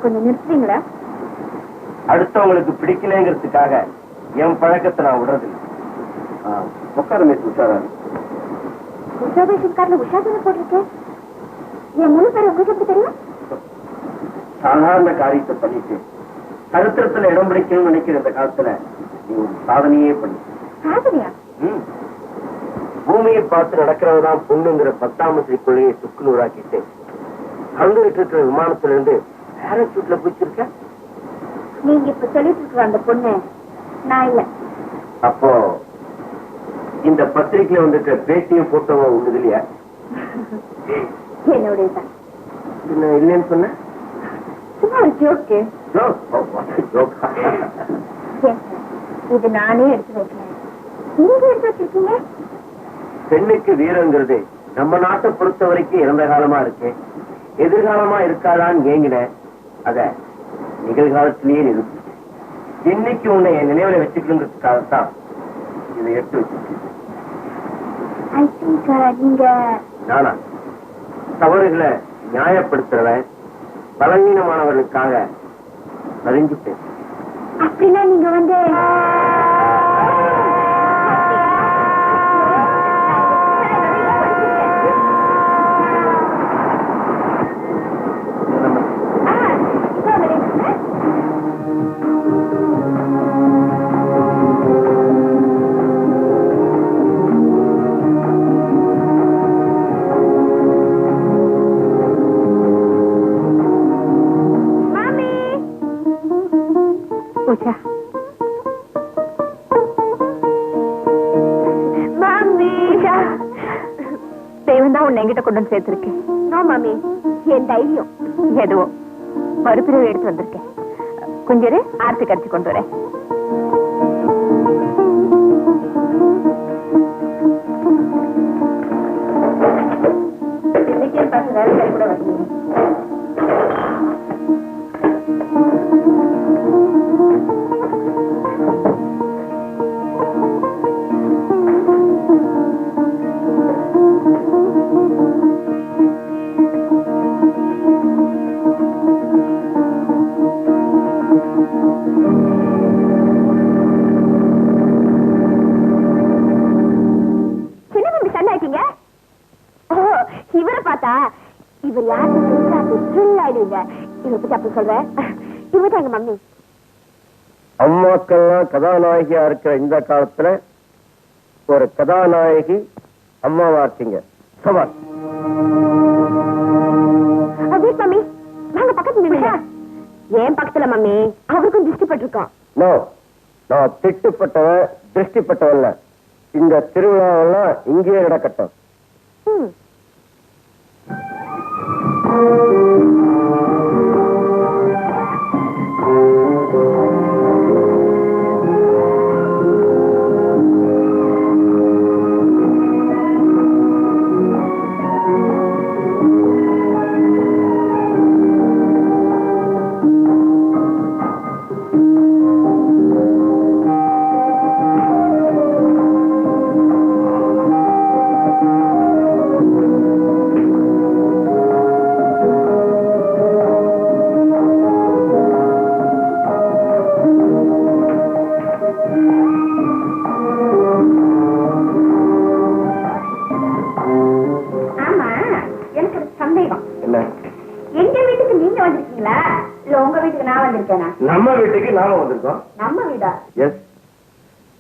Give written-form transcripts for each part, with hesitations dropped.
கொஞ்சம் நிறுத்துறீங்களா? அடுத்தவங்களுக்கு பிடிக்கலங்கிறதுக்காக என் பழக்கத்தை நான் விடுறது. உஷா ரேஷன் கார்டுல உஷா தானே போட்டிருக்கேன். என் முழு பேர் உங்களுக்கு எப்படி தெரியும்? சாதாரண காரியத்தை பண்ணிட்டு சரித்திரத்துல இடம் பிடிக்கணும்னு நினைக்கிற இந்த காலத்துல நீ ஒரு சாதனையே பண்ணி. சாதனையா? பூமியை பார்த்து நடக்கிறவதான் பொண்ணுங்கிற 10ஆம் வசதி கொள்கையை சுக்குநூறாக்கிட்டு வந்துகிட்டு இருக்கிற விமானத்துல இருந்து பேரசூட்ல பிடிச்சிருக்க. நீங்க இப்ப சொல்லிட்டு இருக்கிற அந்த பொண்ணு நான் இல்ல. அப்போ இந்த பத்திரிகையில வந்துட்டு பேட்டியும் போட்டோவும் உள்ளது இல்லையா? என்னுடையதான். இல்லைன்னு சொன்ன ஜோக்கு. இது நானே எடுத்து வைக்கிறேன். நீங்க எடுத்து வச்சிருக்கீங்க. பெண்ணுக்கு வீரங்கிறது நம்ம நாட்டை பொறுத்த வரைக்கும் இறந்த காலமா இருக்கு. எதிர்காலமா இருக்காதான்னு ஏங்கின அத நிகழ்காலத்திலேயே நிறுத்தி இன்னைக்கு உன்னை என் நினைவுல வச்சுக்கணுங்கிறதுக்காகத்தான் இதை எடுத்து வச்சிருக்கேன். நீங்க நானா தவறுகளை நியாயப்படுத்துறவன் பலவீனமானவர்களுக்காக அறிஞ்சுட்டேன். அப்படின்னா நீங்க வந்து என்கிட்ட கொண்டு வந்து சேர்த்திருக்கேன். மாமி என் தைரியம் எதுவோ மறுபிறவை எடுத்து வந்திருக்கேன். கொஞ்சம் ஆர்த்தி கரைச்சி கொண்டு வரேன். கூட வந்து இவரை பார்த்தா இவர் யாரு? அம்மாக்கெல்லாம் கதாநாயகியா இருக்கிற இந்த காலத்துல ஒரு கதாநாயகி அம்மாவா இருக்கீங்க. சவால். மம்மி நாங்க பக்கத்துல ஏன் பக்கத்துல மம்மி அவருக்கும் திருஷ்டிப்பட்டிருக்கோம். நான் திட்டுப்பட்டவன் திருஷ்டிப்பட்டவன்ல. இந்த திருவிழாவெல்லாம் இங்கேயே நடக்கட்டும். நம்ம வீட்டுக்கு நாம வந்திருக்கோம். நம்ம வீடா? எஸ்.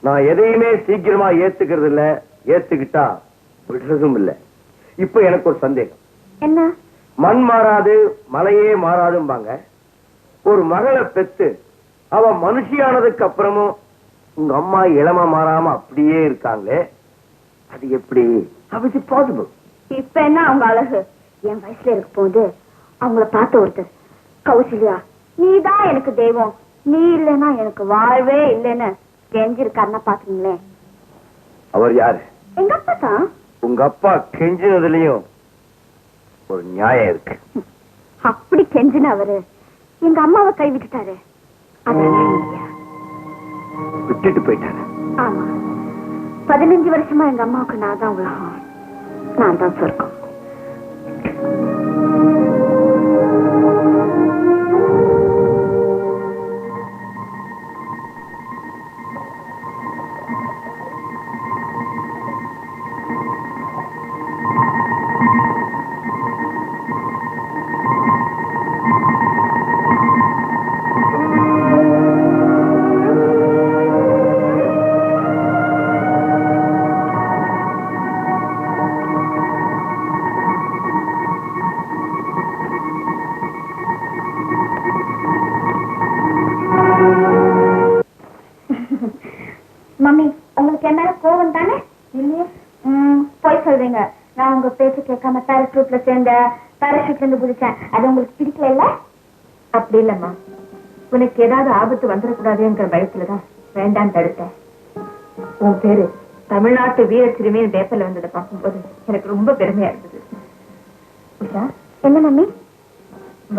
நான் எதையுமே சீக்கிரமா ஏத்துக்கிறது இல்ல. ஏத்துக்கிட்டா விடுறதும் இல்ல. இப்ப எனக்கு ஒரு சந்தேகம். என்ன? மண் மாறாது மலையே மாறாதும்பாங்க. ஒரு மகளை பெத்து அவ மனுஷியானதுக்கு அப்புறமும் உங்க அம்மா இளம மாறாம அப்படியே இருக்காங்களே, அது எப்படி? How is it possible? இப்ப என்ன அவங்க அழகு? என் வயசுல இருக்க போது அவங்கள பார்த்த ஒருத்தர், கௌசல்யா நீதான் எனக்கு தெய்வம், நீ இல்லைன்னா எனக்கு வாழ்வே இல்லைன்னு கெஞ்சிருக்காருன்னா பாத்துங்களேன். அவர் யாரு? எங்க அப்பா தான். உங்க அப்பா கெஞ்சினதுலயும் ஒரு நியாயம் இருக்கு. அப்படி கெஞ்சின அவரு எங்க அம்மாவை கை விட்டுட்டாரு. அது விட்டுட்டு போயிட்டாரு. ஆமா, 15 வருஷமா எங்க அம்மாவுக்கு நான் தான் உலகம், நான் தான் சொர்க்கம். மம்மி, உங்களுக்கு என்ன கோவம் தானே? இல்லையே. போய் சொல்றீங்க. நான் உங்க பேச்சு கேட்காம பேராஷூட்ல சேர்ந்த, பேராஷூட்ல இருந்து குதிச்சேன். அது உங்களுக்கு பிடிக்கல இல்ல? அப்படி இல்லம்மா, உனக்கு ஏதாவது ஆபத்து வந்துடக்கூடாதுங்கிற பயத்துலதான் வேண்டான்னு தடுத்தேன். உன் பேரு தமிழ்நாட்டு வீர சிறுமியின் பேப்பர்ல வந்ததை பார்க்கும்போது எனக்கு ரொம்ப பெருமையா இருந்தது. என்ன மம்மி?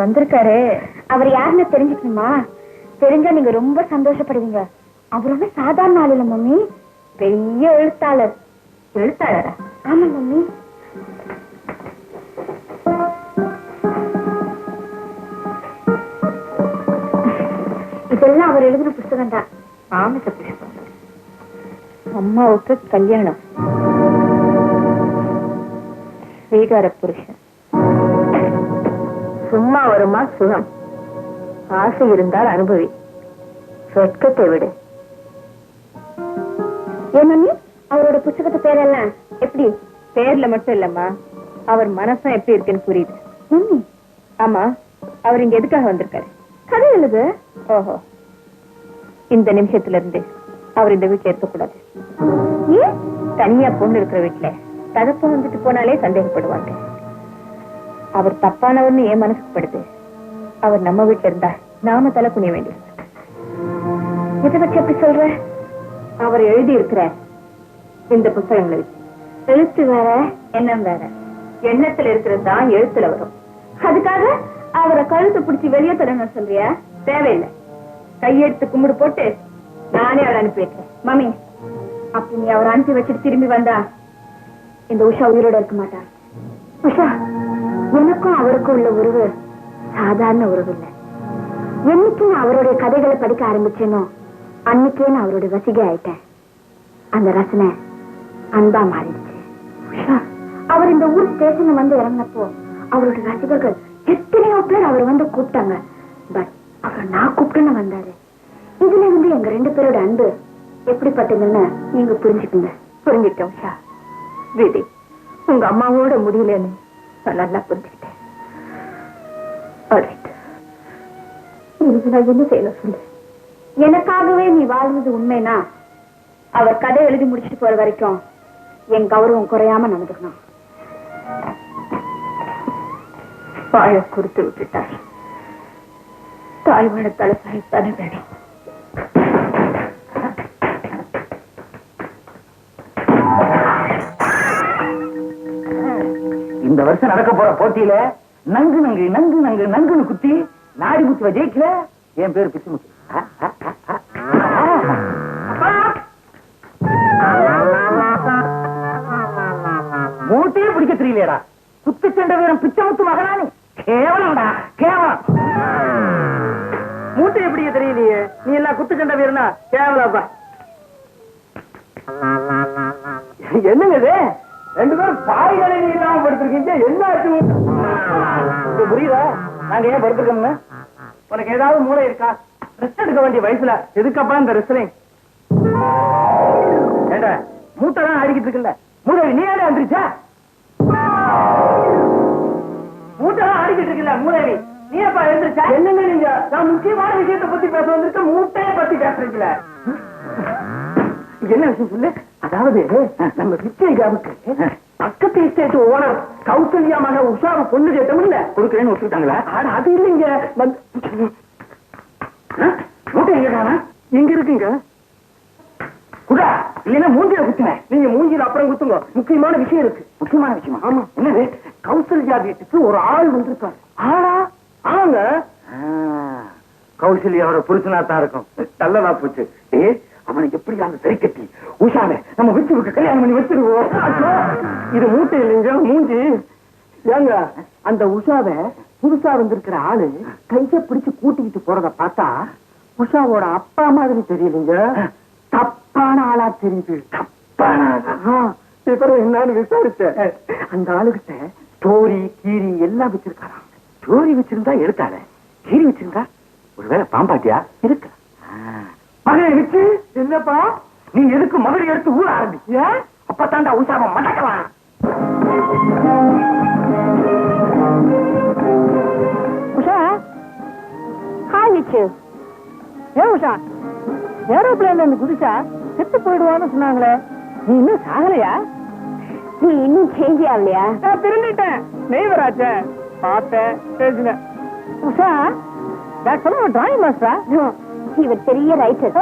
வந்திருக்காரு. அவர் யாருன்னு தெரிஞ்சுக்கணுமா? தெரிஞ்சா நீங்க ரொம்ப சந்தோஷப்படுவீங்க. அவர் ஒண்ணு சாதாரண ஆள் இல்ல மம்மி, பெரிய எழுத்தாளர். எழுத்தாளரா? ஆமா மம்மி. இதெல்லாம் அவர் எழுதின புத்தகம் தான். ஆமிச புஷ்பம். அம்மாவுக்கு கல்யாணம், ஸ்ரீகார புருஷன். சும்மா வருமா சுகம்? ஆசை இருந்தால் அனுபவி, சொர்க்கத்தை விடு. ஏன் அவரோட புத்தகத்து பேரெல்லாம் எப்படி? பேர்ல மட்டும் இல்லம்மா, அவர் மனசும் எப்படி இருக்குன்னு புரியுது. ஆமா, அவர் இங்க எதுக்காக வந்திருக்காரு? கதை எழுது. ஓஹோ, இந்த நிமிஷத்துல இருந்து அவர் இந்த வீட்டுல இருக்கக்கூடாது. ஏன்? தனியா பொண்ணு இருக்கிற வீட்டுல தகப்ப வந்துட்டு போனாலே சந்தேகப்படுவாங்க. அவர் தப்பானவர்னு என் மனசுக்கு படுது. அவர் நம்ம வீட்டுல இருந்தா நாம தலை குனிய வேண்டியது. இதை பற்றி எப்படி சொல்ற? அவர் எழுதி இருக்கிற இந்த புத்தகங்களை வச்சு. எழுத்து வேற, எண்ணம் வேற. எண்ணத்துல இருக்கிறது தான் எழுத்துல வரும். அதுக்காக அவரை கழுத்து பிடிச்சி வெளியே தரங்க சொல்றியா? தேவையில்லை. கையெடுத்து கும்பிடு போட்டு நானே அவரை அனுப்பி வைக்கிறேன். மம்மி, அப்படி நீ அவரை அனுப்பி வச்சுட்டு திரும்பி வந்தா இந்த உஷா உயிரோட இருக்க மாட்டா. உஷா, எனக்கும் அவருக்கும் உள்ள உறவு சாதாரண உறவு இல்லை. என்னைக்கு நான் அவருடைய கதைகளை படிக்க ஆரம்பிச்சேனோ அன்னைக்கே நான் அவருடைய ரசிகை ஆயிட்டேன். அந்த ரசனை அன்பா மாறிடுச்சு. உஷா, அவர் இந்த ஊர் ஸ்டேஷன்ல வந்து இறங்கினப்போ அவருடைய ரசிகர்கள் எத்தனையோ பேர் அவர் வந்து கூப்பிட்டாங்க. பட் அவர் நான் கூப்பிட்டுன்னு வந்தாரு. இதுல வந்து எங்க 2 பேரோட அன்பு எப்படிப்பட்டதுன்னு நீங்க புரிஞ்சுக்குங்க. புரிஞ்சுக்கிட்டேன் உஷா. வீதி உங்க அம்மாவோட முடியலன்னு நான் நல்லா புரிஞ்சுக்கிட்டேன். நான் என்ன செய்யணும் சொல்லு. எனக்காகவே நீ வாழ்வது உண்மைனா அவர் கதை எழுதி முடிச்சுட்டு போற வரைக்கும் என் கௌரவம் குறையாம நடந்துக்கணும். வாழ கொடுத்து விட்டுட்டார். தாய்வாழ தலைசாய்த்தானே வேணும். இந்த வருஷம் நடக்க போற போட்டியில நங்கு நங்கு நங்கு நங்கு நங்குன்னு குத்தி நாடி முத்துவ ஜெயிக்கல. என் பேரு பிச்சுமுத்து. மூட்டையே பிடிக்க தெரியலையடா. குத்துச்சண்டை வீரம் பிச்சமுத்து மகனானு கேவலம்டா, கேவலம். மூட்டையை பிடிக்க தெரியலையே, நீ எல்லாம் குத்துச்சண்டை வீரனா? கேவலப்பா. என்னங்க இது? 2 பேரும் பாய்களை இல்லாம படுத்திருக்கீங்க. என்ன ஆச்சு? புரியுதா நாங்க ஏன் படுத்திருக்கோம்னு? உனக்கு ஏதாவது மூளை இருக்கா? ரெஸ்ட் எடுக்க வேண்டிய வயசுல எதுக்கப்பா இந்த ரெஸ்லிங்? ஏண்டா மூட்டை தான் அடிக்கிட்டு இருக்குல்ல, மூதேவி நீ யாரே வந்துருச்சா? மூட்டெல்லாம் ஆடிக்கிட்டு இருக்குல்ல மூதேவி, நீ எப்ப எழுந்திருச்சா? என்னங்க நீங்க, நான் முக்கியமான விஷயத்தை பத்தி பேச வந்திருக்க, மூட்டையை பத்தி பேசுறீங்கள. என்ன விஷயம் சொல்லு. அதாவது நம்ம விஜயகாவுக்கு பக்கத்து எஸ்டேட் ஓனர் கௌசல்யா மக உஷாவை பொண்ணு கேட்டோம் இல்ல, கொடுக்குறேன்னு ஒத்துக்கிட்டாங்களா? அது இல்லைங்க, மூட்டை எங்க காணா? இங்க இருக்குங்க. குடா இல்லைன்னா மூஞ்சில குத்துங்க. நீங்க மூஞ்சில அப்புறம் குத்துங்க, முக்கியமான விஷயம் இருக்கு. முக்கியமான விஷயமா? ஆமா. என்னது? கௌசல்யா வீட்டுக்கு ஒரு ஆள் வந்திருக்காரு. ஆளா? ஆங்க. கௌசல்யாவோட புருஷனா தான் இருக்கும். நல்லதா போச்சு. அவனை எப்படியாவது சரி கட்டி உஷாவை நம்ம விச்சுவுக்கு கல்யாணம் பண்ணி வச்சிருவோம். இது மூட்டை இல்லைங்க, மூஞ்சி. ஏங்க அந்த உஷாவை புதுசா வந்திருக்கிற ஆளு கைய பிடிச்சு கூட்டிக்கிட்டு போறத பார்த்தா உஷாவோட அப்பா மாதிரி தெரியலீங்க, தப்பான ஆளா தெரியுது. தப்பான என்னன்னு விசாரிச்ச அந்த ஆளுகிட்ட ஸ்டோரி கீரி எல்லாம் வச்சிருக்காராம். ஸ்டோரி வச்சிருந்தா எடுத்தால, கீரி வச்சிருந்தா ஒருவேளை பாம்பாட்டியா இருக்கு. மகனை வச்சு என்னப்பா நீ எதுக்கு மதுரை எடுத்து ஊற ஆரம்பிச்சிய? அப்பத்தாண்டா உஷாவை மடக்கலாம். உஷா, ஹாய் விச்சு. ஏன் உஷா, ஏரோப்ளேன்ல இருந்து குதிச்சா செத்து போயிடுவான்னு சொன்னாங்களே, நீ இன்னும் சாகலையா? நீ இன்னும் சேஞ்ச் ஆகலையா? நான் திரும்பிட்டேன், நெய்வராச்ச பார்த்தேன், பேசினேன். உஷா, டிராயிங் மாஸ்டரா? இவர் பெரிய ரைட்டர்.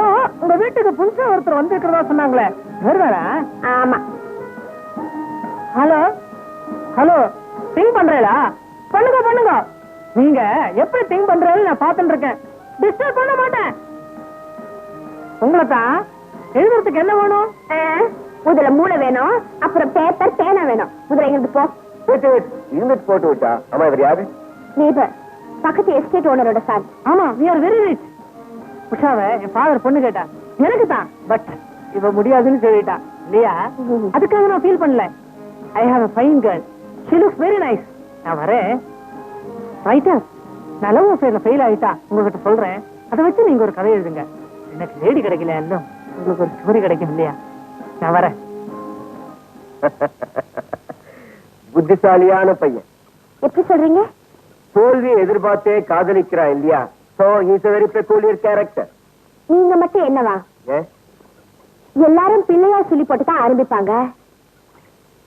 உங்க வீட்டுக்கு புதுசா ஒருத்தர் வந்திருக்கிறதா சொன்னாங்களே, வருவாரா? ஆமா. ஹலோ ஹலோ, திங்க் பண்றீங்களா? பண்ணுங்க பண்ணுங்க. நீங்க எப்படி திங்க் பண்றீங்கன்னு நான் பார்த்துட்டு இருக்கேன். டிஸ்டர்ப் பண்ண மாட்டேன். உங்களை தான் எழுதுறதுக்கு என்ன வேணும்? முதல்ல மூளை வேணும், அப்புறம் பேப்பர் பேனா வேணும். முதல்ல எங்களுக்கு போ. யூனிட் போட்டு விட்டா. ஆமா, இவர் யாரு? நேபர், பக்கத்து எஸ்டேட் ஓனரோட சார். ஆமா, we are very rich. உஷாவை என் ஃபாதர் பொண்ணு கேட்டா, எனக்கு தான், பட் இவ முடியாதுன்னு சொல்லிட்டா இல்லையா? அதுக்காக நான் ஃபீல் பண்ணல. I have a fine girl, she looks very nice. நான் வரேன். ரைட்டர், நான் லவ் அஃபேர்ல ஃபெயில் ஆயிட்டா உங்ககிட்ட சொல்றேன், அதை வச்சு நீங்க ஒரு கதை எழுதுங்க. எனக்கு லேடி கிடைக்கல, எல்லாம் உங்களுக்கு ஒரு ஸ்டோரி கிடைக்கும் இல்லையா? நான் வரேன். புத்திசாலியான பையன். எப்படி சொல்றீங்க? தோல்வியை எதிர்பார்த்தே காதலிக்கிறான் இல்லையா? So he is a very peculiar character. நீங்க மட்டும் என்னவா? எல்லாரும் பிள்ளையார் சொல்லி போட்டு தான் ஆரம்பிப்பாங்க.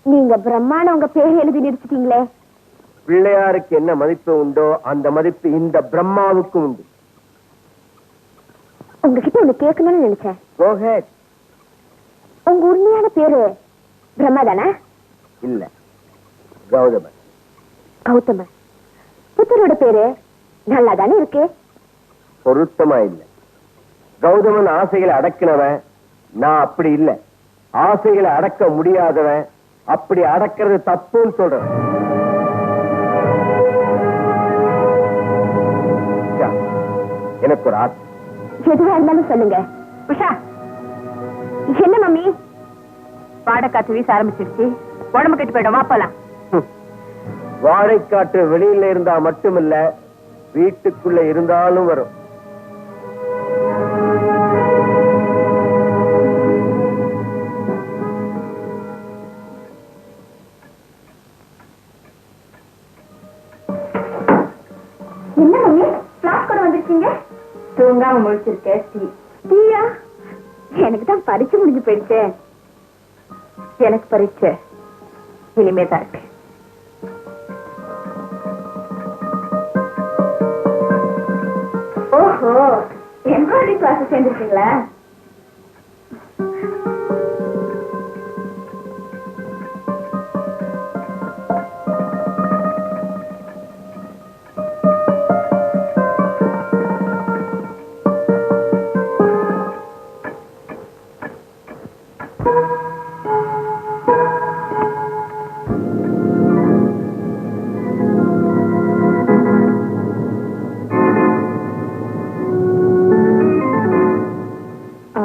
நீங்க பிரம்மாண்ட உங்க பேர் எழுதி நிறுத்திட்டீங்களே. பிள்ளையாருக்கு என்ன மதிப்பு உண்டோ அந்த மதிப்பு இந்த பிரம்மாவுக்கும் உண்டு. உங்ககிட்ட ஒண்ணு கேட்கணும்னு நினைச்சேன். Go ahead. உங்க உண்மையான பேரு பிரம்மா தானே? இல்ல, கௌதமன். கௌதமன். புத்தரோட பேரு நல்லா தானே இருக்கு? பொருத்தமா இல்ல. கௌதமன் ஆசைகளை அடக்கினவன், நான் அப்படி இல்ல. ஆசைகளை அடக்க முடியாதவன், அப்படி அடக்கிறது தப்புன்னு சொல்றேன். எனக்கு ஒரு ஆசை. எதுவா இருந்தாலும் சொல்லுங்க. உஷா, என்ன மம்மி? பாடக்காத்து வீச ஆரம்பிச்சிருச்சு, உடம்பு கெட்டு போயிடும். போலாம். வாழைக்காற்று வெளியில இருந்தா மட்டுமில்ல, வீட்டுக்குள்ள இருந்தாலும் வரும். என்ன மம்மி, கிளாஸ் கூட வந்திருக்கீங்க? தூங்காம முடிச்சிருக்கேன். டீயா? எனக்கு தான் பரீட்சை முடிஞ்சு போயிடுச்சு. எனக்கு பரீட்சை இனிமே தான் இருக்கு. ஓஹோ, எம்ப்ராய்டரி கிளாஸ் சேர்ந்துருக்கீங்களா?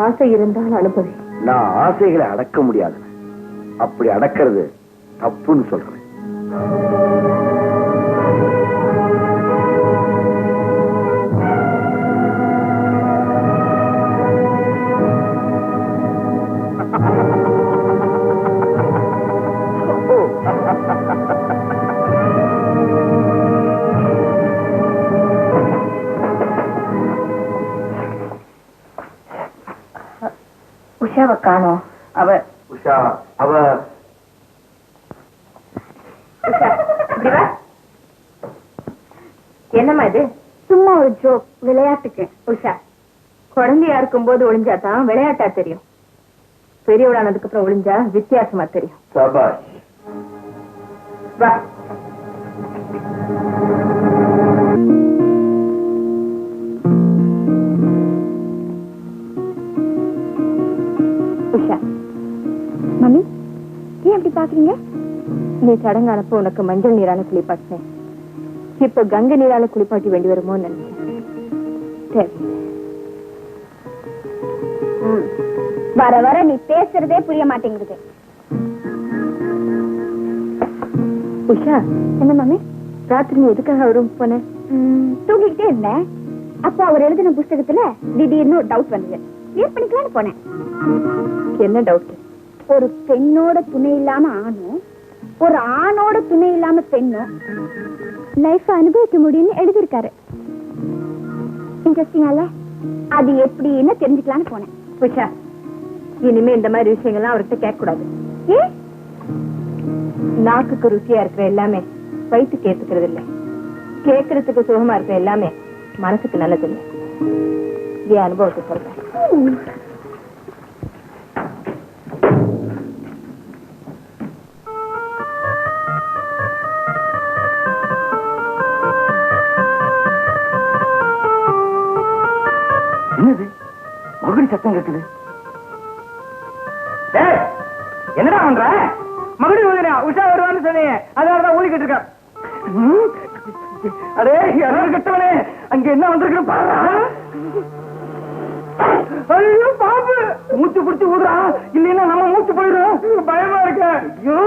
ஆசை இருந்தால் அனுபவி. நான் ஆசைகளை அடக்க முடியாது, அப்படி அடக்கிறது தப்புன்னு சொல்றேன். உஷாவை காணோம். அவ உஷா அவ உஷா, இப்படி வா. என்னம்மா இது? சும்மா ஒரு ஜோக், விளையாட்டுக்கு. உஷா, குழந்தையா இருக்கும் போது ஒளிஞ்சாதான் விளையாட்டா தெரியும். பெரியவளானதுக்கு அப்புறம் ஒளிஞ்சா வித்தியாசமா தெரியும். சபாஷ். வா. உஷா, மம்மி ஏன் அப்படி பாக்குறீங்க? நீ சடங்கானப்போ உனக்கு மஞ்சள் நீரால குளிப்பாட்டினேன். இப்ப கங்கை நீரால குளிப்பாட்டி வேண்டி வருமோன்னு நினைச்சேன். சரி, வர வர நீ பேசுறதே புரிய மாட்டேங்குது. உஷா, என்ன மம்மி? ராத்திரி நீ எதுக்காக ரூம் போன? தூங்கிக்கிட்டே இருந்தேன். அப்போ அவர் எழுதின புஸ்தகத்துல திடீர்னு ஒரு டவுட் வந்தது. கிளியர் பண்ணிக்கலாம்னு போனேன். என்ன டவுட்? ஒரு பெண்ணோட துணை இல்லாம ஆணும், ஒரு ஆணோட துணை இல்லாம பெண்ணும் லைஃப் அனுபவிக்க முடியும்னு எழுதியிருக்காரு. இன்ட்ரெஸ்டிங்கால அது எப்படின்னு தெரிஞ்சுக்கலாம்னு போனேன். உஷா, இனிமே இந்த மாதிரி விஷயங்கள்லாம் அவர்கிட்ட கேட்க கூடாது. ஏ நாக்குக்கு ருசியா இருக்கிற எல்லாமே வயிற்றுக்கு ஏத்துக்கிறது இல்லை. கேட்கறதுக்கு சுகமா இருக்கிற எல்லாமே மனசுக்கு நல்லது இல்லை. என் அனுபவத்தை சொல்றேன். என்னது மகுடி சத்தம் கேட்குது? என்னடா பண்ற? மகுடி ஊதுறியா? உஷா வருவான்னு சொன்னீங்க, அதனாலதான் ஊதிக்கிட்டு இருக்க. அடே கட்டவனே, அங்க என்ன வந்திருக்கு பாரு. ஐயோ பாம்பு! மூச்சு பிடிச்சு ஊதுறா, இல்லைன்னா நம்ம மூச்சு போயிடும். பயமா இருக்க. ஐயோ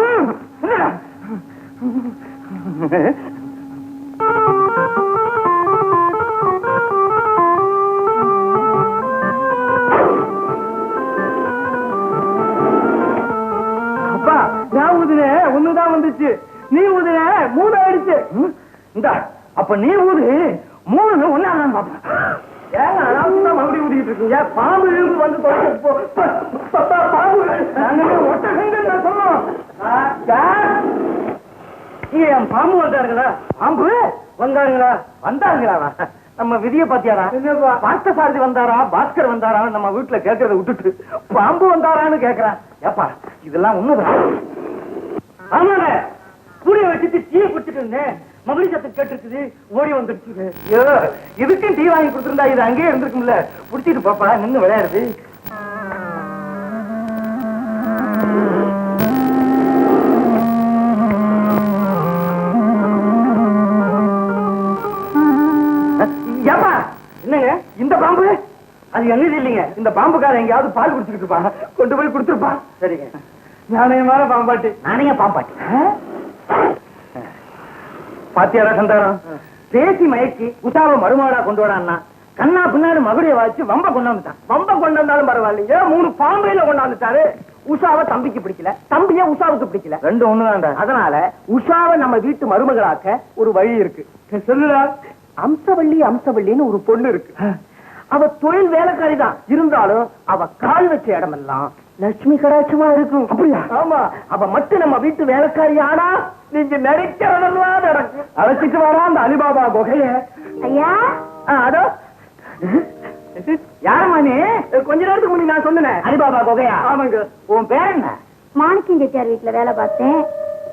அப்பா, நான் ஊதுன ஒண்ணுதான் வந்துச்சு, நீ ஊதுன 3 ஆயிடுச்சு. இந்த அப்ப நீ ஊது 3 ஒன்னாதான் பாப்பேன். ஏங்க அனாவசியமா மறுபடியும் ஊதிக்கிட்டு இருக்கீங்க? பாம்பு இருந்து வந்து பாம்பு ஒட்டகங்கள் நான் சொன்னோம். என் பாம்பு வந்தாருங்களா? பாம்பு வந்தாருங்களா? வந்தாருங்களா? நம்ம விதிய பாத்தியாரா? பார்த்த சாரதி வந்தாரா, பாஸ்கர் வந்தாரா? நம்ம வீட்டுல கேட்கறத விட்டுட்டு பாம்பு வந்தாரான்னு கேக்குறான். ஏப்பா இதெல்லாம் உண்மைதான். ஆமாங்க, கூடிய வச்சுட்டு டீ குடிச்சிட்டு இருந்தேன், மகிழி சத்தம் கேட்டுருக்குது, ஓடி வந்துருச்சு. ஐயோ, இதுக்கும் டீ வாங்கி கொடுத்துருந்தா இது அங்கேயே இருந்திருக்கும்ல. குடிச்சிட்டு பாப்பா, நின்று விளையாடுது. ஏப்பா என்னங்க இந்த பாம்பு? அது என்னது இல்லைங்க, இந்த பாம்புக்கார எங்கேயாவது பால் குடிச்சுக்கிட்டு இருப்பாங்க, கொண்டு போய் கொடுத்துருப்பா. சரிங்க, நாணயமான பாம்பாட்டி. நானே பாம்பாட்டி பாத்தியாரா சந்தாரம்? பேசி மயக்கி உஷாவை மருமாடா கொண்டு வரான்னா கண்ணா பின்னாடி மகுடியை வாச்சு வம்ப கொண்டாந்துட்டான். வம்ப கொண்டாந்தாலும் பரவாயில்லைங்க, 3 பாம்பையில கொண்டாந்துட்டாரு. உஷாவை தம்பிக்கு பிடிக்கல, தம்பிய உஷாவுக்கு பிடிக்கல, 2 ஒண்ணுதான். அதனால உஷாவை நம்ம வீட்டு மருமகளாக்க ஒரு வழி இருக்கு. சொல்லுடா. அம்சவள்ளின்னு ஒரு பொண்ணு இருக்கு. அவ தொழில் வேலைக்காரி தான், இருந்தாலும் அவ கால் வச்ச இடமெல்லாம் லட்சுமி கடாட்சமா இருக்கும். அப்படியா? ஆமா, அவ மட்டும் நம்ம வீட்டு வேலைக்காரி ஆனா நீங்க நினைக்கிறதெல்லாம் நடக்கும். அழைச்சிட்டு வரா அந்த அலிபாபா குகைய. ஐயா, அதோ யாரம்மா நீ? கொஞ்ச நேரத்துக்கு முன்னாடி நான் சொன்னேன் அலிபாபா குகையா? ஆமாங்க. உன் பேர் என்ன? மாணிக்கம் செட்டியார் வீட்டுல வேலை பார்த்தேன்,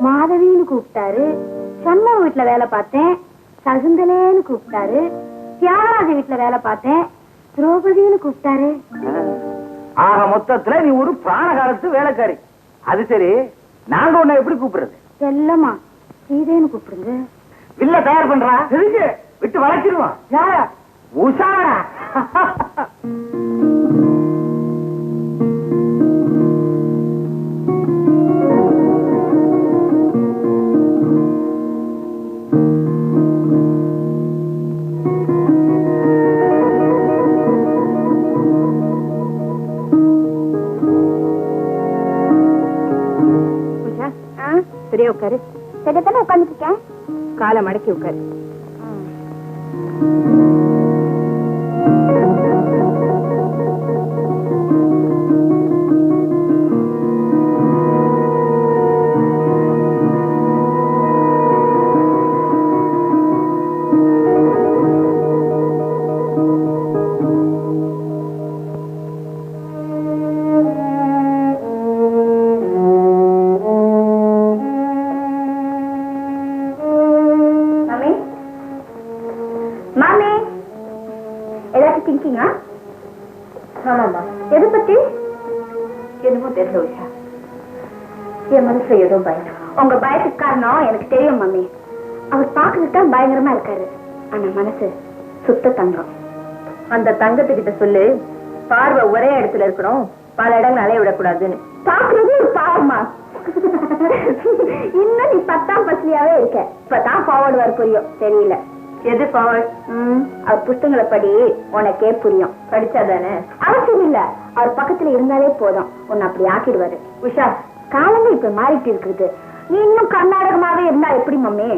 மாதவின்னு கூப்பிட்டாரு. சண்முகம் வீட்டுல வேலை பார்த்தேன், சகுந்தலேன்னு கூப்பிட்டாரு. தியாகராஜ வீட்டுல வேலை பார்த்தேன், திரௌபதினு கூப்பிட்டாரு. ஆக மொத்தத்துல நீ ஒரு பிராணகாலத்து வேலைக்காரி. அது சரி, நாங்க உன்னை எப்படி கூப்பிடுறது? செல்லம்மா, சீதேன்னு கூப்பிடுங்க. வில்ல தயார் பண்றா, விட்டு வளர்ச்சிருவோம். யாரா? உஷாரா? சரியா உட்காரு. சரியாத்தானே உட்காந்துட்டு இருக்கேன். காலை மடக்கி உட்காரு. ஆமாமா. எது பத்தி? என்னமோ தெரியல உஷா, என் மனசுல ஏதோ பயம். உங்க பயத்துக்கு காரணம் எனக்கு தெரியும் மம்மி. அவர் பாக்குறதுக்கு தான் பயங்கரமா இருக்காரு, ஆனா மனசு சுத்த தங்கம். அந்த தங்கத்துக்கிட்ட சொல்லு, பார்வை ஒரே இடத்துல இருக்கணும், பல இடங்கள் அலைய விடக்கூடாதுன்னு. பாக்குறது ஒரு பாவமா? இன்னும் நீ 10ஆம் பஸ்லியாவே இருக்க. இப்பதான் ஃபார்வர்டு வர புரியும். தெரியல எது ஃபார்வர்ட்? அவர் புத்தகங்களை படி உனக்கே புரியும். படிச்சாதானே? அவசியம் இல்ல, அவர் பக்கத்துல இருந்தாலே போதும், உன்னை அப்படி ஆக்கிடுவாரு. உஷா, காலங்கள் இப்ப மாறிட்டு இருக்குது. நீ இன்னும் கர்நாடகமாவே இருந்தா எப்படி மம்மி?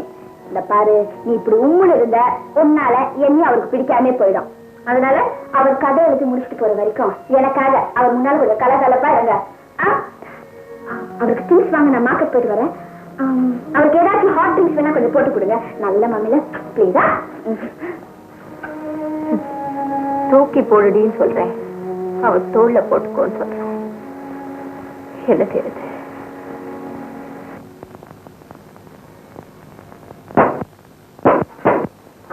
இந்த பாரு, நீ இப்படி உம்முன்னு இருந்த உன்னால என்னையும் அவருக்கு பிடிக்காம போயிடும். அதனால அவர் கதை எழுதி முடிச்சுட்டு போற வரைக்கும் எனக்காக அவர் முன்னால கொஞ்சம் கலகலப்பா இருங்க. அவருக்கு திங்ஸ் வாங்க நான் மார்க்கெட் போயிட்டு வரேன். அவருக்கு ஏதாச்சும் ஹாட் ட்ரிங்க்ஸ் வேணா கொஞ்சம் போட்டு கொடுங்க. நல்ல மம்மில பிளீஸா. தூக்கி போடுடின்னு சொல்றேன், அவர் தோல்ல போட்டுக்கோன்னு சொல்றேன். என்ன செய்யறது?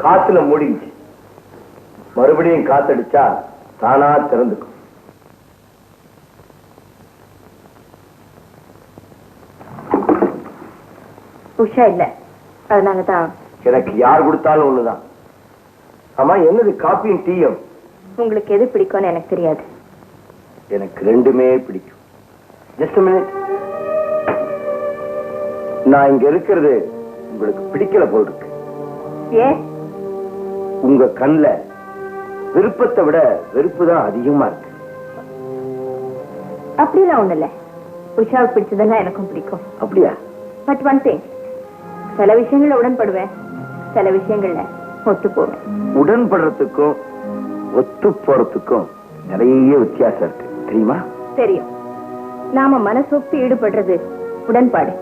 காத்துல மூடிச்சு, மறுபடியும் காத்தடிச்சா தானா திறந்துக்கும். உஷா இல்ல, அதனாலதான். எனக்கு யார் கொடுத்தாலும் ஒண்ணுதான். ஆமா, என்னது காப்பியும் டீயும்? உங்களுக்கு எது பிடிக்கும்னு எனக்கு தெரியாது. எனக்கு ரெண்டுமே பிடிக்கும். Just minute. நான் இங்க இருக்கிறது உங்களுக்கு பிடிக்கல போல் இருக்கு. ஏன்? உங்க கண்ணுல விருப்பத்தை விட வெறுப்பு தான் அதிகமா இருக்கு. அப்படிலாம் ஒண்ணு இல்ல, உஷாவுக்கு பிடிச்சதெல்லாம் எனக்கும் பிடிக்கும். அப்படியா? பட் ஒன் திங், சில விஷயங்கள்ல உடன்படுவேன், சில விஷயங்கள்ல ஒத்து போவேன். உடன்படுறதுக்கும் ஒத்து போறதுக்கும் நிறைய வித்தியாசம் இருக்கு, தெரியுமா? தெரியும். நாம மனசொப்பி ஈடுபடுறது உடன்பாடு,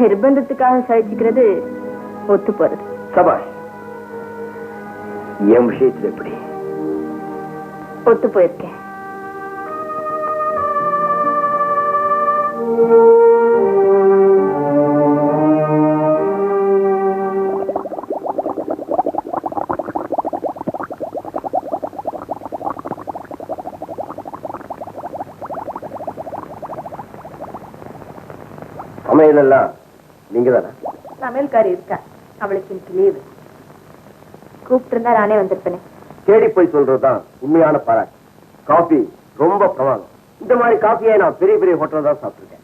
நிர்பந்தத்துக்காக சகிச்சுக்கிறது ஒத்து போறது. சபாஷ். என் விஷயத்துல எப்படி? ஒத்து போயிருக்கேன். சமையலெல்லாம் நீங்க தானே? சமையல்காரி இருக்கா, அவளுக்கு இன்னைக்கு லீவு. கூப்பிட்டு இருந்தா நானே வந்திருப்பேனே. தேடி போய் சொல்றதுதான் உண்மையான பாராட்டு. காபி ரொம்ப பிரமாதம். இந்த மாதிரி காபியை நான் பெரிய பெரிய ஹோட்டல் தான் சாப்பிட்டுருக்கேன்.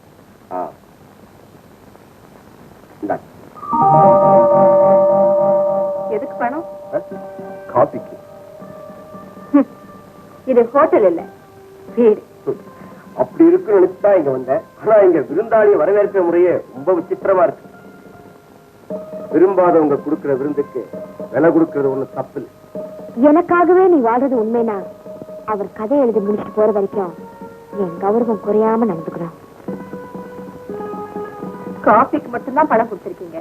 எதுக்கு பணம்? காபிக்கு. இது ஹோட்டல் இல்ல, வீடு. அப்படி இருக்குன்னு நினைச்சுதான் இங்க வந்தேன். ஆனா இங்க விருந்தாளியை வரவேற்கிற முறையே ரொம்ப விசித்திரமா இருக்கு. விரும்பாதவங்க கொடுக்கிற விருந்துக்கு விலை கொடுக்கறது ஒண்ணு தப்பு இல்லை. எனக்காகவே நீ வாழ்றது உண்மைனா அவர் கதை எழுதி முடிச்சுட்டு போற வரைக்கும் என் கௌரவம் குறையாம நடந்துக்கிறோம். காபிக்கு மட்டும்தான் பணம் கொடுத்திருக்கீங்க,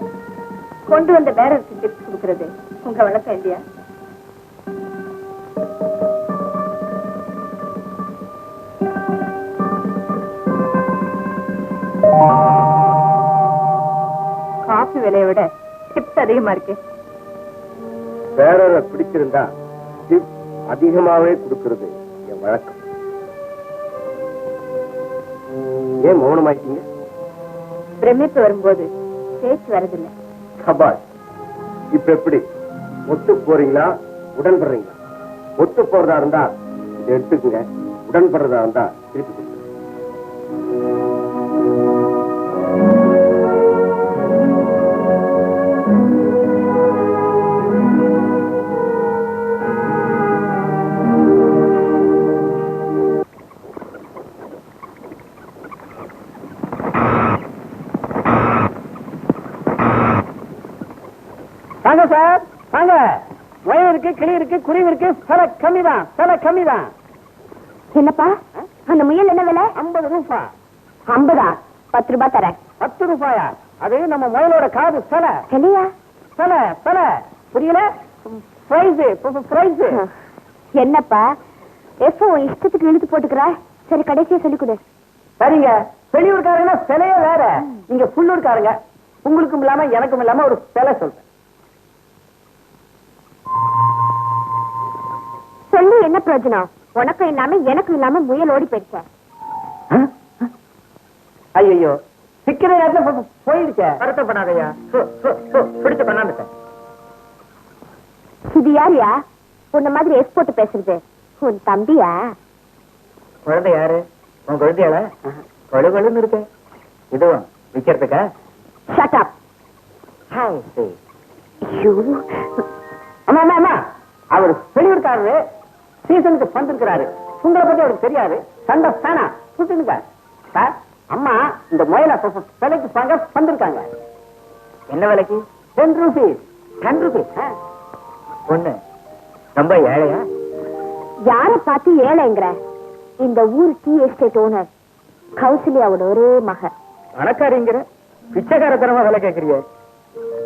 கொண்டு வந்த பேரருக்கு டிப்ஸ் கொடுக்கறது உங்க வழக்கம் இல்லையா? காபி விலையை விட டிப்ஸ் அதிகமா இருக்கு. பேரரை பிடிச்சிருந்தா டிப் அதிகமாவே கொடுக்கறது என் வழக்கம். ஏன் மௌனமாயிட்டீங்க? பிரமிப்பு வரும்போது பேச்சு வரதில்லை. சபாஷ். இப்ப எப்படி? ஒத்து போறீங்களா உடன்படுறீங்களா? ஒத்து போறதா இருந்தா இதை எடுத்துக்குங்க, உடன்படுறதா இருந்தா திருப்பி கொடுங்க. வாங்க சார், வாங்க. வயல் இருக்கு, கிளி இருக்கு, குருவி இருக்கு, விலை கம்மிதான், விலை கம்மிதான். என்னப்பா அந்த முயல் என்ன விலை? 50 ரூபாய். 50? 10 ரூபாய் தரேன். 10 ரூபாயா? அது நம்ம முயலோட காது சிலை. இல்லையா? சிலை சிலை, புரியல? Price price. என்னப்பா எப்போ இஷ்டத்துக்கு இழுத்து போட்டுக்கிற? சரி கடைசியா சொல்லிக் கொடு. சரிங்க, வெளியூர்காரங்கன்னா சிலையே வேற, நீங்க புல்லூர்காரங்க. உங்களுக்கும் இல்லாம எனக்கும் இல்லாம ஒரு சிலை சொல்றேன். சொல்லி என்ன பிரயோஜனம்? உனக்கும் இல்லாம எனக்கும் இல்லாம முயல் ஓடி போயிடுச்ச. ஐயோ சிக்கிற நேரத்துல போயிடுச்ச. வருத்தப்படாதையா, பிடிச்ச பண்ணாம. இது யாரியா உன்ன மாதிரி எக்ஸ்போர்ட் பேசுறது? உன் தம்பியா? குழந்தை யாரு? உன் குழந்தையால கொழுகொழுன்னு இருக்கு. இதுவும் விக்கிறதுக்கா? Shut up. அம்மா அம்மா, அவர் வெளியூர்காரரு, சீசனுக்கு வந்திருக்கிறாரு. உங்களை பத்தி அவருக்கு தெரியாது. சண்டை தானா சுட்டுங்க சார். அம்மா இந்த முயல விலைக்கு வாங்க வந்திருக்காங்க. என்ன விலைக்கு? 10 rupees. 10 rupees. பொண்ணு ரொம்ப ஏழையா? யார பார்த்து ஏழைங்கிற? இந்த ஊர் டீ எஸ்டேட் ஓனர் கௌசல்யாவோட ஒரே மகன். பணக்காரிங்கிற பிச்சைக்காரத்தனமா விலை கேட்கறிய?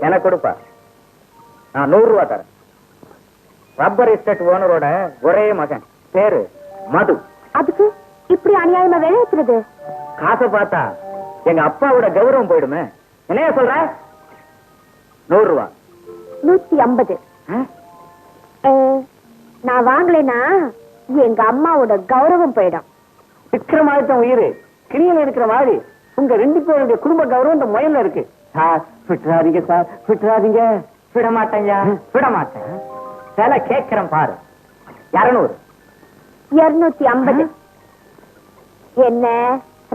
எனக்கு கொடுப்பா, நான் 100 ரூபா தரேன். ரப்பர் எஸ்டேட் ஓனரோட ஒரே மகன், பேரு மது. அதுக்கு இப்படி அநியாயமா விலை ஏத்துறது? காசை பார்த்தா எங்க அப்பாவோட கௌரவம் போயிடுமே. என்னைய சொல்ற? 100 ரூபா. 150. நான் வாங்கலைன்னா எங்க அம்மாவோட கௌரவம் போயிடும். விக்ரமாதித்தன் உயிர் கிளியில இருக்கிற மாதிரி உங்க 2 பேருடைய குடும்ப கௌரவம் இந்த முயல்ல இருக்கு. சார் விட்டுறாதீங்க சார், விட்டுறாதீங்க. விட மாட்டேங்க, விட மாட்டேன். சில கேட்கிறேன் பாரு. 200. 250. என்ன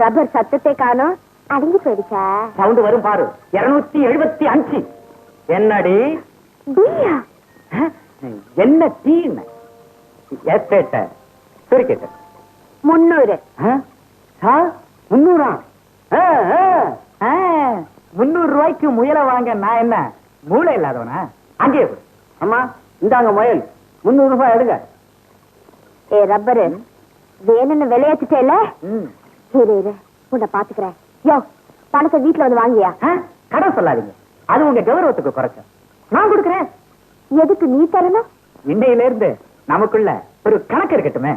ரப்பர் சத்தத்தை காணோம், அடங்கி போயிடுச்சா? சவுண்ட் வரும் பாரு. 275. என்னடி டீயா? என்ன டீ? எஸ்டேட்ட சுருக்கிட்ட 300. 300. 300 ரூபாய்க்கு முயலை வாங்க நான் என்ன மூளை இல்லாதவனா? அங்கே அம்மா இந்தாங்க முயல், 300 ரூபாய் எடுங்க. ஏ ரப்பரு, வேணும்னு விளையாட்டுட்டேல? இரு இரு, உன்னை பாத்துக்கிறேன். யோ, பணத்தை வீட்டுல வந்து வாங்கியா? கடன் சொல்லாதீங்க, அது உங்க கௌரவத்துக்கு குறைச்ச. நான் கொடுக்குறேன். எதுக்கு நீ தரணும்? இன்னையில இருந்து நமக்குள்ள ஒரு கணக்கு இருக்கட்டுமே.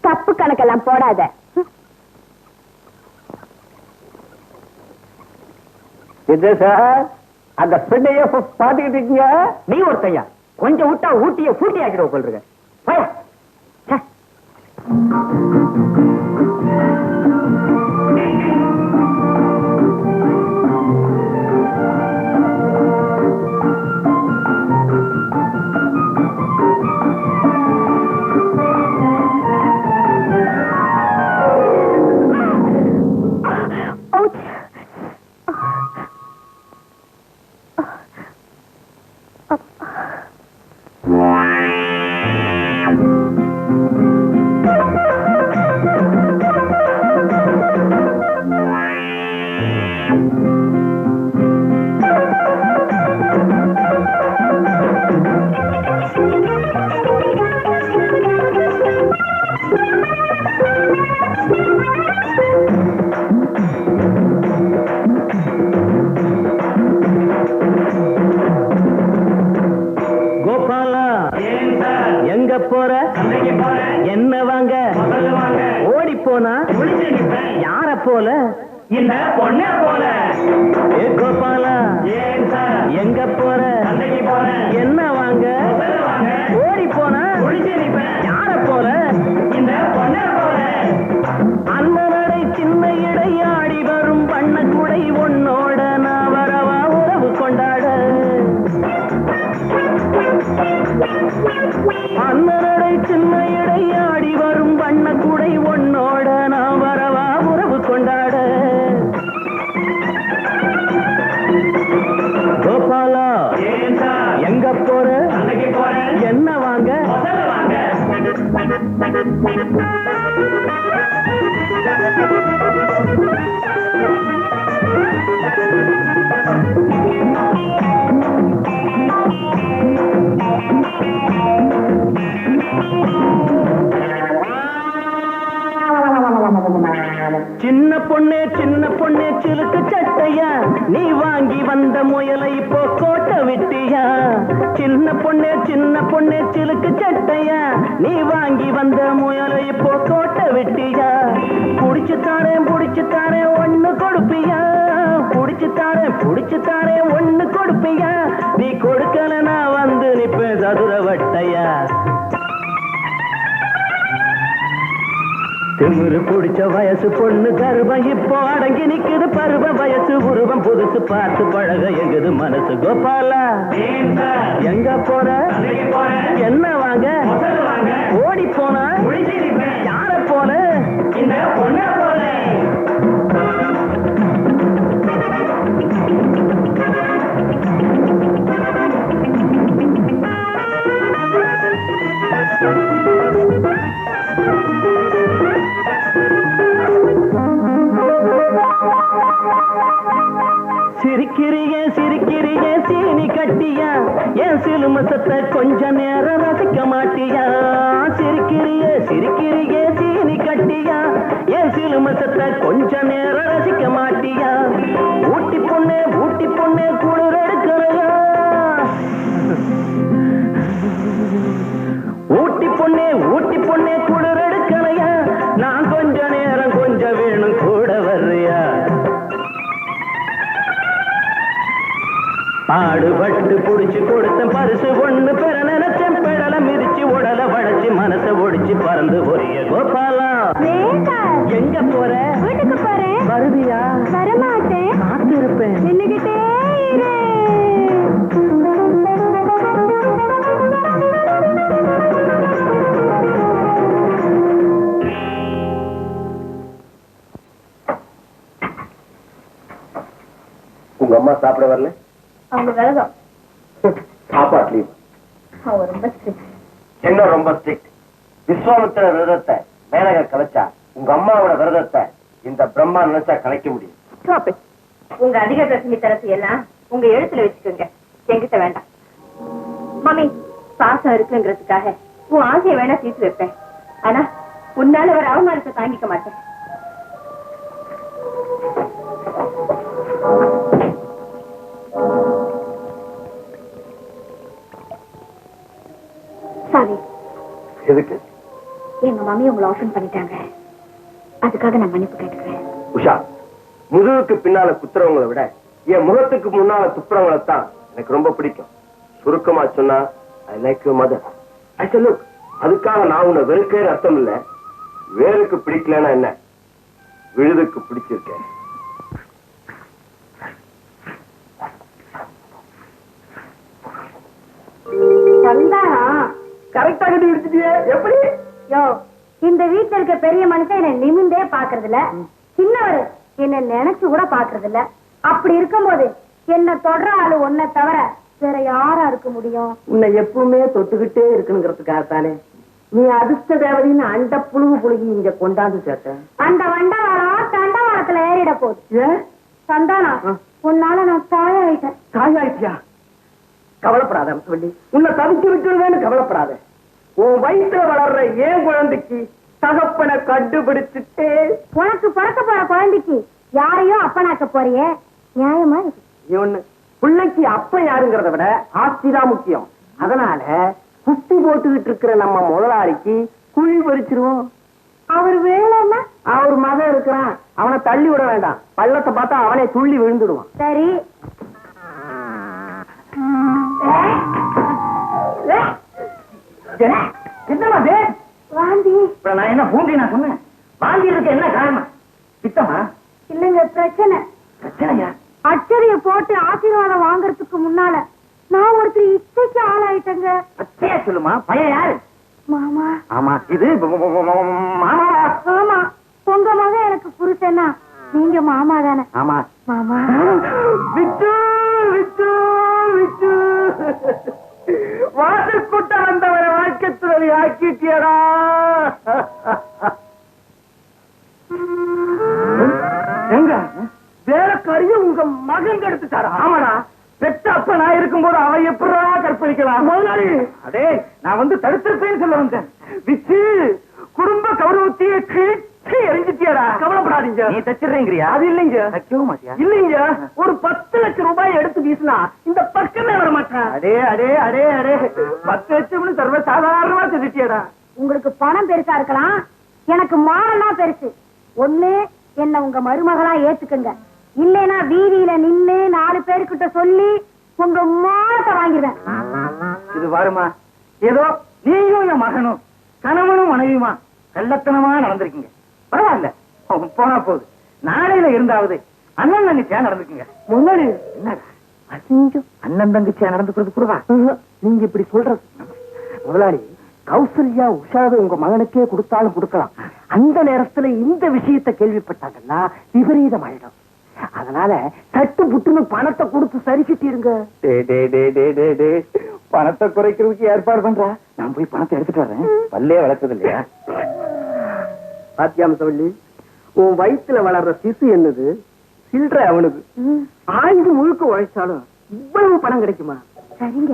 தப்பு கணக்கெல்லாம் போடாத. இது சார் அந்த பெண்ணைய பாத்துக்கிட்டு இருக்கீங்க. நீ ஒருத்தையா கொஞ்சம் விட்டா ஊட்டிய பூட்டி ஆக்கிடுவோம் போல். போற என்ன வாங்க ஓடி போனா யார போல? இந்த பொண்ண போல. கோபாலா எங்க போற என்ன வாங்க ஓடி போனா யார போல? இந்த பொண்ண போல. அந்த நடை சின்ன இடை ஆடி வரும் பண்ண குடை உன்னோட நான் வரவா உறவு கொண்டாட. அந்த நடை சின்ன இடை ஆடி வரும் வண்ண குடை உன்னோட நான் வரவா உறவு கொண்டாட. கோபாலா எங்க போற என்ன வாங்க? சின்ன பொண்ணே சிலுக்கு சட்டையா நீ வாங்கி வந்த முயலை இப்போ கோட்டை விட்டியா? சின்ன பொண்ணே சிலுக்கு சட்டையா நீ வாங்கி வந்த முயலை இப்போ கோட்டை விட்டியா? புடிச்சு தாரேன் ஒண்ணு கொடுப்பியா? புடிச்சு தாரேன் ஒண்ணு கொடுப்பியா? நீ கொடுக்கல நான் வந்து நிப்பேன் சதுர வட்டையா. திமிரு பிடிச்ச வயசு பொண்ணு கருவம் இப்போ அடங்கி நிக்குது பருவ வயசு உருவம் புதுசு பார்த்து பழக எங்குது மனசு கோபாலா எங்க போற என்ன வாங்க ஓடி போனா யார போல இந்த பொண்ண போல சிரிக்கிறியே சிரிக்கிறியே சீனி கட்டியா என் சிலுமசத்தை கொஞ்ச நேரம் ரசிக்க மாட்டியா சிரிக்கிறியே சிரிக்கிறியே சீனி கட்டியா என் சிலுமசத்தை கொஞ்ச நேரம் ரசிக்க மாட்டியா ஊட்டி பொண்ணே குளிர் எடுக்கிறையா ஊட்டி பொண்ணே குளிர் எடுக்கிறையா நான் கொஞ்ச நேரம் கொஞ்சம் வேணும் கூட வர்றியா பாடுபட்டு புடிச்சு கொடுத்த பரிசு ஒண்ணு பெற நினைச்சேன் பெடல மிதிச்சு உடல வளைச்சு மனசை ஒடிச்சு பறந்து போறிய கோபாலா எங்க போற வீட்டுக்கு போறேன் வருவியா வரமாட்டேன் காத்திருப்பேன் நின்னுகிட்டே இரு. உங்க அம்மா சாப்பிட வரல? அவங்க விரதம். சாப்பாட்லயும் அவங்க ரொம்ப strict. என்ன ரொம்ப ஸ்ட்ரிக்ட்? விஸ்வாமித்திர விரதத்தை மேனக கலைச்சா உங்க அம்மாவோட விரதத்தை இந்த பிரம்மா நினைச்சா கலைக்க முடியும். Stop it. உங்க அதிக பிரசங்கி தரத்து எல்லாம் உங்க எழுத்துல வச்சுக்கோங்க, என்கிட்ட வேண்டாம். மம்மி, பாசம் இருக்குங்கிறதுக்காக உன் ஆசையை வேணா தீர்த்து வைப்பேன், ஆனா உன்னால ஒரு அவமானத்தை தாங்கிக்க மாட்டேன். சாரி, எதுக்கு? எங்க மாமி உங்களை ஆஃபன் பண்ணிட்டாங்க, அதுக்காக நான் மன்னிப்பு கேட்டுக்கிறேன். உஷா, முதுகுக்கு பின்னால குத்துறவங்களை விட என் முகத்துக்கு முன்னால துப்புறவங்களை தான் எனக்கு ரொம்ப பிடிக்கும். சுருக்கமா சொன்னா I like you mother. I say look, அதுக்காக நான் உன்னை வெறுக்கேன்னு அர்த்தம் இல்ல. வேருக்கு பிடிக்கலன்னா என்ன, விழுதுக்கு பிடிச்சிருக்கேன். கரெக்டா கட்டி விடுச்சிட்டியே, எப்படி? யோ, இந்த வீட்டுல இருக்க பெரிய மனுஷன் என்ன நிமிந்தே பாக்குறது இல்ல, சின்னவரு என்ன நினைச்சு கூட பாக்குறது இல்ல. அப்படி இருக்கும்போது என்ன தொடர ஆளு ஒன்ன தவிர வேற யாரா இருக்க முடியும்? உன்னை எப்பவுமே தொட்டுக்கிட்டே இருக்கணுங்கிறதுக்காகத்தானே நீ அதிர்ஷ்ட தேவதைன்னு அண்ட புழுகி இங்க கொண்டாந்து சேர்த்த. அந்த வண்டவாளம் தண்டவாளத்துல ஏறிட போகுது. ஏன் சந்தானம், உன்னால நான் தாயாயிட்டேன். தாயாயிட்டியா? கவலைப்படாத சொல்லி உன்னை தவிச்சு விட்டுருவேன்னு கவலைப்படாத. உன் வயிற்றுல வளர்ற ஏன் குழந்தைக்கு தகப்பனை கண்டுபிடிச்சுட்டே. உனக்கு பிறக்க போற குழந்தைக்கு யாரையோ அப்பனாக்க போறியே, நியாயமா இருக்கு? ஒண்ணு, பிள்ளைக்கு அப்ப யாருங்கிறத விட ஆஸ்திதான் முக்கியம். அதனால குஸ்தி போட்டுக்கிட்டு இருக்கிற நம்ம முதலாளிக்கு குழி பறிச்சிருவோம். அவர் வேலைன்னா அவர் மகன் இருக்கிறான், அவனை தள்ளி விட வேண்டாம். பள்ளத்தை பார்த்தா அவனே துள்ளி விழுந்துடுவான். சரி. என்னமா வாந்தி நான் என்ன பூண்டி நான் சொன்னேன்? வாந்தி இருக்க என்ன காரணம்? பித்தமா? இல்லங்க, பிரச்சனை. பிரச்சனையா? அச்சரிய போட்டு ஆசீர்வாதம் வாங்கறதுக்கு முன்னால நான் ஒருத்தர் இச்சைக்கு ஆளாயிட்டேங்க. அச்சையா சொல்லுமா? பையன் யாரு? மாமா. ஆமா, இது மாமா. ஆமா, உங்க மகன் எனக்கு புருஷனா, நீங்க மாமா தானே? ஆமா. மாமா. விட்டு விட்டு விட்டு வாசற்கூட்ட வந்தவரை வாழ்க்கை துறவி ஆக்கிட்டியடா. எங்க வேலைக்காரியும் உங்க மகன் கெடுத்துட்டாரா? ஆமாடா, பெற்ற அப்ப நான் இருக்கும்போது அவ எப்படா கற்பழிக்கலாம்? முதலாளி, அதே நான் வந்து தடுத்திருப்பேன்னு சொல்ல வந்தேன். விச்சு குடும்ப கௌரவத்தையே கிழிச்சு எரிஞ்சிட்டியடா. கவலைப்படாதீங்க, நீ தச்சிடுறீங்கறியா? அது இல்லைங்க. இல்லைங்க, ஒரு 10 லட்சம் ரூபாய் எடுத்து வீசினா இந்த பக்கமே வர மாட்டேன். அடே அடே அடே அடே, 10 லட்சம் சர்வ சாதாரணமா திட்டியடா. உங்களுக்கு பணம் பெருசா இருக்கலாம், எனக்கு மானம்னா பெருசு. ஒண்ணு என்ன உங்க மருமகளா ஏத்துக்குங்க, இல்லைன்னா வீதியில நின்னு 4 பேருக்கிட்ட சொல்லி உங்க மானத்தை வாங்கிடுவேன். இது வருமா? ஏதோ நீயும் என் மகனும் கணவனும் மனைவியுமா கள்ளத்தனமா நடந்திருக்கீங்க. பரவாயில்ல, போனா போகுது. நாளையில இருந்தாவது அண்ணன் தங்கச்சியா நடந்துக்குங்க. முதலாளி என்னடா அண்ணன் தங்கச்சியா நடந்துக்கிறது கூடவா நீங்க இப்படி சொல்றது? முதலாளி, கௌசல்யா உஷாவை உங்க மகனுக்கே கொடுத்தாலும் கொடுக்கலாம். அந்த நேரத்துல இந்த விஷயத்தை கேள்விப்பட்டாங்கன்னா விபரீதம் ஆயிடும். அதனால சட்டு புட்டுன்னு பணத்தை கொடுத்து சரி கட்டிடுங்க. பணத்தை குறைக்கிறதுக்கு ஏற்பாடு பண்றா. நான் போய் பணத்தை எடுத்துட்டு வரேன். பல்லே வளர்த்தது இல்லையா? பாத்தியாமசவள்ளி, உன் வயிற்றுல வளர்ற சிசு என்னது சில்ற அவனுக்கு. ஆயுது முழுக்க உழைச்சாலும் இவ்வளவு பணம் கிடைக்குமா? சரிங்க,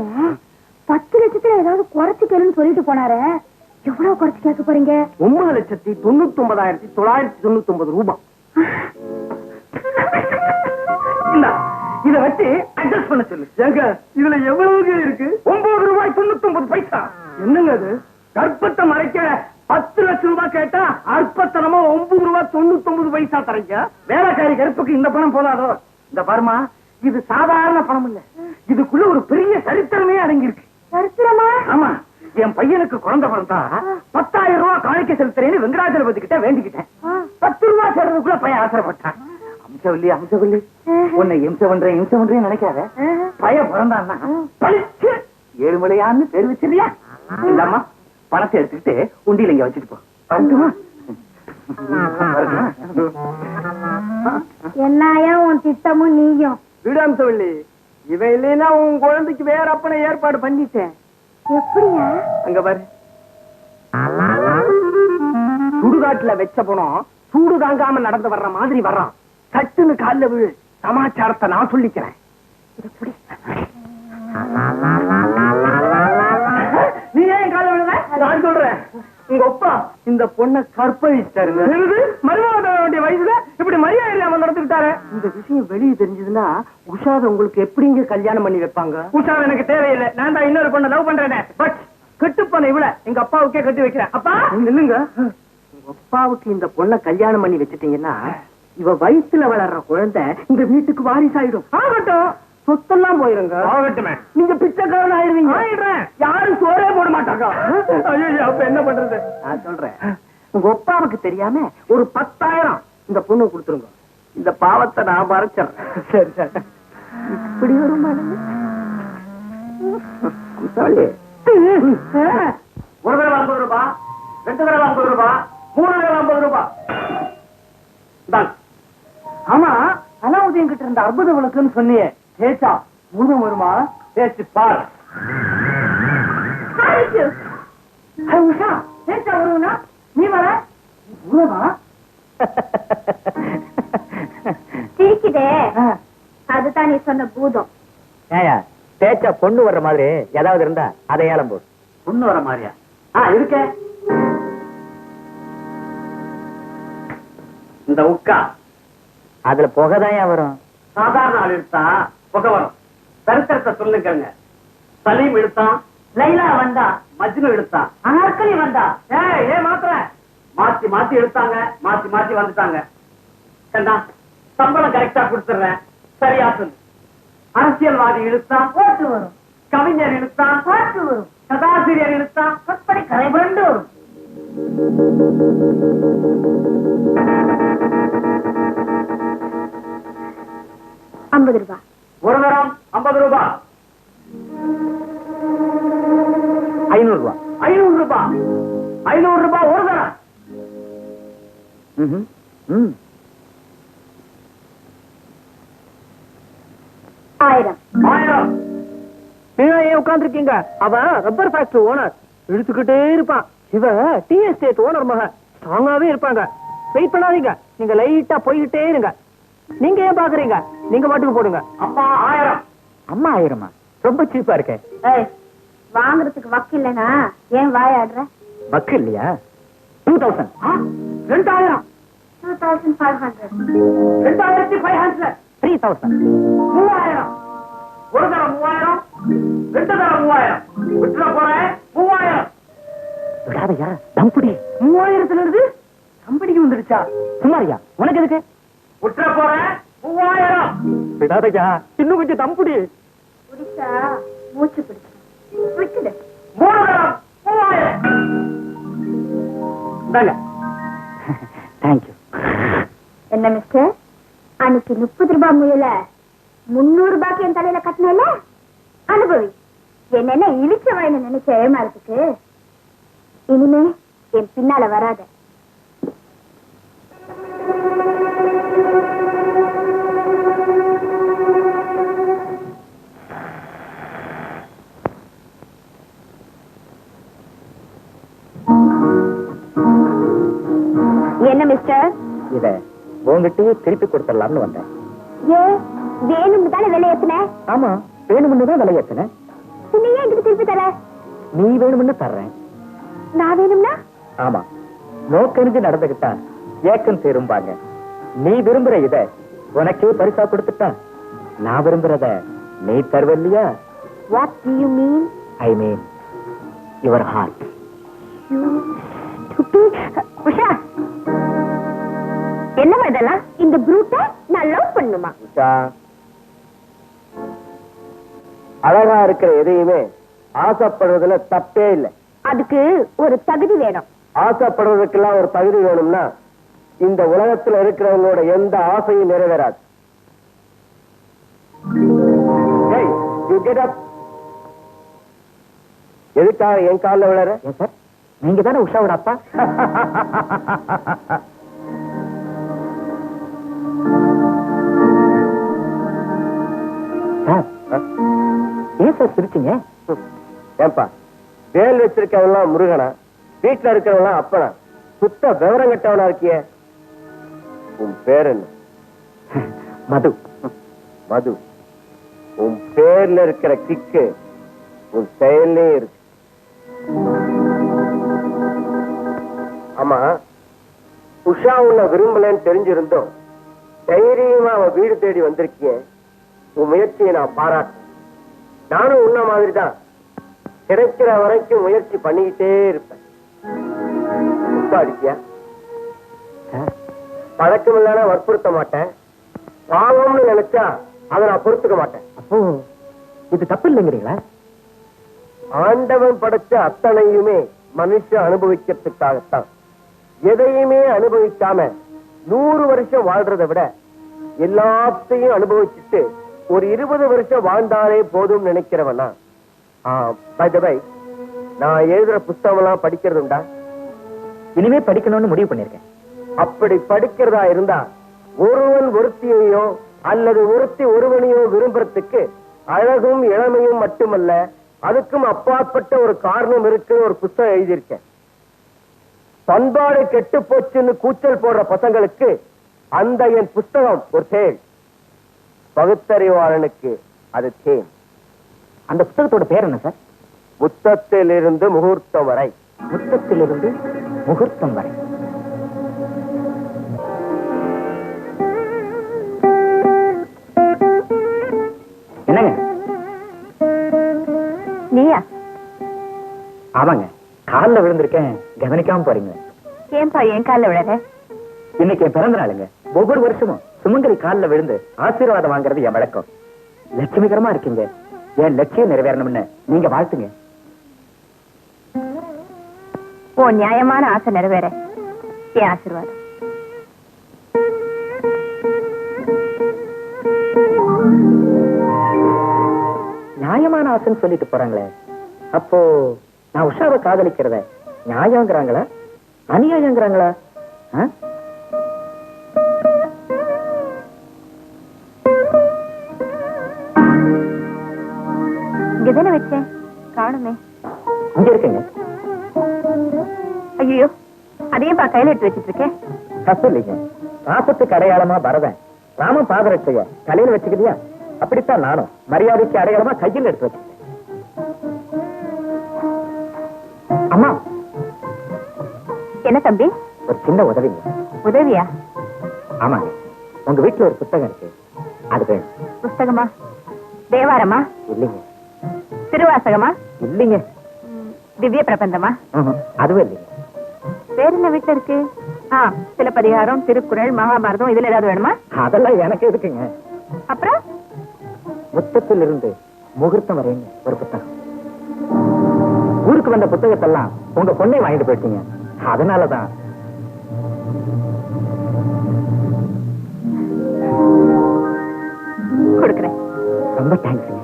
10 லட்சத்துல ஏதாவது குறைச்சு கேளுன்னு சொல்லிட்டு போனாரு. எவ்வளவு குறைச்சு கேட்க போறீங்க? 9,99,999 ரூபாய். இத வச்சு அட்ஜஸ்ட் பண்ண சொல்லு. இதுல எவ்வளவு இருக்கு? 9 ரூபாய் 99 பைசா. என்னங்க அது? கர்ப்பத்தை மறைக்க 10 லட்சம் ரூபாய் கேட்டா அற்பத்தனமா 9 ரூபாய் 99 பைசா தரீங்க. வேலைக்காரி கருப்புக்கு இந்த பணம் போதாதோ? இந்த பர்மா, இது சாதாரண பணம் இல்ல. இதுக்குள்ள ஒரு பெரிய சரித்திரமே அடங்கி இருக்கு. சரித்திரமா? ஆமா, என் பையனுக்கு குழந்தை பிறந்தா 10,000 ரூபாய் காணிக்க செலுத்துறேன்னு வெங்கடாஜலபதி கிட்ட வேண்டிக்கிட்டேன். 10 ரூபாய் சேர்றதுக்குள்ள பையன் ஆசைப்பட்டான். அம்சவல்லி, உன்னை இம்சை பண்றேன் நினைக்காத. பையன் பிறந்தான்னா பழிச்சு ஏழுமலையான்னு பேர் வச்சிருக்கியா? இந்தம்மா பணத்தை எடுத்துக்கிட்டு உண்டியில இங்க வச்சுட்டு போ. என்னையா உன் திட்டமும் நீயும்? விடாம்சவல்லி, இவன் இல்லைன்னா உன் குழந்தைக்கு வேற அப்பனை ஏற்பாடு பண்ணிட்டேன். எப்படியா? அங்க பாரு, சுடுகாட்டுல வச்ச பணம் சூடு தாங்காம நடந்து வர்ற மாதிரி வர்றான். சட்டுன்னு கால்ல விழு. சமாச்சாரத்தை நான் சொல்லிக்கிறேன். நீ ஏன் கால விழுத? நான் சொல்றேன். உங்க அப்பா இந்த பொண்ணை கற்பழிச்சிட்டாருங்க. மருமக வேண்டிய வயசுல இப்படி மரியாதை இல்லாம நடந்துக்கிட்டாரு. இந்த விஷயம் வெளியே தெரிஞ்சதுன்னா உஷாவை உங்களுக்கு எப்படிங்க கல்யாணம் பண்ணி வைப்பாங்க? உஷாவை எனக்கு தேவையில்லை. நான் தான் இன்னொரு பொண்ணை லவ் பண்றேன். பட் கட்டுப்பண்ண இவள எங்க அப்பாவுக்கே கட்டி வைக்கிறேன். அப்பா நில்லுங்க. உங்க அப்பாவுக்கு இந்த பொண்ணை கல்யாணம் பண்ணி வச்சுட்டீங்கன்னா இவ வயிற்றுல வளர்ற குழந்தை இந்த வீட்டுக்கு வாரிசாயிடும். ஆகட்டும், சொத்தெல்லாம் போயிருங்க. ஆகட்டுமே, நீங்க பிச்சைக்காரன் ஆயிடுவீங்க. ஆயிடுறேன். யாரும் சோறே போட மாட்டாங்க. அப்ப என்ன பண்றது? நான் சொல்றேன், உங்க அப்பாவுக்கு தெரியாம ஒரு 10,000 இந்த பொண்ணு கொடுத்துருங்க. இந்த பாவத்தை நான் மறைச்சிடறேன். சரி சரி. இப்படி ஒரு மனது ஒரு தடவை 50 ரூபாய், 2 தடவை 50 ரூபாய், 3 தடவை 50 ரூபாய். ஆமா, அலாவுதீன் கிட்ட இருந்த அற்புத விளக்குன்னு சொன்னியே, தேச்சா முழுதும் வருமா? தேச்சு பாரு. உஷா, தேச்சா வருவா? நீ வர உருவா? சிரிக்குதே, அதுதான் நீ சொன்ன பூதம். ஏயா, தேச்சா பொண்ணு வர்ற மாதிரி ஏதாவது இருந்தா அதை ஏலம் போடு. பொண்ணு வர மாதிரியா? இருக்க. இந்த உக்கா அதுல புகைதான் வரும். சாதாரண ஆள் எடுத்தா புகை வரும். சரித்திரத்தை சொல்லுங்க. சலீம் எடுத்தான், லைலா வந்தா, மஜ்னு எடுத்தான், அனார்கலி வந்தா. ஏன் மாத்திர மாத்தி மாத்தி எடுத்தாங்க, மாத்தி மாத்தி வந்துட்டாங்க. சம்பளம் கரெக்டா கொடுத்துறேன், சரியா சொல்லு. அரசியல்வாதி இழுத்தா ஓட்டு வரும், கவிஞர் இழுத்தா பாட்டு வரும், கதாசிரியர் இழுத்தா கற்பனை கரை புரண்டு வரும். $50 ஒரு தரம் 50 ரூபாய், 500 ரூபாய், 500 ரூபாய், 500 ரூபாய் ஒரு தரம். 1000. 1000. ஏன் உட்கார்ந்து இருக்கீங்க? அவன் ரப்பர் ஃபேக்டரி ஓனர், இழுத்துக்கிட்டே இருப்பான். இவ டீ எஸ்டேட் ஓனர் மக, ஸ்ட்ராங்காவே இருப்பாங்க. வெயிட் பண்ணாதீங்க, நீங்க லைட்டா போய்கிட்டே இருங்க. நீங்க ஏன் பாக்குறீங்க? நீங்க பாட்டுக்கு போடுங்க. அம்மா 1000. அம்மா 1000மா? ரொம்ப சீப்பா இருக்கே. வாங்குறதுக்கு வக்கு இல்லைனா ஏன் வாயாடுற? வக்கு இல்லையா? 2000. 2000. 2500. 2500. 3000. 3000. ஒரு தரம் 3000, 2 தரம் 3000. விட்டுற போறேன் 3000. விடாதையா, தம்புடி 3000த்துல இருந்து கம்பெனிக்கு வந்துடுச்சா? சும்மாரியா, உனக்கு எதுக்கு? விட்டுற போறேன் 3000. விடாதையா, இன்னும் கொஞ்சம் தம்புடி. குடிச்சா மூச்சு பிடிச்சு விட்டுடு. 3 தரம் 3000. தேங்க்யூ. என்ன மிஸ்டர், அன்னைக்கு 30 ரூபாய் முயல 300 ரூபாய்க்கு என் தலையில கட்டினல அனுபவி. என்ன இழிச்ச வாயின்னு நினைச்ச ஏமாறதுக்கு இனிமே என் பின்னால வராத. என்ன மிஸ்டர்? இத உங்ககிட்டயே திருப்பி கொடுத்துடலாம்னு வந்தேன். ஏ வேணும்னு தானே விலை ஏத்துன? ஆமா, வேணும்னு தான் விலை ஏத்துனேன். நீ ஏன் எனக்கு திருப்பி தர? நீ வேணும்னு தர்றேன். நான் வேணும்னா? ஆமா, நோக்கறிஞ்சு நடந்துகிட்டா ஏக்கம் சேரும்பாங்க. நீ விரும்புற இத உனக்கே பரிசா கொடுத்துட்டா நான் விரும்புறத நீ தருவல்லையா? What do you mean? I mean your heart. Usha, என்னமா இதெல்லாம்? இந்த ப்ரூட்ட நான் லவ் பண்ணுமா? அழகா இருக்கிற எதையுமே ஆசைப்படுறதுல தப்பே இல்லை. அதுக்கு ஒரு தகுதி வேணும். ஆசைப்படுறதுக்கெல்லாம் ஒரு தகுதி வேணும்னா இந்த உலகத்துல இருக்கிறவங்களோட எந்த ஆசையும் நிறைவேறாது. Hey, you get up. எதுக்காக என் காலில் விழற? சார், நீங்க தானே உஷாவோட அப்பா? ஏன் சார் சிரிச்சீங்க? ஏன்பா, வேல் வச்சிருக்கவெல்லாம் முருகனா, வீட்டுல இருக்கிறவெல்லாம் அப்பனா, சுத்த விவரம் கட்டவனா இருக்கிய? உன் பேர் என்ன? மது. மது. உன் பேர்ல இருக்கிற கிக்கு உன் செயல்லே இருக்கு. ஆமா, உஷா உன்னை விரும்பலன்னு தெரிஞ்சிருந்தோம் தைரியமா அவன் வீடு தேடி வந்திருக்கிய. உன் முயற்சியை நான் பாராட்டேன். நானும் உன்ன மாதிரிதான் கிடைக்கிற வரைக்கும் முயற்சி பண்ணிக்கிட்டே இருப்பேன். அடிக்கியா? பழக்கம் இல்லாம வற்புறுத்த மாட்டேன். பாவம்னு நினைச்சா அதை நான் பொறுத்துக்க மாட்டேன். அப்போ இது தப்பு இல்லைங்கிறீங்களா? ஆண்டவன் படைச்ச அத்தனையுமே மனுஷன் அனுபவிக்கிறதுக்காகத்தான். எதையுமே அனுபவிக்காம 100 வருஷம் வாழ்றதை விட எல்லாத்தையும் அனுபவிச்சுட்டு ஒரு 20 வருஷம் வாழ்ந்தாலே போதும் நினைக்கிறவனா? பை தி வே, நான் எழுதுற புத்தகம் எல்லாம் படிக்கிறது உண்டா? இனிமே படிக்கணும்னு முடிவு பண்ணிருக்கேன். அப்படி படிக்கிறதா இருந்தா ஒருவன் ஒருத்தியையோ அல்லது ஒருத்தி ஒருவனையோ விரும்புறதுக்கு அழகும் இளமையும் மட்டுமல்ல, அதுக்கும் அப்பாற்பட்ட ஒரு காரணம் இருக்கு. ஒரு புத்தகம் எழுதியிருக்கேன். பண்பாடு கெட்டு போச்சுன்னு கூச்சல் போடுற பசங்களுக்கு அந்த என் புஸ்தகம் ஒரு தேள். பகுத்தறிவாளனுக்கு அது தேன். அந்த புத்தகத்தோட பேர் என்ன சார்? முத்தத்திலிருந்து முகூர்த்தம் வரை. முத்தத்திலிருந்து முகூர்த்தம் வரை. என்னங்க? நீயா? ஆமாங்க, கால்ல விழுந்திருக்கேன், கவனிக்காம போறீங்க. ஏன்பா என் காலில் விழற? இன்னைக்கு என் பிறந்த நாளுங்க. ஒவ்வொரு வருஷமும் சுமங்கலி கால்ல விழுந்து ஆசீர்வாதம் வாங்குறது என் வழக்கம். லட்சுமிகரமா இருக்கீங்க, என் லட்சியம் நிறைவேறணும்னு நீங்க வாழ்த்துங்க. ஓ நியாயமான ஆசை நிறைவேற என் ஆசீர்வாதம். நியாயமான ஆசைன்னு சொல்லிட்டு போறாங்களே, அப்போ நான் உஷாவை காதலிக்கிறத நியாயங்கிறாங்களா அநியாயங்கிறாங்களா? இங்கதானே வச்சேன், காணுமே. இங்க இருக்குங்க. ஐயோ, அதையும் கையில எடுத்து வச்சிட்டு இருக்கேன். தப்பு இல்லைங்க. பாசத்துக்கு அடையாளமா பரதன் ராமன் பாதரட்சைய தலையில வச்சுக்கிறியா? அப்படித்தான் நானும் மரியாதைக்கு அடையாளமா கையில் எடுத்து வச்சுக்கிட்டேன். அம்மா. என்ன தம்பி? ஒரு சின்ன உதவிங்க. உதவியா? ஆமாங்க, உங்க வீட்டுல ஒரு புத்தகம் இருக்கு, அது வேணும். புஸ்தகமா? தேவாரமா? இல்லைங்க. திருவாசகமா? இல்லைங்க. திவ்ய பிரபந்தமா? அதுவும் இல்லைங்க. வேற என்ன வீட்டுல இருக்கு? சிலப்பதிகாரம், திருக்குறள், மகாபாரதம், இதுல ஏதாவது வேணுமா? அதெல்லாம் எனக்கு எதுக்குங்க. அப்புறம் முத்தத்திலிருந்து முகூர்த்தம் வரைங்க ஒரு புத்தகம். ஊருக்கு வந்த புத்தகத்தெல்லாம் உங்க பொண்ணை வாங்கிட்டு போயிட்டீங்க, அதனாலதான். ரொம்ப தேங்க்ஸுங்க.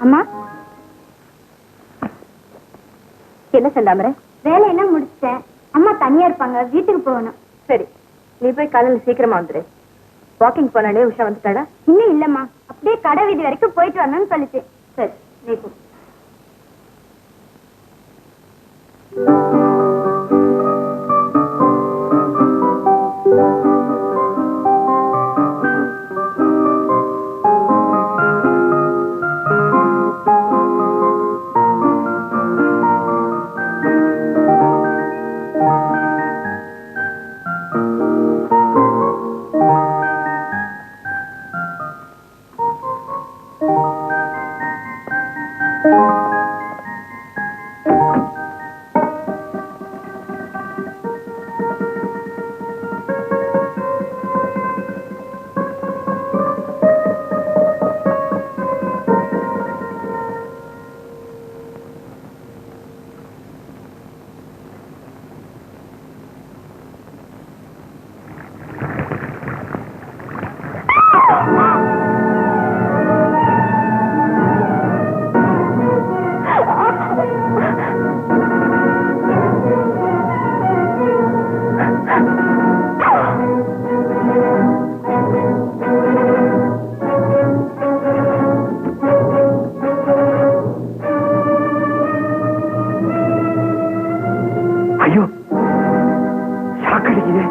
அம்மா, என்ன செந்தாமரை? வேலையெல்லாம் முடிச்சிட்டேன். அம்மா தனியா இருப்பாங்க, வீட்டுக்கு போகணும். சரி, நீ போய் காலையில் சீக்கிரமா வந்துரு. வாக்கிங் போனாலே உஷா வந்துட்டாடா? இன்னும் இல்லம்மா, அப்படியே கடை வீதி வரைக்கும் போயிட்டு வரணும்னு சொல்லிச்சு. சரி, நீ போ. ஐயோ, சாக்கடிக்குது.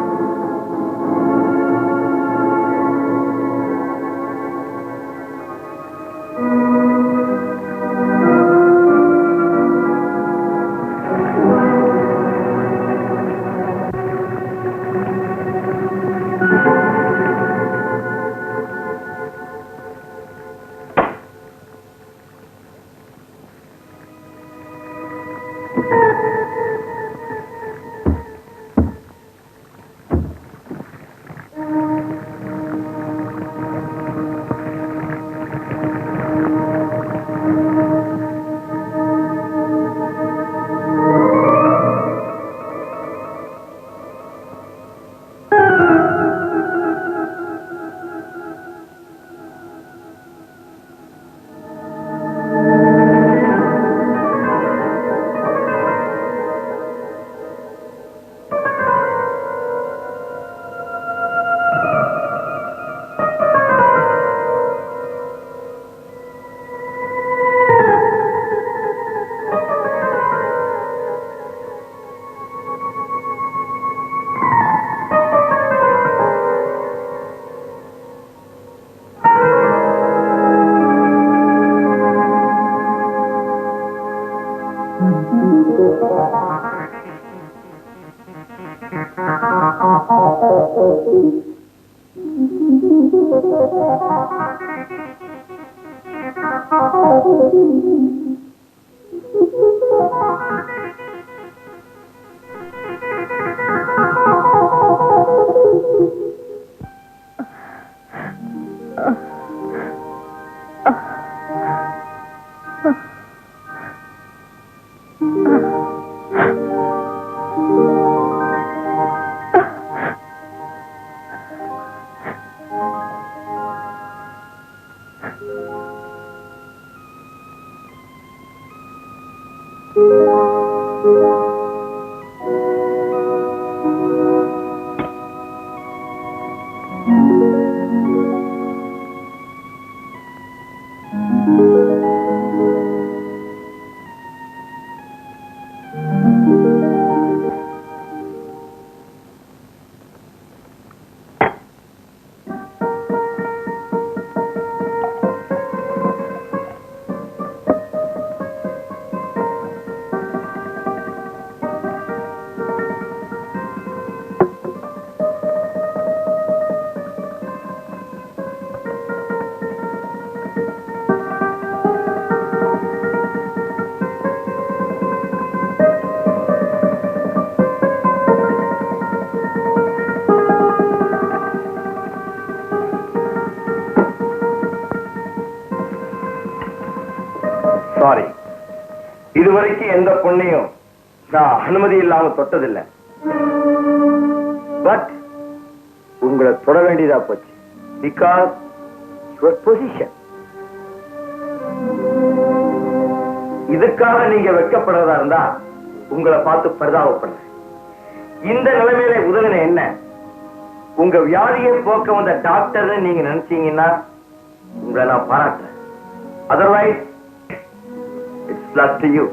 சாரி, இதுவரைக்கும் எந்த பொண்ணையும் நான் அனுமதி இல்லாம தொட்டதில்லை. பட் உங்களை தொட வேண்டியதா போச்சு. Because your position. இதுக்காக நீங்க வெட்கப்படுறதா இருந்தா உங்களை பார்த்து பரிதாபப்படுறேன். இந்த நிலைமையில உதவின என்ன? உங்க வியாதியை போக்க வந்த டாக்டர் நீங்க நினைச்சீங்கன்னா உங்களை நான் பாராட்டுறேன். Otherwise it's luck to you.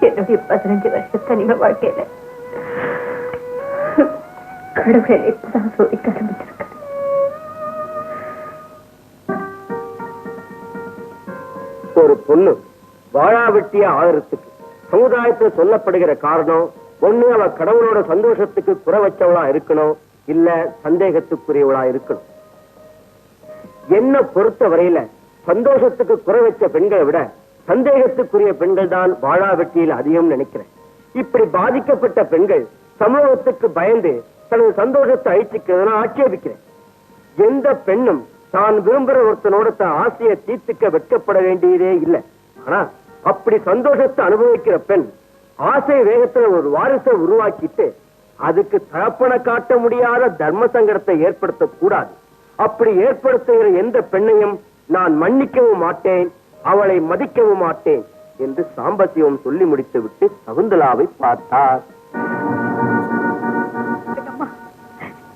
என்னுடைய 15 வருஷ தனிம வாழ்க்கையில கடவுளை இப்பதான் சோதிக்க ஆரம்பிச்சிருக்க. ஒரு பொண்ணு வாழாவெட்டியா ஆகிறதுக்கு சமுதாயத்துல சொல்லப்படுகிற காரணம் ஒண்ணு அவ கடவுளோட சந்தோஷத்துக்கு குறை வச்சவளா இருக்கணும், இல்ல சந்தேகத்துக்குரியவளா இருக்கணும். என்ன பொறுத்த வரையில சந்தோஷத்துக்கு குறை வச்ச பெண்களை விட சந்தேகத்துக்குரிய பெண்கள் தான் வாழாவெட்டியில் அதிகம் நினைக்கிறேன். இப்படி பாதிக்கப்பட்ட பெண்கள் சமூகத்துக்கு பயந்து தனது சந்தோஷத்தை அழிச்சுக்கிறதுனா ஆட்சேபிக்கிறேன். எந்த பெண்ணும் தான் விரும்புற ஒருத்தனோட தன் ஆசையை தீர்த்துக்க வெட்கப்பட வேண்டியதே இல்லை. ஆனா அப்படி சந்தோஷத்தை அனுபவிக்கிற பெண் ஆசை வேகத்துல ஒரு வாரிசை உருவாக்கிட்டு அதுக்கு தகப்பனை காட்ட முடியாத தர்ம சங்கடத்தை ஏற்படுத்த கூடாது. அப்படி ஏற்படுத்துகிற எந்த பெண்ணையும் நான் மன்னிக்கவும் மாட்டேன், அவளை மதிக்கவும் மாட்டேன் என்று சாம்பசியம் சொல்லி முடித்து விட்டு சகுந்தலாவை பார்த்தார்.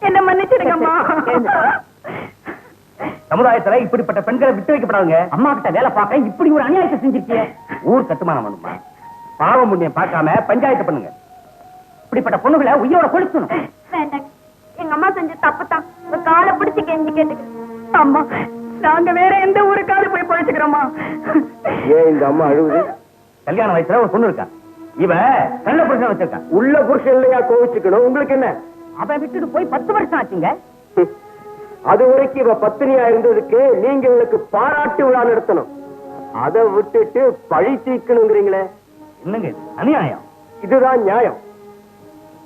என்ன மன்னிச்சிருக்கம்மா. சமுதாயத்துல இப்படிப்பட்ட பெண்களை விட்டு வைக்கப்படாதுங்க. அம்மா கிட்ட வேலை பார்க்க இப்படி ஒரு அநியாயத்தை செஞ்சிருக்கீங்க. ஊர் கட்டுமானம் பண்ணுமா? பாவம் புண்ணியம் பார்க்காம பஞ்சாயத்து பண்ணுங்க. இப்படிப்பட்ட பொண்ணுகளை உயிரோட கொளுத்தணும். வேண்டாங்க, எங்க அம்மா செஞ்ச தப்புதான். ஒரு காலை பிடிச்சு கெஞ்சி கேட்டுக்கிறேன். அம்மா, நாங்க வேற எந்த ஊருக்காவது போய் பழச்சுக்கிறோமா? ஏன் இந்த அம்மா அழுகுது? கல்யாண வயசுல ஒரு பொண்ணு இருக்கா, இவ நல்ல புருஷன் வச்சிருக்கா. உள்ள புருஷன் இல்லையா கோவிச்சுக்கணும்? உங்களுக்கு என்ன? அவன் விட்டுட்டு போய் 10 வருஷம் ஆச்சுங்க. அது வரைக்கும் இவ பத்தினியா இருந்ததுக்கு நீங்க இவளுக்கு பாராட்டு விழா நடத்தணும். அதை விட்டுட்டு பழி தீர்க்கணுங்கிறீங்களே, என்னங்க இது அநியாயம். இதுதான் நியாயம்.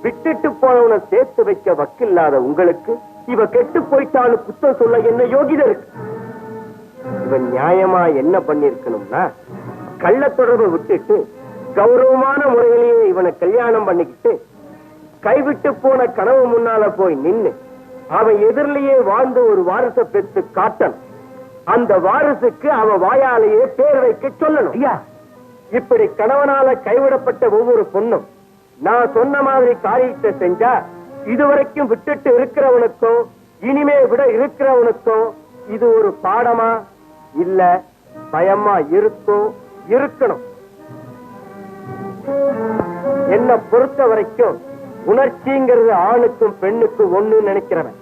விட்டுட்டு போனவனை சேர்த்து வைக்க வக்கில்லாத உங்களுக்கு இவ கெட்டு போயிட்டாலும் குத்தம் சொல்ல என்ன யோகிதை இருக்கு? இவன் நியாயமா என்ன பண்ணிருக்கணும்னா, கள்ள தொடர்பை விட்டுட்டு கௌரவமான முறையிலேயே இவனை கல்யாணம் பண்ணிக்கிட்டு கைவிட்டு போன கனவு முன்னால போய் நின்னு அவன் எதிரிலேயே வாழ்ந்து ஒரு வாரிசை பெற்று காட்டணும். அந்த வாரிசுக்கு அவன் வாயாலேயே பேர் வைக்க சொல்லணும். ஐயா, இப்படி கணவனால கைவிடப்பட்ட ஒவ்வொரு பொண்ணும் நான் சொன்ன மாதிரி காரியத்தை செஞ்சா இதுவரைக்கும் விட்டுட்டு இருக்கிறவனுக்கும் இனிமே விட இருக்கிறவனுக்கும் இது ஒரு பாடமா இல்ல பயமா இருக்கும், இருக்கணும். என்ன பொறுத்த வரைக்கும் உணர்ச்சிங்கிறது ஆணுக்கும் பெண்ணுக்கும் ஒண்ணு நினைக்கிறவன்.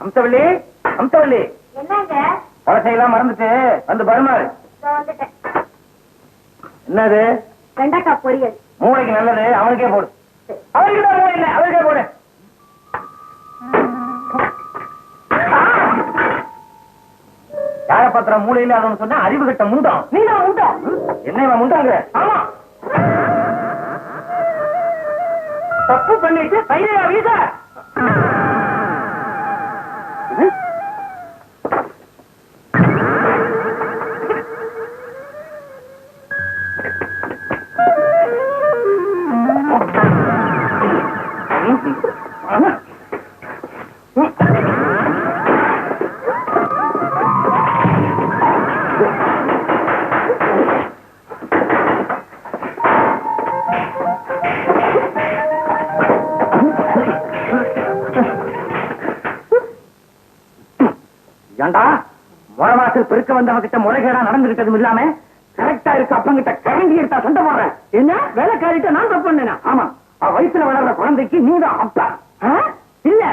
அம்சவள்ளி, அம்சவள்ளி, என்னங்க? பழசையெல்லாம் மறந்துட்டு வந்து பருமாறு. வந்துட்டேன். என்னது? வெண்டைக்காய் பொரியல். மூளைக்கு நல்லது, அவனுக்கே போடு. அவனுக்கு தான் மூளை இல்லை, அவனுக்கே போடு. யார பத்திர மூளை இல்ல அதன்னு சொன்னா அறிவு கட்ட முண்டம். நீ தான் முண்டம். என்ன முண்டாங்க? ஆமா, தப்பு பண்ணிட்டு கையில வீச. ஏண்டா முறமாசல் பெருக்க வந்தவங்கிட்ட முறைகேடா நடந்துகிட்டதும் இல்லாம கரெக்டா இருக்கு அப்பங்கிட்ட கரண்டி எடுத்தா சண்டை போடுறேன். என்ன வேலைக்காரிட்ட நான் தப்பு பண்ணேனா? ஆமா, வயிற்றுல வளர்ற குழந்தைக்கு நீங்க அப்பா இல்ல,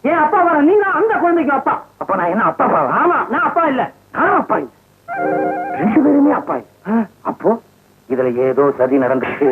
என் அப்பா வர நீங்க அந்த குழந்தைக்கு அப்பா. அப்ப நான் என்ன அப்பா? ஆமா, நான் அப்பா இல்ல, நானும் அப்பா இல்ல, 2 பேருமே அப்பா இல்ல. அப்போ இதுல ஏதோ சதி நடந்துச்சு.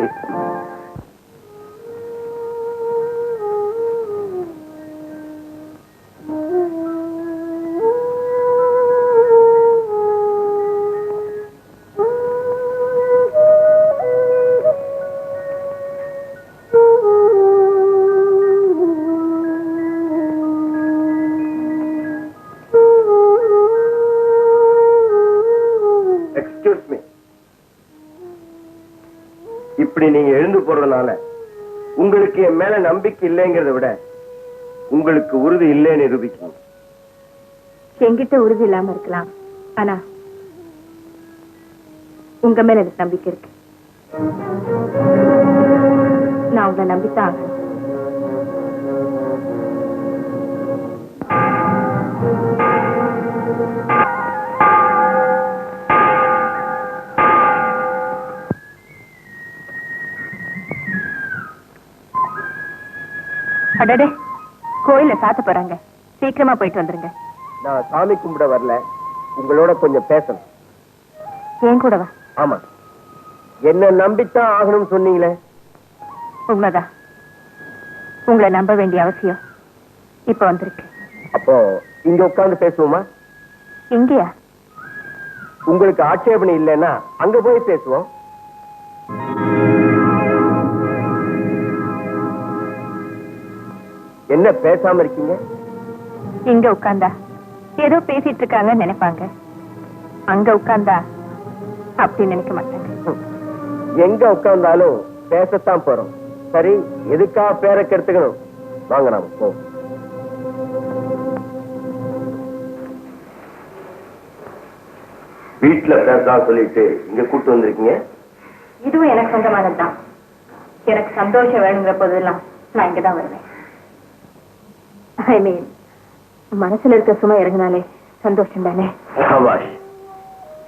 இப்படி நீங்க எழுந்து போறதுனால உங்களுக்கு என் மேல நம்பிக்கை இல்லைங்கிறத விட உங்களுக்கு உறுதி இல்லைன்னு நிரூபிக்கணும். என்கிட்ட உறுதி இல்லாம இருக்கலாம், ஆனா உங்க மேல எனக்கு நம்பிக்கை இருக்கு. நான் உங்களை நம்பித்தான் ஆகணும். அடடே, கோயில சாத்த போறாங்க, சீக்கிரமா போயிட்டு வந்துருங்க. நான் சாமி கும்பிட வரல, உங்களோட கொஞ்சம் பேசணும். ஏன் கூடவா? ஆமா, என்ன நம்பித்தான் ஆகணும்னு சொன்னீங்களே. உண்மைதான், உங்களை நம்ப வேண்டிய அவசியம் இப்ப வந்திருக்கு. அப்போ இங்க உட்கார்ந்து பேசுவோமா? இங்கயா? உங்களுக்கு ஆட்சேபனை இல்லைன்னா அங்க போய் பேசுவோம். என்ன பேசாம இருக்கீங்க? இங்க உட்கார்ந்தா ஏதோ பேசிட்டு இருக்காங்கன்னு நினைப்பாங்க, அங்க உட்கார்ந்தா அப்படி நினைக்க மாட்டாங்க. எங்க உட்கார்ந்தாலும் பேசத்தான் போறோம். சரி, எதுக்காக பேரை கெடுத்துக்கணும்? வாங்க நாம போ. வீட்டுல பேசலாம் சொல்லிட்டு இங்க கூட்டு வந்திருக்கீங்க. இதுவும் எனக்கு சொந்தமானதுதான். எனக்கு சந்தோஷம் வேணுங்கிற போதெல்லாம் நான் இங்கதான் வருவேன். ஐ மீன், மனசுல இருக்க சுமை இறங்கினாலே சந்தோஷம் தானே.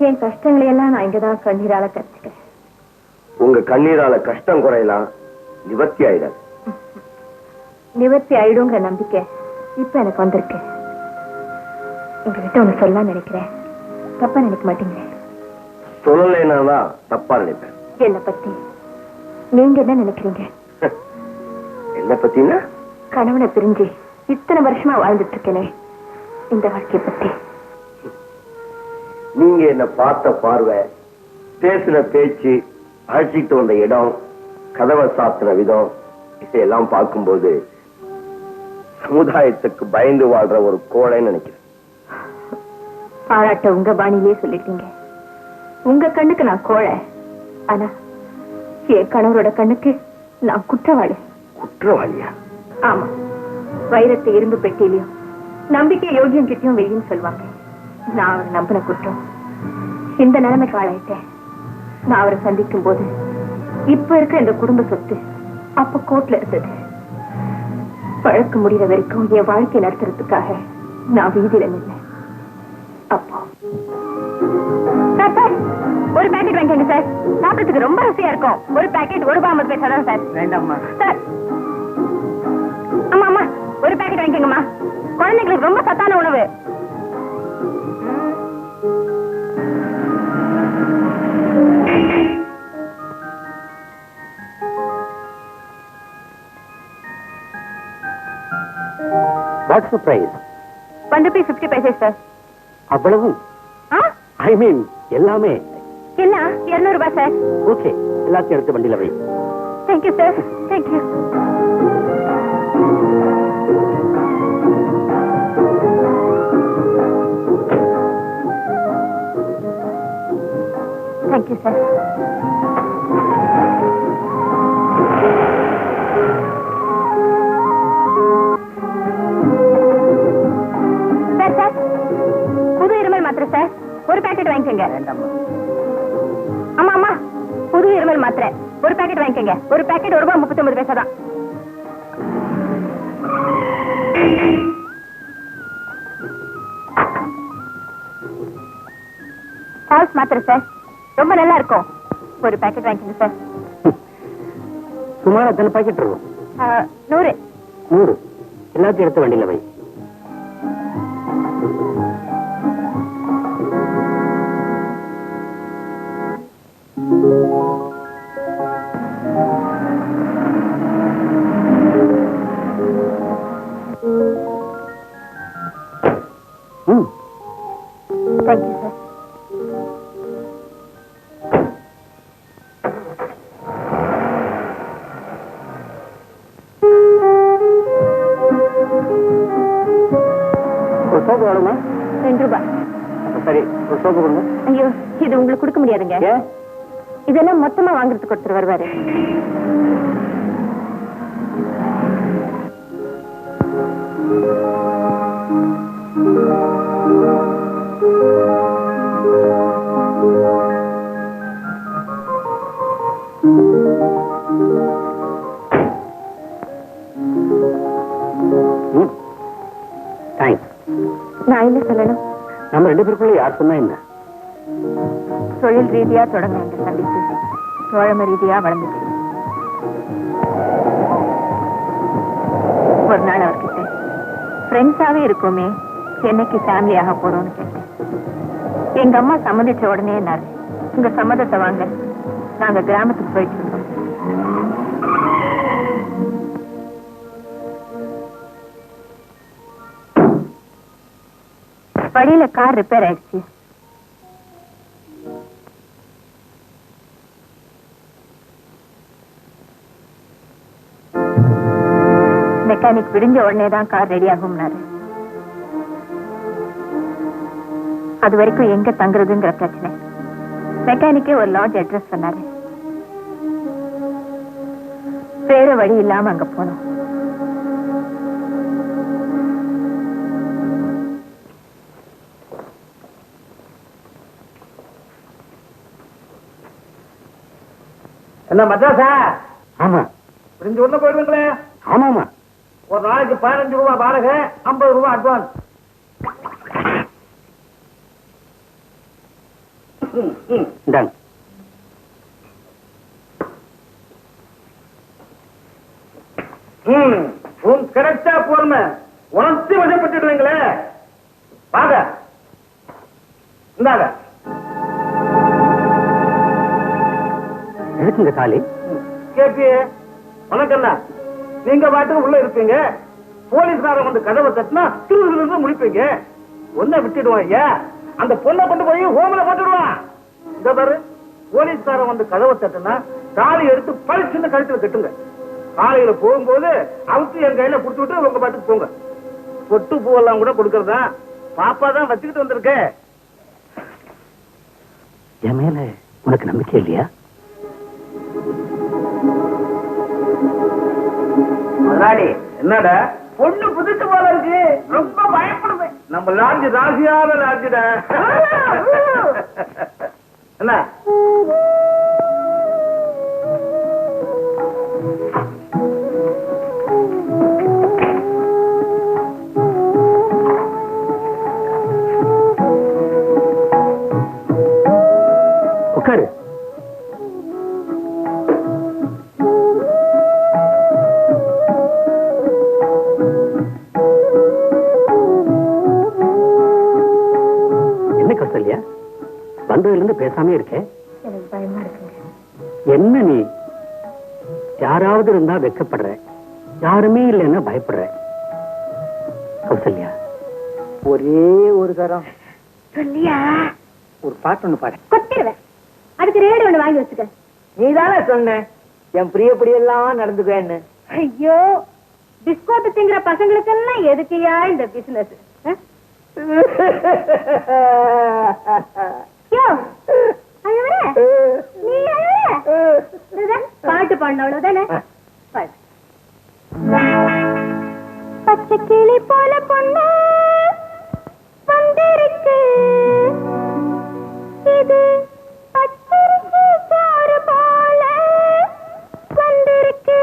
என் கஷ்டங்களை எல்லாம் நான் இங்கதான் கண்ணீரால கரைச்சுக்கிறேன். உங்க கண்ணீரால கஷ்டம் குறையலாம், நிவர்த்தி ஆயிடாது. நிவர்த்தி ஆயிடுங்கிற நம்பிக்கை இப்ப எனக்கு வந்திருக்கு. உங்ககிட்ட ஒண்ணு சொல்லலாம் நினைக்கிறேன், தப்பா நினைக்க மாட்டீங்க? சொல்லலைனாதான் தப்பா நினைப்பேன். என்ன பத்தி நீங்க என்ன நினைக்கிறீங்க? என்ன பத்தினா? கணவனை பிரிஞ்சு இத்தனை வருஷமா வாழ்ந்துட்டு இருக்கேனே, இந்த வாழ்க்கைய பத்தி. நீங்க என்ன பார்த்த பார்வை, பேசின பேச்சு, அழைச்சிட்டு வந்த இடம், கதவை சாத்தின விதம், இதையெல்லாம் பார்க்கும்போது சமுதாயத்துக்கு பயந்து வாழ்ற ஒரு கோழைன்னு நினைக்கிறேன். பாராட்ட உங்க பாணியிலே சொல்லிட்டீங்க. உங்க கண்ணுக்கு நான் கோழை, ஆனா என் கணவரோட கண்ணுக்கு நான் குற்றவாளி. குற்றவாளியா? ஆமா, வைரத்தை இரும்பு பெட்டியிலையும் நம்பிக்கை யோகியம் கிட்டையும் வெயின்னு சொல்லுவாங்க. நான் அவரை நம்பின குற்றம் இந்த நிலைமைக்கு ஆளாயிட்டேன். நான் அவரை சந்திக்கும் போது இப்ப இருக்க இந்த குடும்ப சொத்து அப்ப கோர்ட்ல இருந்தது. வழக்கு முடிகிற வரைக்கும் என் வாழ்க்கை நடத்துறதுக்காக நான் வீதியில நின்னேன். அப்போ சார், ஒரு பேக்கெட் வாங்கிக்கங்க சார், சாப்பிட்றதுக்கு ரொம்ப ருசியா இருக்கும். ஒரு பேக்கெட் ₹1.50 தான் சார். வேண்டாம்மா சார், அம்மா அம்மா ஒரு பேக்கெட் வாங்கிக்கங்கம்மா, குழந்தைங்களுக்கு ரொம்ப சத்தான உணவு. What's the price? ₹1.50 சார். அவ்வளவு? ஐ மீன் எல்லாமே எல்லாம் ₹200 சார். ஓகே, எல்லாத்தையும் எடுத்து வண்டியில வை. Thank you sir, thank you. Thank you sir. Sir sir, புது இருமல் மாத்திரை சார், ஒரு பேக்கெட் வாங்கிக்கோங்க. வேண்டாம்மா. அம்மா அம்மா, புது இருமல் மாத்திரை ஒரு பேக்கெட் வாங்கிக்கோங்க. ஒரு பேக்கெட் ₹1.39 தான். பால்ஸ் மாத்திரை சார், ரொம்ப நல்லா இருக்கும். ஒரு பேக்கெட் வாங்கிக்கோங்க சார். சுமார் எத்தனை பாக்கெட் இருக்கும்? 100. 100. எல்லாத்தையும் எடுத்து வண்டியில வை. Thank you sir. ஒரு சோப்பு வேணுமா? ₹2. சரி, ஒரு சோப்பு கொடுங்க. ஐயோ, இது உங்களுக்கு கொடுக்க முடியாதுங்க. ஏன்? இதெல்லாம் மொத்தமா வாங்குறதுக்கு ஒருத்தர் வருவாரு. நான் என்ன சொல்லணும்? நம்ம 2 பேருக்குள்ள யார் சொன்னா என்ன? தொழில் ரீதியா தொடங்க எங்க சந்திப்பு தோழமை ரீதியா வளர்ந்துச்சு. ஒரு நாள் அவர்கிட்ட ஃப்ரெண்ட்ஸாவே இருக்கோமே, சென்னைக்கு ஃபேமிலியாக போறோம்னு கேட்டேன். எங்க அம்மா சம்மதிச்ச உடனே என்னாரு, உங்க சம்மதத்தை வாங்க, நாங்க கிராமத்துக்கு போயிட்டு இருந்தோம். வழியில கார் ரிப்பேர் ஆயிடுச்சு. மெக்கானிக் விடிஞ்ச உடனே தான் கார் ரெடி ஆகும்னாரு. அது வரைக்கும் எங்க தங்குறதுங்கிற பிரச்சனை. மெக்கானிக்கே ஒரு லாட்ஜ் அட்ரஸ் சொன்னாரு. வேற வழி இல்லாம அங்க போனோம். என்ன மச்சான்? ஆமா. புரிஞ்சு உள்ள போயிடுவீங்களே? ஆமாமா. ஒரு நாளைக்கு 15 ரூபாய் வாடகை, 50 ரூபாய் அட்வான்ஸ். கரெக்டா போறமே உணர்ச்சி வசப்பட்டுடுவீங்களே. வாங்க இந்தாங்க. எதுக்குங்க காலி கேப்பி? உனக்கென்ன? நீங்க பாட்டுக்கு உள்ள இருப்பீங்க, போலீஸ்காரன் வந்து கதவை தட்டினா திருவிழா முடிப்பீங்க. ஒன்ன விட்டுடுவான். ஐயா, அந்த பொண்ணை கொண்டு போய் ஹோம்ல போட்டுடுவான். இந்த பாரு, போலீஸ்காரன் வந்து கதவை தட்டினா தாலி எடுத்து பழிச்சுன்னு கழுத்துல கட்டுங்க. காலையில போகும்போது அவுத்து என் கையில குடுத்து விட்டு உங்க பாட்டுக்கு போங்க. பொட்டு பூவெல்லாம் கூட கொடுக்கறதா பாப்பா தான் வச்சுக்கிட்டு வந்திருக்க. என் மேல உனக்கு நம்பிக்கை இல்லையா? முதலாளி, என்னடா பொண்ணு புதுசு போல இருக்கு, ரொம்ப பயப்படுவேன். நம்ம லாட்ஜ் ராசியான லாட்ஜ்ட. என்ன உட்காரு. என்ன கௌசல்யா, வந்ததுல இருந்து பேசாம இருக்கேன்? எனக்கு பயமா இருக்குங்க. என்ன நீ யாராவது இருந்தா வெக்கப்படுற, யாருமே இல்லைன்னா பயப்படுற. கௌசல்யா, ஒரே ஒரு தரம் சொல்லியா? ஒரு பாட்டு ஒண்ணு பாடு. கொத்திடுவேன். அதுக்கு ரேடியோ ஒண்ணு வாங்கி வச்சுக்க. நீதானே சொன்ன என் பிரியப்படி எல்லாம் நடந்துக்குவேன்னு. ஐயோ, பிஸ்கோட்டு திங்கிற பசங்களுக்கெல்லாம் எதுக்கையா இந்த பிசினஸ்? பாட்டு பாடின அவ்வளவுதானே. பச்சை கிளி போல பொண்ணு வந்திருக்கு, இது பச்சரிசி சாறு போல வந்திருக்கு.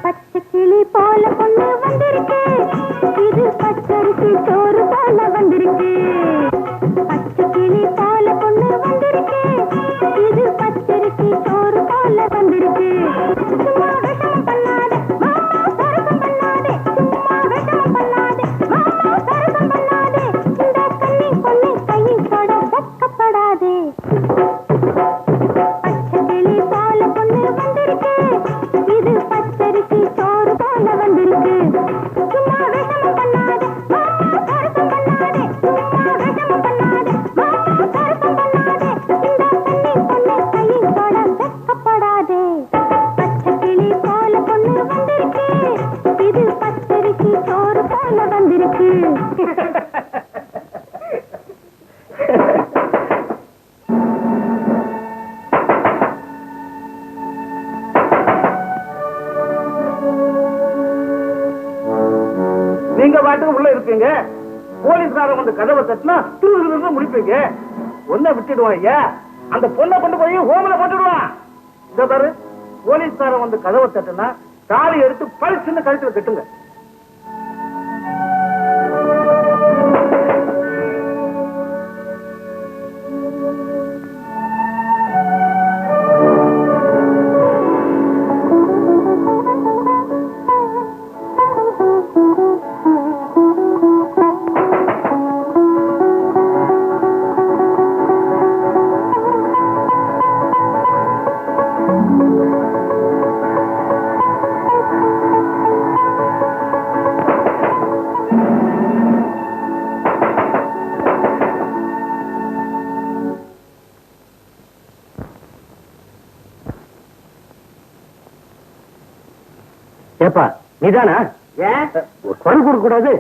பச்சை கிளி போல பொண்ணு வந்திருக்கு, இது பச்சரிசி சோறு போல வந்திருக்கு. பச்சை கிளி போல பொண்ணு வந்திருக்கு, இது பச்சரிசி சோறு போல வந்திருக்கு. இருக்கீங்க. போலீஸ்காரன் வந்து கதவை தட்டினா திருவிழா முடிப்பீங்க. பொண்ணை விட்டுடுவான் ஐயா, அந்த பொண்ணை கொண்டு போய் ஹோம்ல போட்டுடுவான். இந்த பாரு, போலீஸ்காரன் வந்து கதவை தட்டுனா தாலி எடுத்து பழிச்சுன்னு கழுத்துல கட்டுங்க. ஏப்பா நீதானா? ஏன் ஒரு குரல் கொடுக்க கூடாது?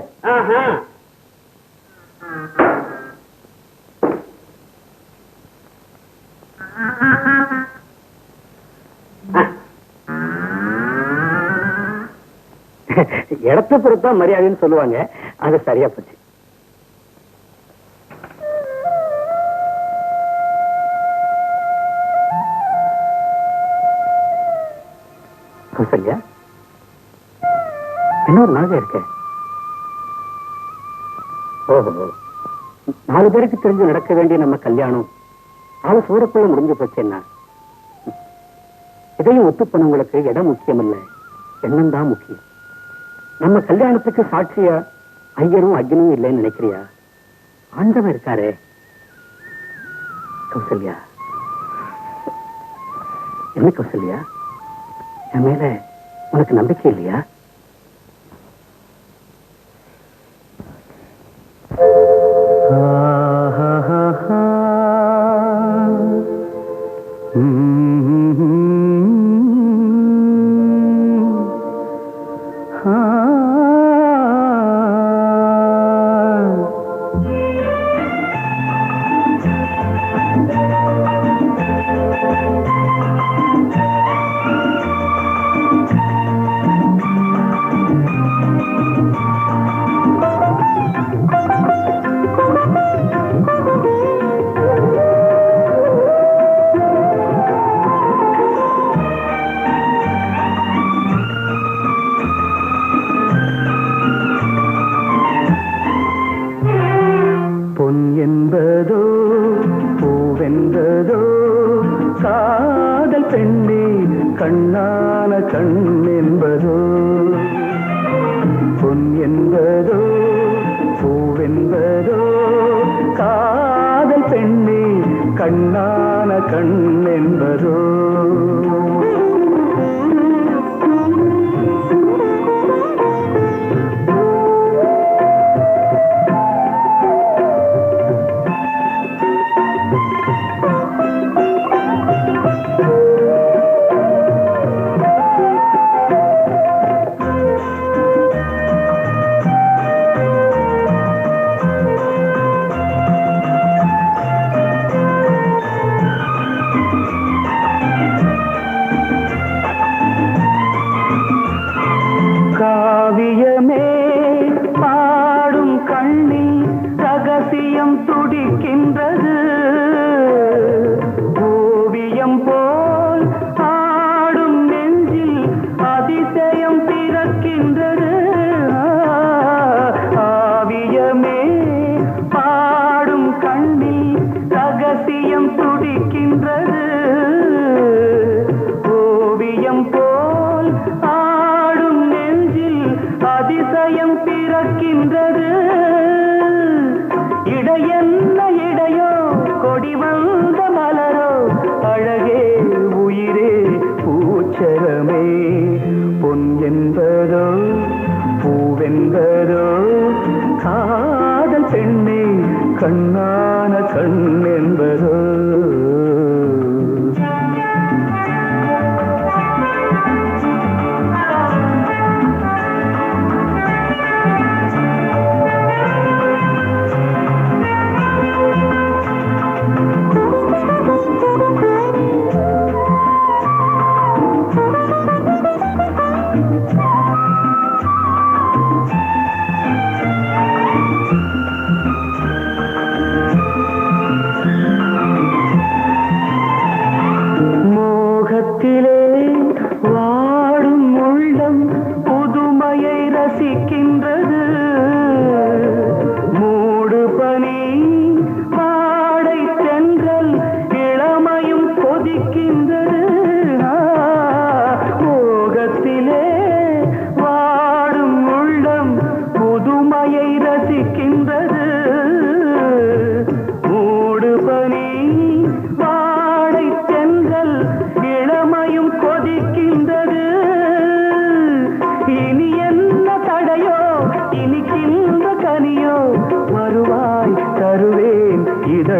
இடத்தை பொறுத்தா மரியாதைன்னு சொல்லுவாங்க, அது சரியா போச்சு. கௌசல்யா, இன்னொரு நாள் இருக்க. ஓஹோ, 4 பேருக்கு தெரிஞ்சு நடக்க வேண்டிய நம்ம கல்யாணம் அவன் சூரக்குள்ள முடிஞ்சு போச்சேன்னா, இதையும் ஒத்துப்பனவங்களுக்கு இடம் முக்கியம் இல்ல, எண்ணம் தான் முக்கியம். நம்ம கல்யாணத்துக்கு சாட்சியா ஐயரும் அக்னியும் இல்லைன்னு நினைக்கிறியா? ஆண்டவன் இருக்காரே. கௌசல்யா, என்ன கௌசல்யா, என் மேல உனக்கு நம்பிக்கை இல்லையா?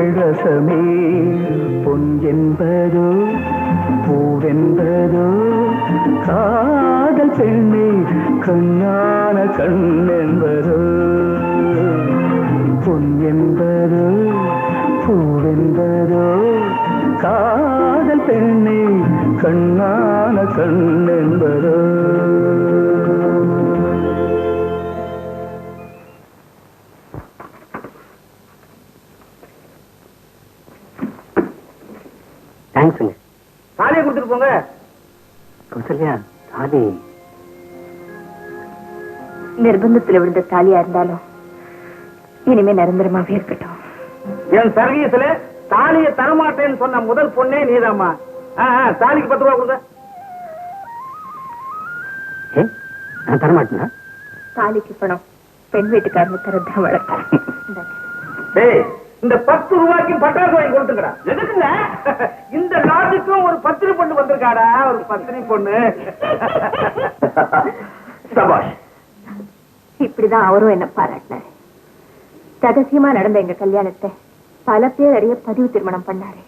தமிழ் ரசமே பொன் என்பதோ பூவென்பதோ காதல் பெண்ணே கண்ணான கண் என்பதோ பொன் என்பதோ பூவென்பதோ காதல் பெண்ணே கண்ணான கண் என்பதோ. தேங்க்ஸுங்க. தாலியை கொடுத்துட்டு போங்க. கௌசல்யா, தாலி நிர்பந்தத்தில் விழுந்த தாலியா இருந்தாலும் இனிமே நிரந்தரமாவே இருக்கட்டும். என் சர்வீஸ்ல தாலியை தரமாட்டேன்னு சொன்ன முதல் பொண்ணே நீதாம்மா. தாலிக்கு 10 ரூபா கொடுங்க. நான் தரமாட்டேனா? தாலிக்கு பணம் பெண் வீட்டுக்காரங்க தரதான் வழக்கம். இந்த 10 ரூபாய்க்கு பட்டாசு வாங்கி கொடுத்துக்கடா. எதுக்குங்க? இந்த நாட்டுக்கும் ஒரு பத்திரி பொண்ணு வந்திருக்காடா, ஒரு பத்திரி பொண்ணு. சபாஷ். இப்படிதான் அவரும் என்ன பாராட்டினாரு. ரகசியமா நடந்த எங்க கல்யாணத்தை பல பேர் அறிய பதிவு திருமணம் பண்ணாரு.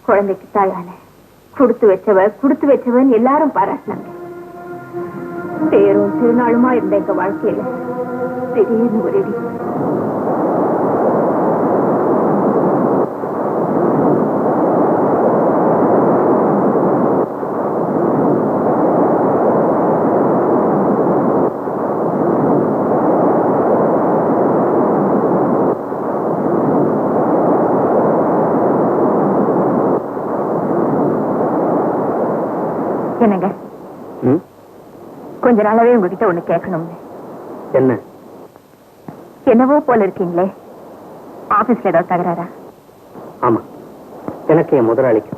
குழந்தைக்கு தாயால கொடுத்து வச்சவன் எல்லாரும் பாராட்டினாங்க. பேரும் திருநாளுமா இருந்த எங்க வாழ்க்கையில திடீர்னு ஒரு இடி. என்னங்க, கொஞ்ச நாளாவே உங்ககிட்ட ஒண்ணு கேட்கணும்னு. என்ன? என்னவோ போல இருக்கீங்களே, ஆபீஸ்ல ஏதாவது தகராறா? ஆமா, எனக்கு என் முதலாளிக்கு.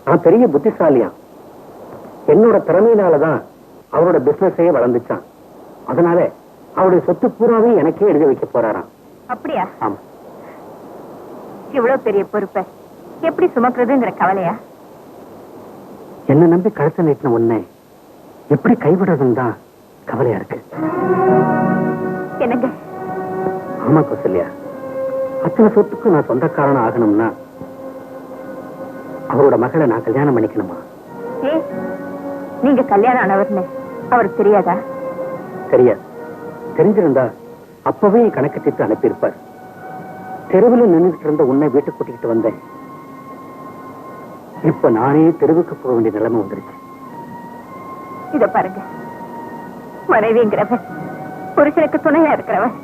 நான் பெரிய புத்திசாலியா, என்னோட திறமையினாலதான் அவரோட பிசினஸே வளர்ந்துச்சான். அதனால அவருடைய சொத்து பூராவே எனக்கே எழுதி வைக்க போறாராம். அப்படியா? ஆமா. இவ்வளவு பெரிய பொறுப்பை எப்படி சுமக்கிறதுங்கிற கவலையா? என்ன நம்பி கழுத்தை நீட்டின உன்னை எப்படி கைவிடுறதுன்னு தான் கவலையா இருக்கு. என்னங்க? ஆமா கௌசல்யா, அத்தனை சொத்துக்கு நான் சொந்தக்காரன் ஆகணும்னா அவரோட மகளை நான் கல்யாணம் பண்ணிக்கணுமா? நீங்க கல்யாணம் ஆனவர்னு அவருக்கு தெரியாதா? தெரியாது. தெரிஞ்சிருந்தா அப்பவே கணக்கு தீர்த்து அனுப்பியிருப்பார். தெருவில் நின்றுட்டு இருந்த உன்னை வீட்டுக்கு கூட்டிக்கிட்டு வந்தேன். இப்ப நானே தெருவுக்கு போக வேண்டிய நிலைமை வந்துருச்சு. இத பாருங்க, மனைவிங்கிறவன் புருஷனுக்கு துணையா இருக்கிறவன்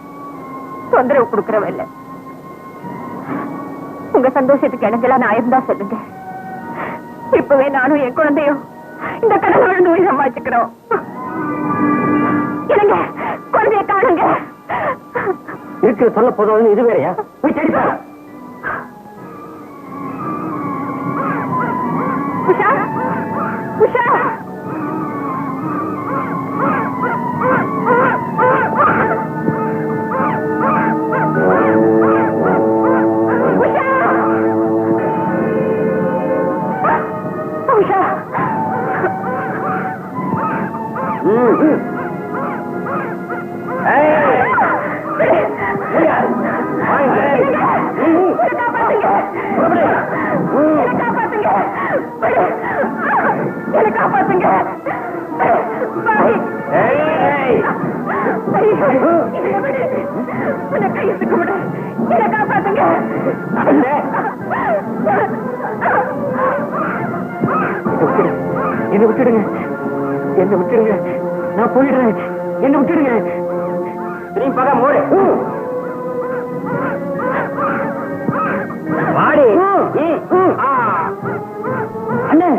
தொந்தரவு கொடுக்கிறவன் இல்ல. உங்க சந்தோஷத்துக்கு இணைஞ்சலா நான் இருந்தா சொல்லுங்க. இப்பவே நானும் என் குழந்தையும் இந்த கடலை விழுந்து போய் சமாளிச்சுக்கிறோம். இல்லைங்க, குழந்தைய காணுங்க. இருக்கிற சொல்ல போதும் இது வேறையா? போய் தேடிப்பா. உஷா, உஷா, என்ன விட்டுடுங்க, என்ன விட்டுடுங்க, நான் போயிடுறேன். என்ன விட்டுடுங்க. திரும்பி பகா மோடு வாடி. அண்ணே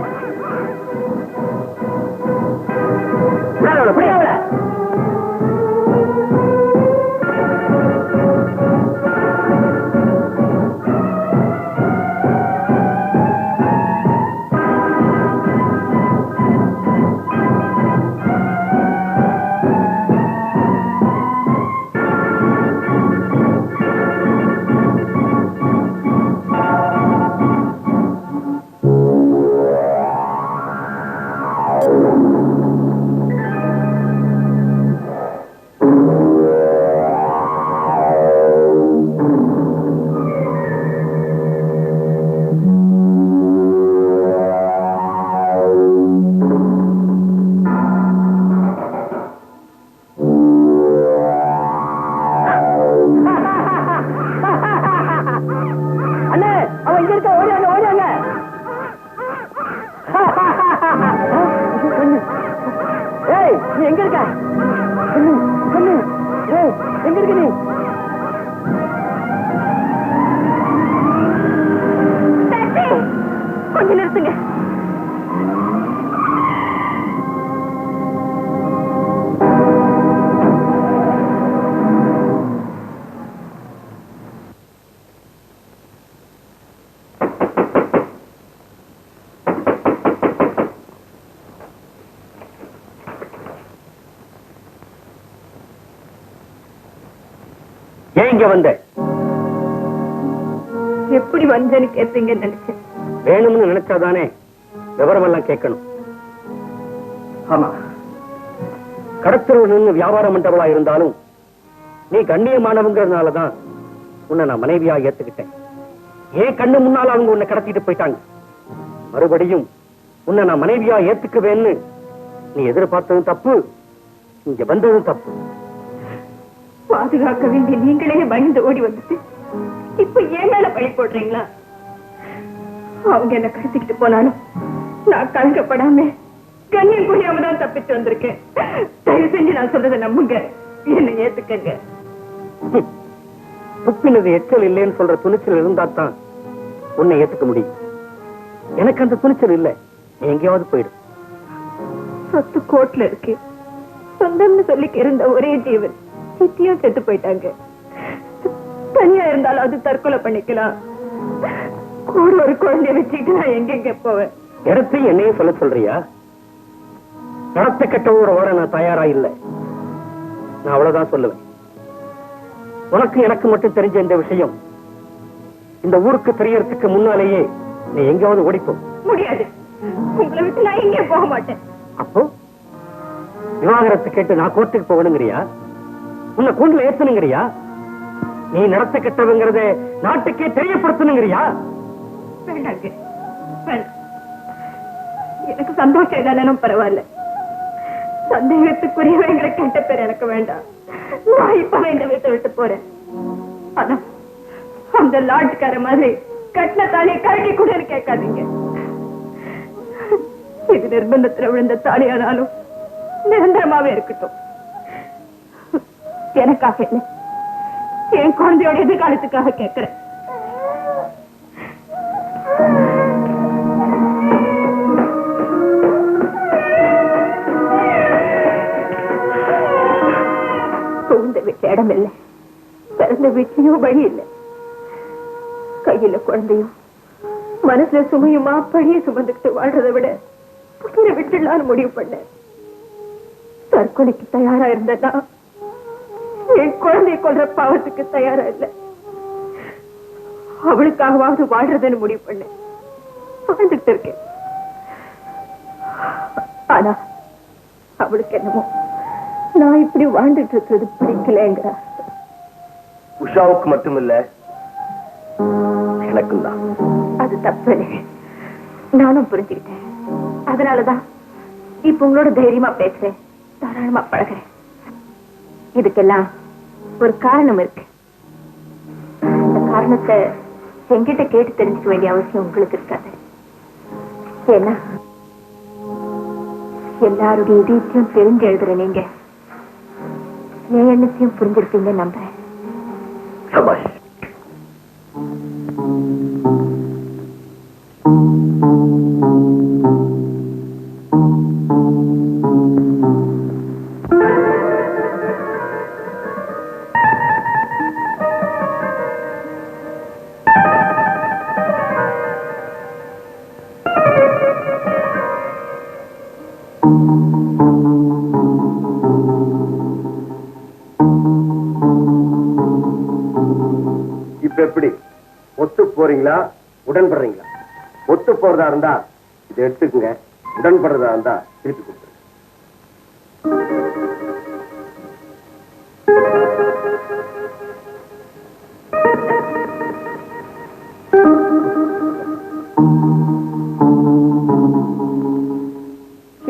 எங்க இருக்க? ஓடியாங்க ஓடியாங்க. ஏய் நீ எங்க இருக்க? சொல்லு சொல்லு. ஏய் எங்க இருக்க நீ? கொஞ்சம் நிறுத்துங்க. ஏன் இங்க வந்த? எப்படி வந்தேன்னு கேட்பீங்கன்னு நினைச்சேன். வேணும்னு நினைச்சாதானே விவரம் எல்லாம் கேட்கணும். ஆமா, கடத்தல் நின்று வியாபாரம் பண்றவளா இருந்தாலும் நீ கண்ணியமானவங்கிறதுனாலதான் உன்னை நான் மனைவியா ஏத்துக்கிட்டேன். ஏன் கண்ணு முன்னால அவங்க உன்னை கடத்திட்டு போயிட்டாங்க. மறுபடியும் உன்னை நான் மனைவியா ஏத்துக்குவேன்னு நீ எதிர்பார்த்ததும் தப்பு, இங்க வந்ததும் தப்பு. பாதுகாக்க வேண்டிய நீங்களே பயந்து ஓடி வந்துட்டு இப்ப ஏன் மேல பழி போடுறீங்களா? அவங்க என்ன கடத்திக்கிட்டு போனாலும் நான் கலங்கப்படாம கண்ணியம் புரியாம தான் தப்பிச்சு வந்திருக்கேன். தயவு செஞ்சு நான் சொல்றதை நம்புங்க, என்ன ஏத்துக்கங்க. துப்பினது எச்சல் இல்லைன்னு சொல்ற துணிச்சல் இருந்தா தான் உன்னை ஏத்துக்க முடியும். எனக்கு அந்த துணிச்சல் இல்லை. எங்கேயாவது போயிடும். சொத்து கோட்ல இருக்கு. சொந்தம்னு சொல்லிக்க இருந்த ஒரே ஜீவன் சித்தியும் செத்து போயிட்டாங்க. தனியா இருந்தாலும் அது தற்கொலை பண்ணிக்கலாம். கூட ஒரு குழந்தைய வச்சுக்கிட்டு நான் எங்கெங்க போவேன்? இடத்தையும் என்னையும் சொல்ல சொல்றியா? நடத்த கெட்டவோட ஓட நான் தயாரா இல்லை. நான் அவ்வளவுதான் சொல்லுவேன். உனக்கு எனக்கு மட்டும் தெரிஞ்ச இந்த விஷயம் இந்த ஊருக்கு தெரியறதுக்கு முன்னாலேயே நீ எங்கேயாவது ஓடிப்போம். முடியாது. உங்களை விட்டு நான் எங்கே போக மாட்டேன். அப்போ விவாகரத்து கேட்டு நான் கோர்ட்டுக்கு போகணுங்கிறியா? உன்னை கூண்டுல ஏத்தணுங்கிறியா? நீ நடத்த கெட்டவங்கிறத நாட்டுக்கே தெரியப்படுத்தணுங்கிறியா? வேண்டாங்க, வேண்டாம். எனக்கு சந்தோஷம் இல்லைனாலும் பரவாயில்ல. சந்தேகத்துக்குரியவங்களை கெட்ட பேர் எனக்கு வேண்டாம். நான் இப்பவே இந்த வீட்டை விட்டு போறேன். ஆனா அந்த லாட்கார மாதிரி கட்டின தாலியை கழட்டி கூட கேட்காதீங்க. இது நிர்பந்தத்துல விழுந்த தாலியானாலும் நிரந்தரமாவே இருக்கட்டும். எனக்காக இல்லை, என் குழந்தையோட எதிர்காலத்துக்காக கேட்கிறேன். புகுந்த வீட்டு இடம் இல்லை, பிறந்த வீட்லயும் வழி இல்லை. கையில குழந்தையும் மனசுல சுமையுமா படிய சுமந்துக்கிட்டு வாழ்றதை விட புகிர விட்டுலான்னு முடிவு பண்ண. தற்கொலைக்கு தயாரா இருந்ததா என் குழந்தைய கொல்ற பாவத்துக்கு தயாரா இல்லை. அவளுக்காகவாவது வாழ்றதுன்னு முடிவு பண்ண வாழ்ந்துட்டு இருக்கேன். ஆனா அவளுக்கு என்னமோ நான் இப்படி வாழ்ந்துட்டு இருக்கிறது பிடிக்கலங்கிற. உஷாவுக்கு மட்டுமில்ல, எனக்கும் தான். அது தப்பு நானும் புரிஞ்சுக்கிட்டேன். அதனாலதான் இப்ப உங்களோட தைரியமா பேசுறேன், தாராளமா பழகிறேன். இதுக்கெல்லாம் ஒரு காரணம் இருக்கு. அந்த காரணத்தை என்கிட்ட கேட்டு தெரிஞ்சுக்க வேண்டிய அவசியம் உங்களுக்கு இருக்காது. ஏன்னா எல்லாருடைய இதயத்தையும் தெரிஞ்சு எழுதுற நீங்க என் எண்ணத்தையும் புரிஞ்சிருப்பீங்க நம்புறேன். சபாஷ். இப்ப எப்படி ஒத்து போறீங்களா உடன்படுறீங்களா? ஒத்து போறதா இருந்தா இதை எடுத்துக்குங்க, உடன்படுறதா இருந்தா திருப்பி கொடுத்துருங்க.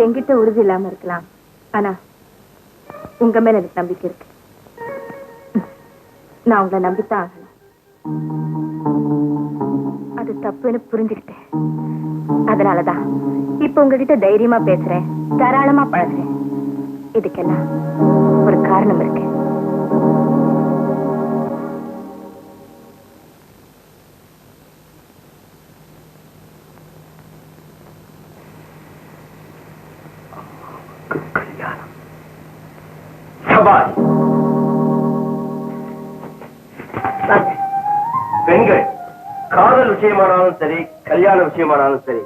என்கிட்ட உறுதி இல்லாம இருக்கலாம், ஆனா உங்க மேல எனக்கு நம்பிக்கை இருக்கு. நான் உங்களை நம்பித்தான் ஆகலாம். அது அது தப்புன்னு புரிஞ்சுக்கிட்டேன். அதனாலதான் இப்ப உங்ககிட்ட தைரியமா பேசுறேன், தாராளமா பழகுறேன். இதுக்கெல்லாம் ஒரு காரணம் இருக்கு. பெண்கள் காதல் விஷயமானாலும் சரி, கல்யாண விஷயமானாலும் சரி,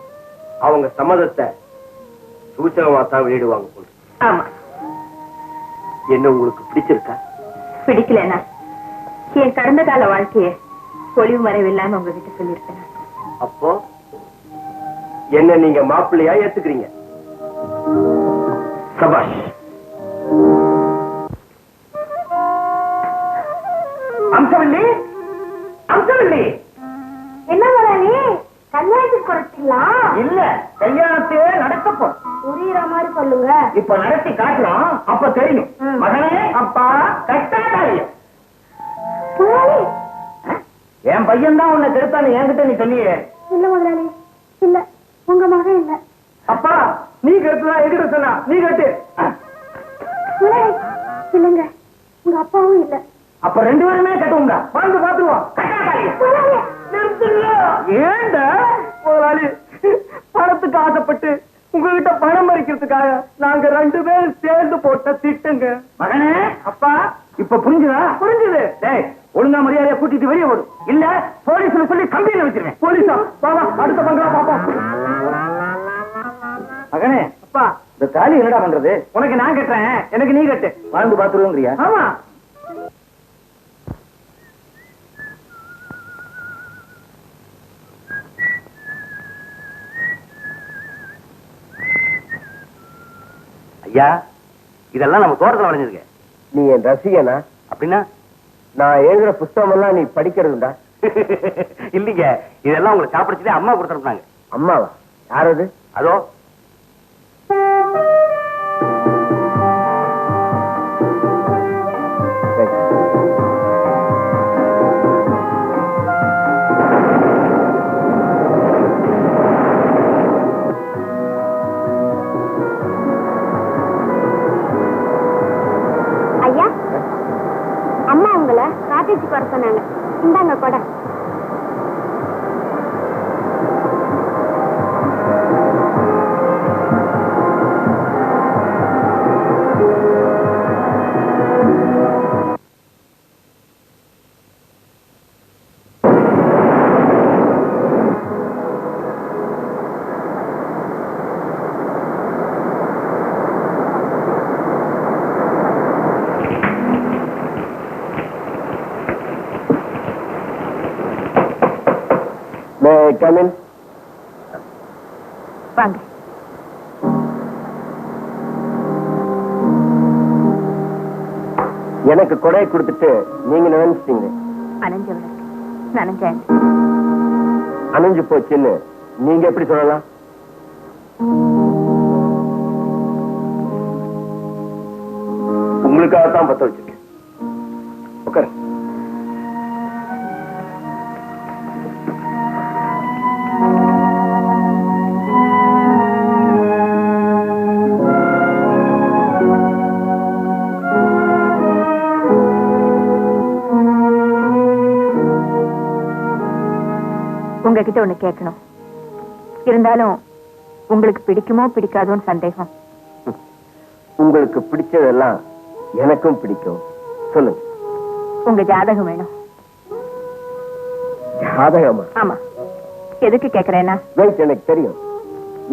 அவங்க சம்மதத்தை சூச்சகமா தான் வெளியிடுவாங்க போல. ஆமா, என்ன உங்களுக்கு பிடிச்சிருக்கா? பிடிக்கலன்னா என் கடந்த கால வாழ்க்கைய பொலிவு மறைவில்லாம உங்ககிட்ட சொல்லியிருக்கேன். அப்போ என்ன நீங்க மாப்பிள்ளையா ஏத்துக்கிறீங்க? சபாஷ். அம்சவல்லி, அம்சவல்லி, என்ன முதலாளி, கல்யாணத்துக்கு குறைச்சிங்களா? இல்ல, கல்யாணத்தையே நடக்கப்போ புரியுற மாதிரி சொல்லுங்க. இப்ப நடத்தி காட்டுறோம், அப்ப தெரியும். மகனே, அப்பா கட்டாட்டாய். முதலாளி, என் பையன் தான் உன்னை கெடுத்தான்னு என்கிட்ட நீ சொல்லியே. இல்ல முதலாளி, இல்ல, உங்க மகன் இல்ல. அப்பா நீ கெடுத்துதான் என்கிட்ட சொன்னா, நீ கட்டு. முதலாளி, இல்லங்க, உங்க அப்பாவும் இல்ல. அப்ப ரெண்டு பேருமே கட்டுவோங்க, வந்து பாத்துருவோம். முதலாளி, ஏண்டா முதலாளி, பணத்துக்கு ஆசைப்பட்டு உங்ககிட்ட பணம் பறிக்கிறதுக்காக நாங்க ரெண்டு பேரும் சேர்ந்து போட்ட திட்டுங்க. மகனே, அப்பா இப்ப புரிஞ்சுதா? புரிஞ்சுது. டேய், ஒழுங்கா மரியாதையா கூட்டிட்டு வெளியே ஓடும், இல்ல போலீஸ்ல சொல்லி கம்பெனியில வச்சிருவேன். போலீஸா? பாவா, அடுத்த பங்களா பாப்போம். மகனே, அப்பா இந்த தாலி என்னடா பண்றது? உனக்கு நான் கட்டுறேன், எனக்கு நீ கட்டு. வாழ்ந்து பாத்துருவோங்கிறியா? ஆமா. ஐயா, இதெல்லாம் நம்ம தோட்டத்தில் வளைஞ்சிருக்க. நீ என் ரசிகனா? அப்படின்னா நான் எழுதுற புஸ்தகம் எல்லாம் நீ படிக்கிறதுண்டா? இல்லீங்க, இதெல்லாம் உங்களுக்கு சாப்பிடுச்சுட்டு அம்மா கொடுத்துருந்தாங்க. அம்மாவா? யாரது? அதோ ஐயா, அம்மா உங்களை காட்டேஜுக்கு வர சொன்னாங்க. இந்தாங்க கூட. come in. வாங்க. எனக்கு கொடையை கொடுத்துட்டு நீங்க நினைச்சிட்டீங்க. அணைஞ்சவளுக்கு நனைஞ்சேன். அணைஞ்சு போச்சுன்னு நீங்க எப்படி சொல்லலாம்? உங்களுக்காகத்தான் பத்த வச்சிருக்கேன். உட்காரு. உங்ககிட்ட ஒண்ணு கேட்கணும். இருந்தாலும் உங்களுக்கு பிடிக்குமோ பிடிக்காதோன்னு சந்தேகம். உங்களுக்கு பிடிச்சதெல்லாம் எனக்கும் பிடிக்கும். சொல்லுங்க. உங்க ஜாதகம் வேணும். ஜாதகமா? ஆமா. எதுக்கு கேக்குறேன்னா, எனக்கு தெரியும்.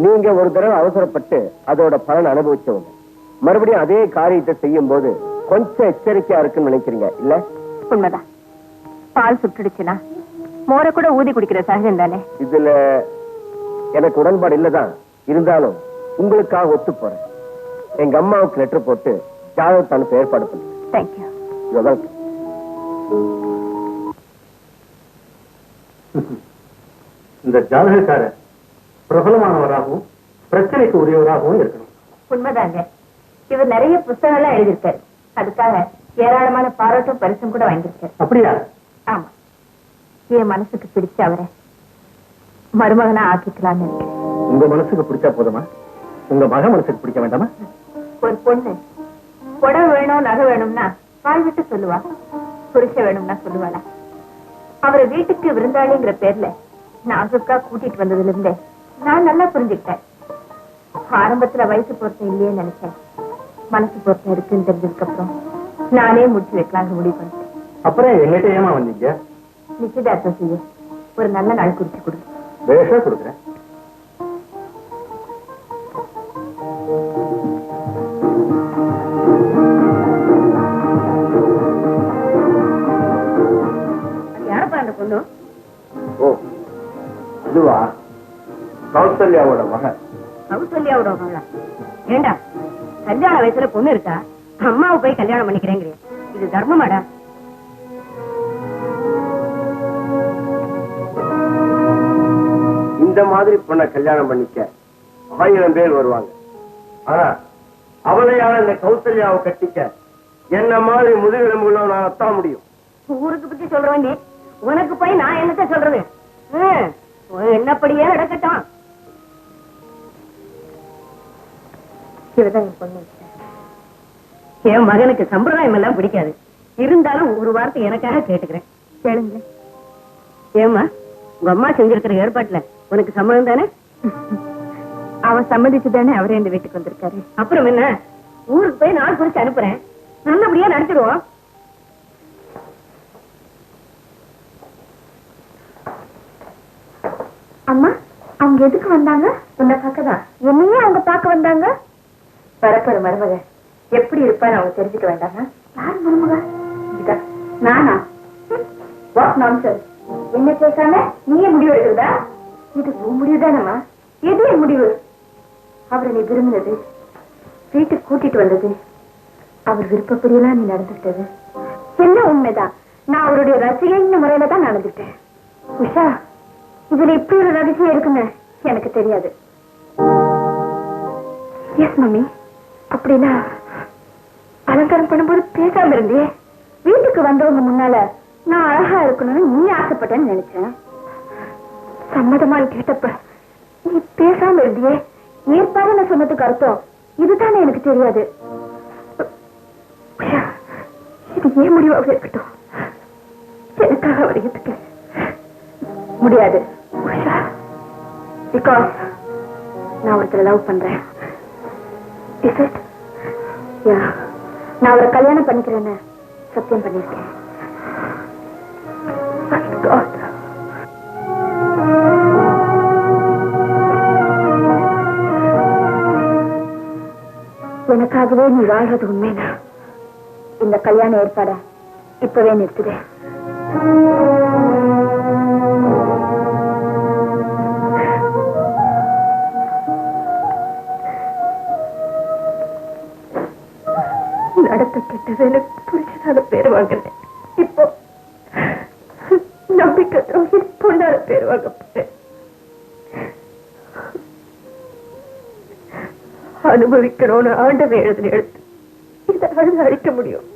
நீங்க ஒரு தடவை அவசரப்பட்டு அதோட பலன் அனுபவிச்சவங்க. மறுபடியும் அதே காரியத்தை செய்யும் போது கொஞ்சம் எச்சரிக்கையா இருக்குன்னு நினைக்கிறீங்க இல்ல? உண்மைதான். பால் சுட்டுடுச்சுன்னா மோரை கூட ஊதி குடிக்கிற சகஜம் தானே. இதுல எனக்கு உடன்பாடு இல்லதான். இருந்தாலும் உங்களுக்காக ஒத்து போறேன். எங்க அம்மாவுக்கு லெட்டர் போட்டு ஜாதகத்தை அனுப்ப ஏற்பாடு பண்ணுறேன். தேங்க்யூ. இந்த ஜாதகக்காரர் பிரபலமானவராகவும் பிரச்சனைக்கு உரியவராகவும் இருக்கணும். உண்மைதாங்க. இவர் நிறைய புத்தகங்கள்லாம் எழுதியிருக்காரு. அதுக்காக ஏராளமான பாராட்டும் பரிசும் கூட வாங்கியிருக்காரு. அப்படியா? ஆமா. என் மனசுக்கு பிடிச்ச அவரை மருமகனா ஆக்கிக்கலாம்னு நினைக்கிறேன். உங்க மனசுக்கு பிடிச்சா போதுமா? உங்க மக மனசுக்கு பிடிக்க வேண்டாமா? ஒரு பொண்ணு புடவை வேணும் நகை வேணும்னா வாய் விட்டு சொல்லுவா, புருஷ வேணும்னா சொல்லுவாளா? அவரை வீட்டுக்கு விருந்தாளிங்கிற பேர்ல நாசுக்கா கூட்டிட்டு வந்ததுல இருந்தே நான் நல்லா புரிஞ்சுக்கிட்டேன். ஆரம்பத்துல வயசு பொருத்தம் இல்லையே நினைச்சேன். மனசு பொருத்தம் இருக்குன்னு தெரிஞ்சதுக்கு அப்புறம் நானே முடிச்சு வைக்கலாம்னு முடிவு பண்ணிட்டேன். அப்புறம் எங்கிட்ட ஏமா வந்தீங்க? நிச்சயதார்த்தம் செய்ய ஒரு நல்ல நாள் குறிச்சு கொடு. பேஷா கொடுக்குறேன். யாரப்பா அந்த பொண்ணு? ஓ அதுவா, கௌசல்யாவோட மகன். கௌசல்யாவோட மகளா? ஏண்டா, கல்யாண வயசுல பொண்ணு இருக்கா, அம்மாவை போய் கல்யாணம் பண்ணிக்கிறேங்கிறியா? இது தர்மமாடா? இந்த மாதிரி பொண்ண கல்யாணம் பண்ணிக்க 1000 பேர் வருவாங்க. ஆனா அவளையால இந்த கௌசல்யாவை கட்டிக்க என்ன மாதிரி முதுகெலும்புள்ள நான் அத்தான் முடியும். ஊருக்கு பத்தி சொல்றேன் நீ, உனக்கு போய் நான் என்னத்த சொல்றது? என்னப்படியே நடக்கட்டும். இவதான் என் பொண்ணு. என் மகனுக்கு சம்பிரதாயம் எல்லாம் பிடிக்காது, இருந்தாலும் ஒரு வார்த்தை எனக்காக கேட்டுக்கிறேன். கேளுங்க. ஏமா, உங்க அம்மா செஞ்சிருக்கிற ஏற்பாட்டுல உனக்கு சம்மதம் தானே? அவன் சம்மதிச்சுதானே அவரே இந்த வீட்டுக்கு வந்திருக்காரு. அப்புறம் என்ன, ஊருக்கு போய் நாள் குறிச்சு அனுப்புறேன், நல்லபடியா நடத்திடுவோம். அம்மா, அவங்க எதுக்கு வந்தாங்க? உன்னை பார்க்கதான். என்னையே அவங்க பார்க்க வந்தாங்க? பரப்பர மருமக எப்படி இருப்பான்னு அவங்க தெரிஞ்சுக்க வேண்டாமா? யார் மருமக? இதா நானா? What nonsense. என்ன பேசாம நீயே முடிவு எடுக்கிறதா? இது உன் முடிவுதானம்மா. எது என் முடிவு? அவரை நீ விரும்பினது, வீட்டுக்கு கூட்டிட்டு வந்தது, அவர் விருப்பப்படியெல்லாம் நீ நடந்துட்டது என்ன உண்மைதான். நான் அவருடைய ரசிகைன்ற முறையில தான் நடந்துட்டேன். உஷா, இதுல இப்படி ஒரு ரகசியம் இருக்குன்னு எனக்கு தெரியாது. S mummy. அப்படின்னா அலங்காரம் பண்ணும்போது பேசாம இருந்தே, வீட்டுக்கு வந்தவங்க முன்னால நான் அழகா இருக்கணும்னு நீ ஆசைப்பட்டேன்னு நினைச்சேன். சம்மதமான்னு கேட்டப்ப நீ பேசாம இருந்தியே, ஏற்பாடு சொன்னதுக்கு அர்த்தம் இதுதானே எனக்கு தெரியாது. உஷா, இது ஏன் முடிவாக இருக்கட்டும், எனக்காக அவர் ஏத்துக்க முடியாது. உஷா, பிகாஸ் நான் ஒருத்தரை லவ் பண்றேன். Is it? Yeah. நான் அவரை கல்யாணம் பண்ணிக்கிறேன்னு சத்தியம் பண்ணிருக்கேன். எனக்காகவே நீ வாழ்றது உண்மைனா இந்த கல்யாண ஏற்பாட இப்பவே நிறுத்துதே. நடத்த கெட்டது எனக்கு புரிச்சதால பேர் வாங்கினேன். இப்போ நம்பிக்கை துரோகி பொண்ணால பேர் வாங்க போறேன். அனுபவிக்கணும்னு ஆண்டவன் எழுதின எழுத்து இதை அழுது அழிக்க முடியும்.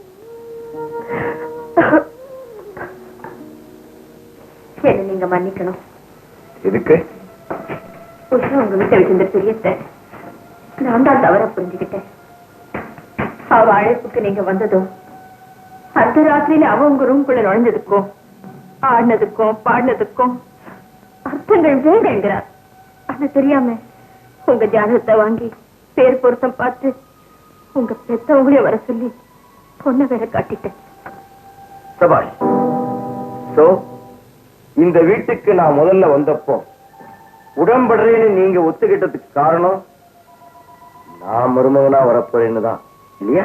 என்ன நீங்க மன்னிக்கணும். எதுக்கு? உஷா உங்க வீட்டை வச்சிருந்த தெரியத்த நான் தான் தவற புரிஞ்சுக்கிட்டேன். அவ அழைப்புக்கு நீங்க வந்ததும் அந்த ராத்திரியில அவ உங்க ரூம்குள்ள நுழைஞ்சதுக்கும் ஆடினதுக்கும் பாடினதுக்கும் அர்த்தங்கள் வேறுங்கிறார். அது தெரியாம உங்க ஜாதகத்தை வாங்கி பேர் பொருத்தம் பார்த்து உங்க பெத்தவங்களையும் வர சொல்லி பொண்ணை வேற காட்டிட்டேன். சபாஷ். சோ இந்த வீட்டுக்கு நான் முதல்ல வந்தப்போ உடம்படுறேன்னு நீங்க ஒத்துக்கிட்டதுக்கு காரணம் நான் மருமகனா வரப்போறேன்னு தான் இல்லையா?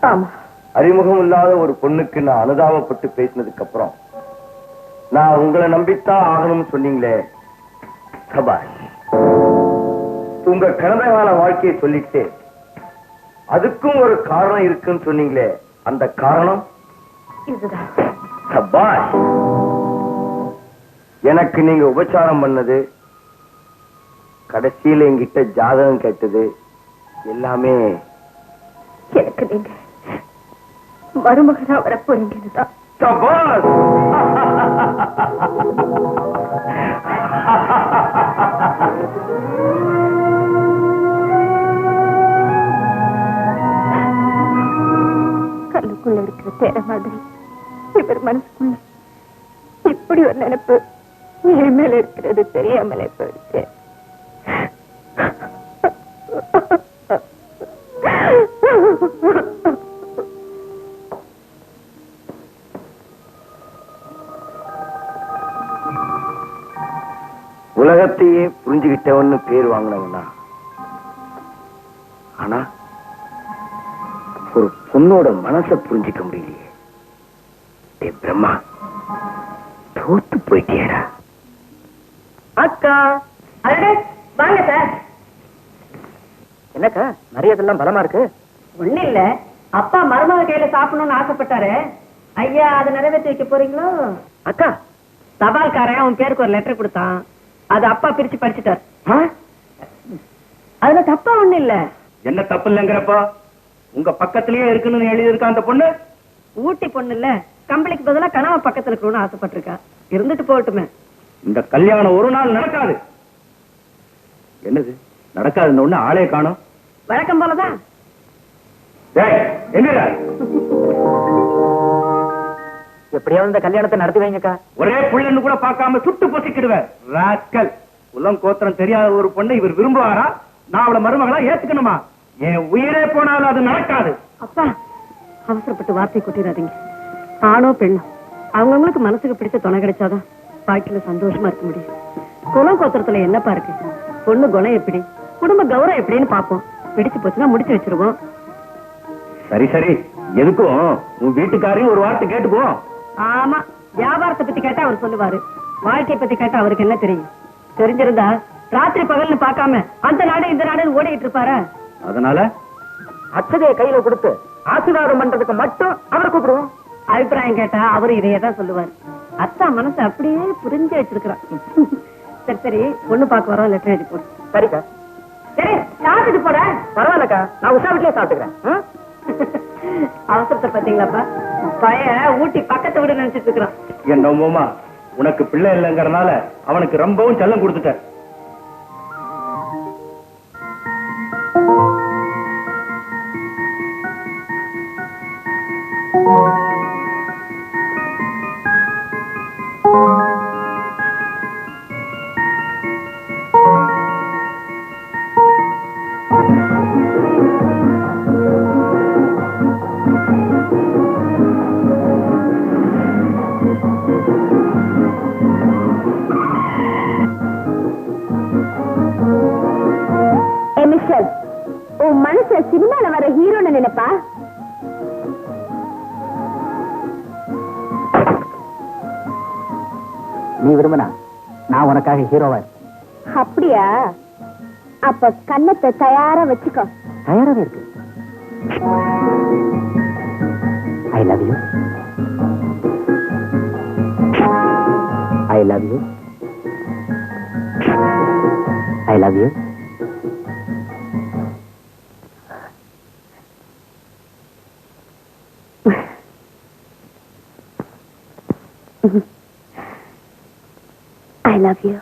ஆமா. அறிமுகம் இல்லாத ஒரு பொண்ணுக்கு நான் அனுதாபப்பட்டு பேசினதுக்கு அப்புறம் நான் உங்களை நம்பித்தான் ஆகணும்னு சொன்னீங்களே, சபாஷ். உங்க கடந்த கால வாழ்க்கையை சொல்லிட்டு அதுக்கும் ஒரு காரணம் இருக்குன்னு சொன்னீங்களே, அந்த காரணம் இதுதான். சபாஷ். எனக்கு நீங்க உபச்சாரம் பண்ணது, கடைசியில என்கிட்ட ஜாதகம் கேட்டது எல்லாமே எனக்கு நீங்க மருமகனா வரப்போறீங்கன்னுதான். சபாஷ். மனசுக்குள்ள இப்படி ஒரு நினைப்பு என் மேல இருக்கிறது தெரியாமலே போயிடுச்சு. உலகத்தையே புரிஞ்சுக்கிட்டவன்னு பேர் வாங்கினவனா, ஆனா ஒரு பொண்ணோட மனசை புரிஞ்சுக்க முடியலையே. டேய் பிரம்மா, தோத்து போயிட்டியடா. அக்கா, அடடே வாங்க சார். என்னக்கா மரியாதைலாம் பலமா இருக்கு? ஒண்ணு இல்ல, அப்பா மருமக கையில சாப்பிடணும்னு ஆசைப்பட்டாரு. ஐயா அதை நிறைவேற்றி வைக்க போறீங்களோ? அக்கா, தபால்காரன் அவன் பேருக்கு ஒரு லெட்டர் கொடுத்தான், அது அப்பா பிரிச்சு படிச்சுட்டார். அதுல தப்பா ஒண்ணு இல்ல. என்ன தப்பு இல்லைங்கிறப்போ உங்க பக்கத்திலேயே இருக்குன்னு எழுதி இருக்கா அந்த பொண்ணு? ஊட்டி பொண்ணு இல்ல, கம்பளிக்கு பதிலா கனவ பக்கத்துல இருக்கணும்னு ஆசைப்பட்டிருக்கா. இருந்துட்டு போகட்டுமே. இந்த கல்யாணம் ஒரு நாள் நடக்காது. என்னது நடக்காதுன்னு ஒண்ணு ஆளே காணோம். வழக்கம் போலதான். எங்கடா? எப்படியாவது இந்த கல்யாணத்தை நடத்தி வைங்கக்கா. ஒரே புள்ளன்னு கூட பார்க்காம சுட்டு பொசிக்கிடுவேன் ராஸ்கல். உலம் கோத்திரம் தெரியாத ஒரு பொண்ணை இவர் விரும்புவாரா? நான் அவளை மருமகளா ஏத்துக்கணுமா? என் உயிரே போனாலும் அது நடக்காது. அப்பா, அவசரப்பட்டு வார்த்தை கொட்டிடாதீங்க. ஆணோ பெண்ணோ அவங்கவுங்களுக்கு மனசுக்கு பிடிச்ச துணை கிடைச்சாதான் வாழ்க்கையில சந்தோஷமா இருக்க முடியும். குலம் கோத்திரத்துல என்னப்பா இருக்கு? பொண்ணு குணம் எப்படி, குடும்ப கௌரவம் எப்படின்னு பாப்போம். பிடிச்சு போச்சுன்னா முடிச்சு வச்சிருவோம். சரி சரி, எதுக்கும் உன் வீட்டுக்காரையும் ஒரு வார்த்தை கேட்டுக்கோ. ஆமா, வியாபாரத்தை பத்தி கேட்டா அவர் சொல்லுவாரு, வாழ்க்கையை பத்தி கேட்டா அவருக்கு என்ன தெரியும்? தெரிஞ்சிருந்தா ராத்திரி பகல்னு பார்க்காம அந்த நாடு இந்த நாடுன்னு ஓடிட்டு இருப்பாரா? அதனால அச்சதையை கையில கொடுத்து ஆசீர்வாதம் பண்றதுக்கு மட்டும் அவரை கூப்பிடுவோம். அபிப்பிராயம் கேட்டா அவரு இதையதான் சொல்லுவார். அத்தா மனசு அப்படியே புரிஞ்சு வச்சிருக்கிறான். சரி சரி, பொண்ணு பார்க்க வரோம், லெட்டர் எழுதி போடு. சரிக்கா. சரி, சாப்பிட்டு போற. பரவாயில்லக்கா, நான் உஷா வீட்லயே சாப்பிட்டுக்கிறேன். அவசரத்தை பாத்தீங்களாப்பா, பையன் ஊட்டி பக்கத்து வீடு நினைச்சிட்டு இருக்கிறான். என்னமோமா, உனக்கு பிள்ளை இல்லைங்கறனால அவனுக்கு ரொம்பவும் செல்லம் கொடுத்துட்ட. உன் மனச சினிமால வர ஹீரோன்னு நினைப்பா? நீ விரும்பினா நான் உனக்காக ஹீரோவா இருக்கேன். அப்படியா? அப்ப கண்ணத்தை தயாரா வச்சுக்கோ. தயாராவே இருக்கு. I love you. I love you. I love you. I love you.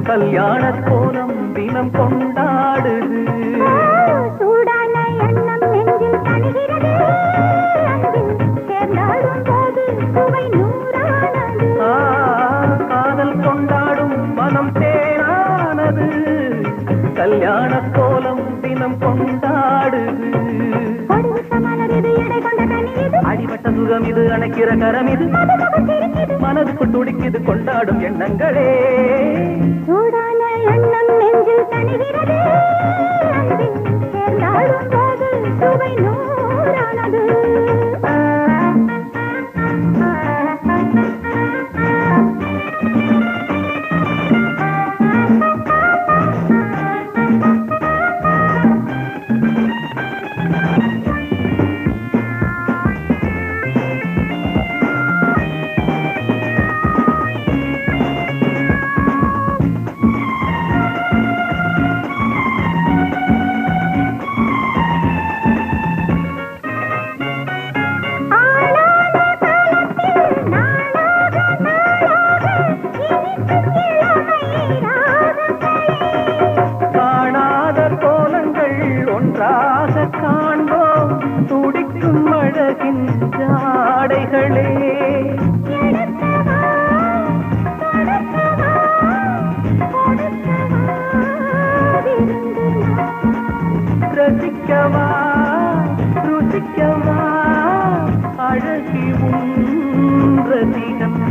கல்யாண கோலம் தினம் கொண்டாடுது. சூடான எண்ணம் நெஞ்சில் கனிகிறது, சேர்ந்தாடும் போது சுவை நூறானது. காதல் கொண்டாடும் மனம் தேனானது, கல்யாண கோலம் தினம் கொண்டாடுது. அடிபட்ட சுகம் இது, அணைக்கிற கரம் இது, மனதுக்குள் துடிக்குது கொண்டாடும் எண்ணங்களே. சூடான எண்ணம் நெஞ்சில் தணிகிறது, சேர்ந்தாடும் போது சுவை நூறானது.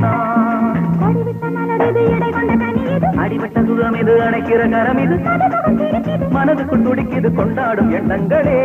தான். அடிபட்ட சுகம் இது, அணைக்கிற கரம் இது, மனதுக்குள் துடிக்குது கொண்டாடும் எண்ணங்களே.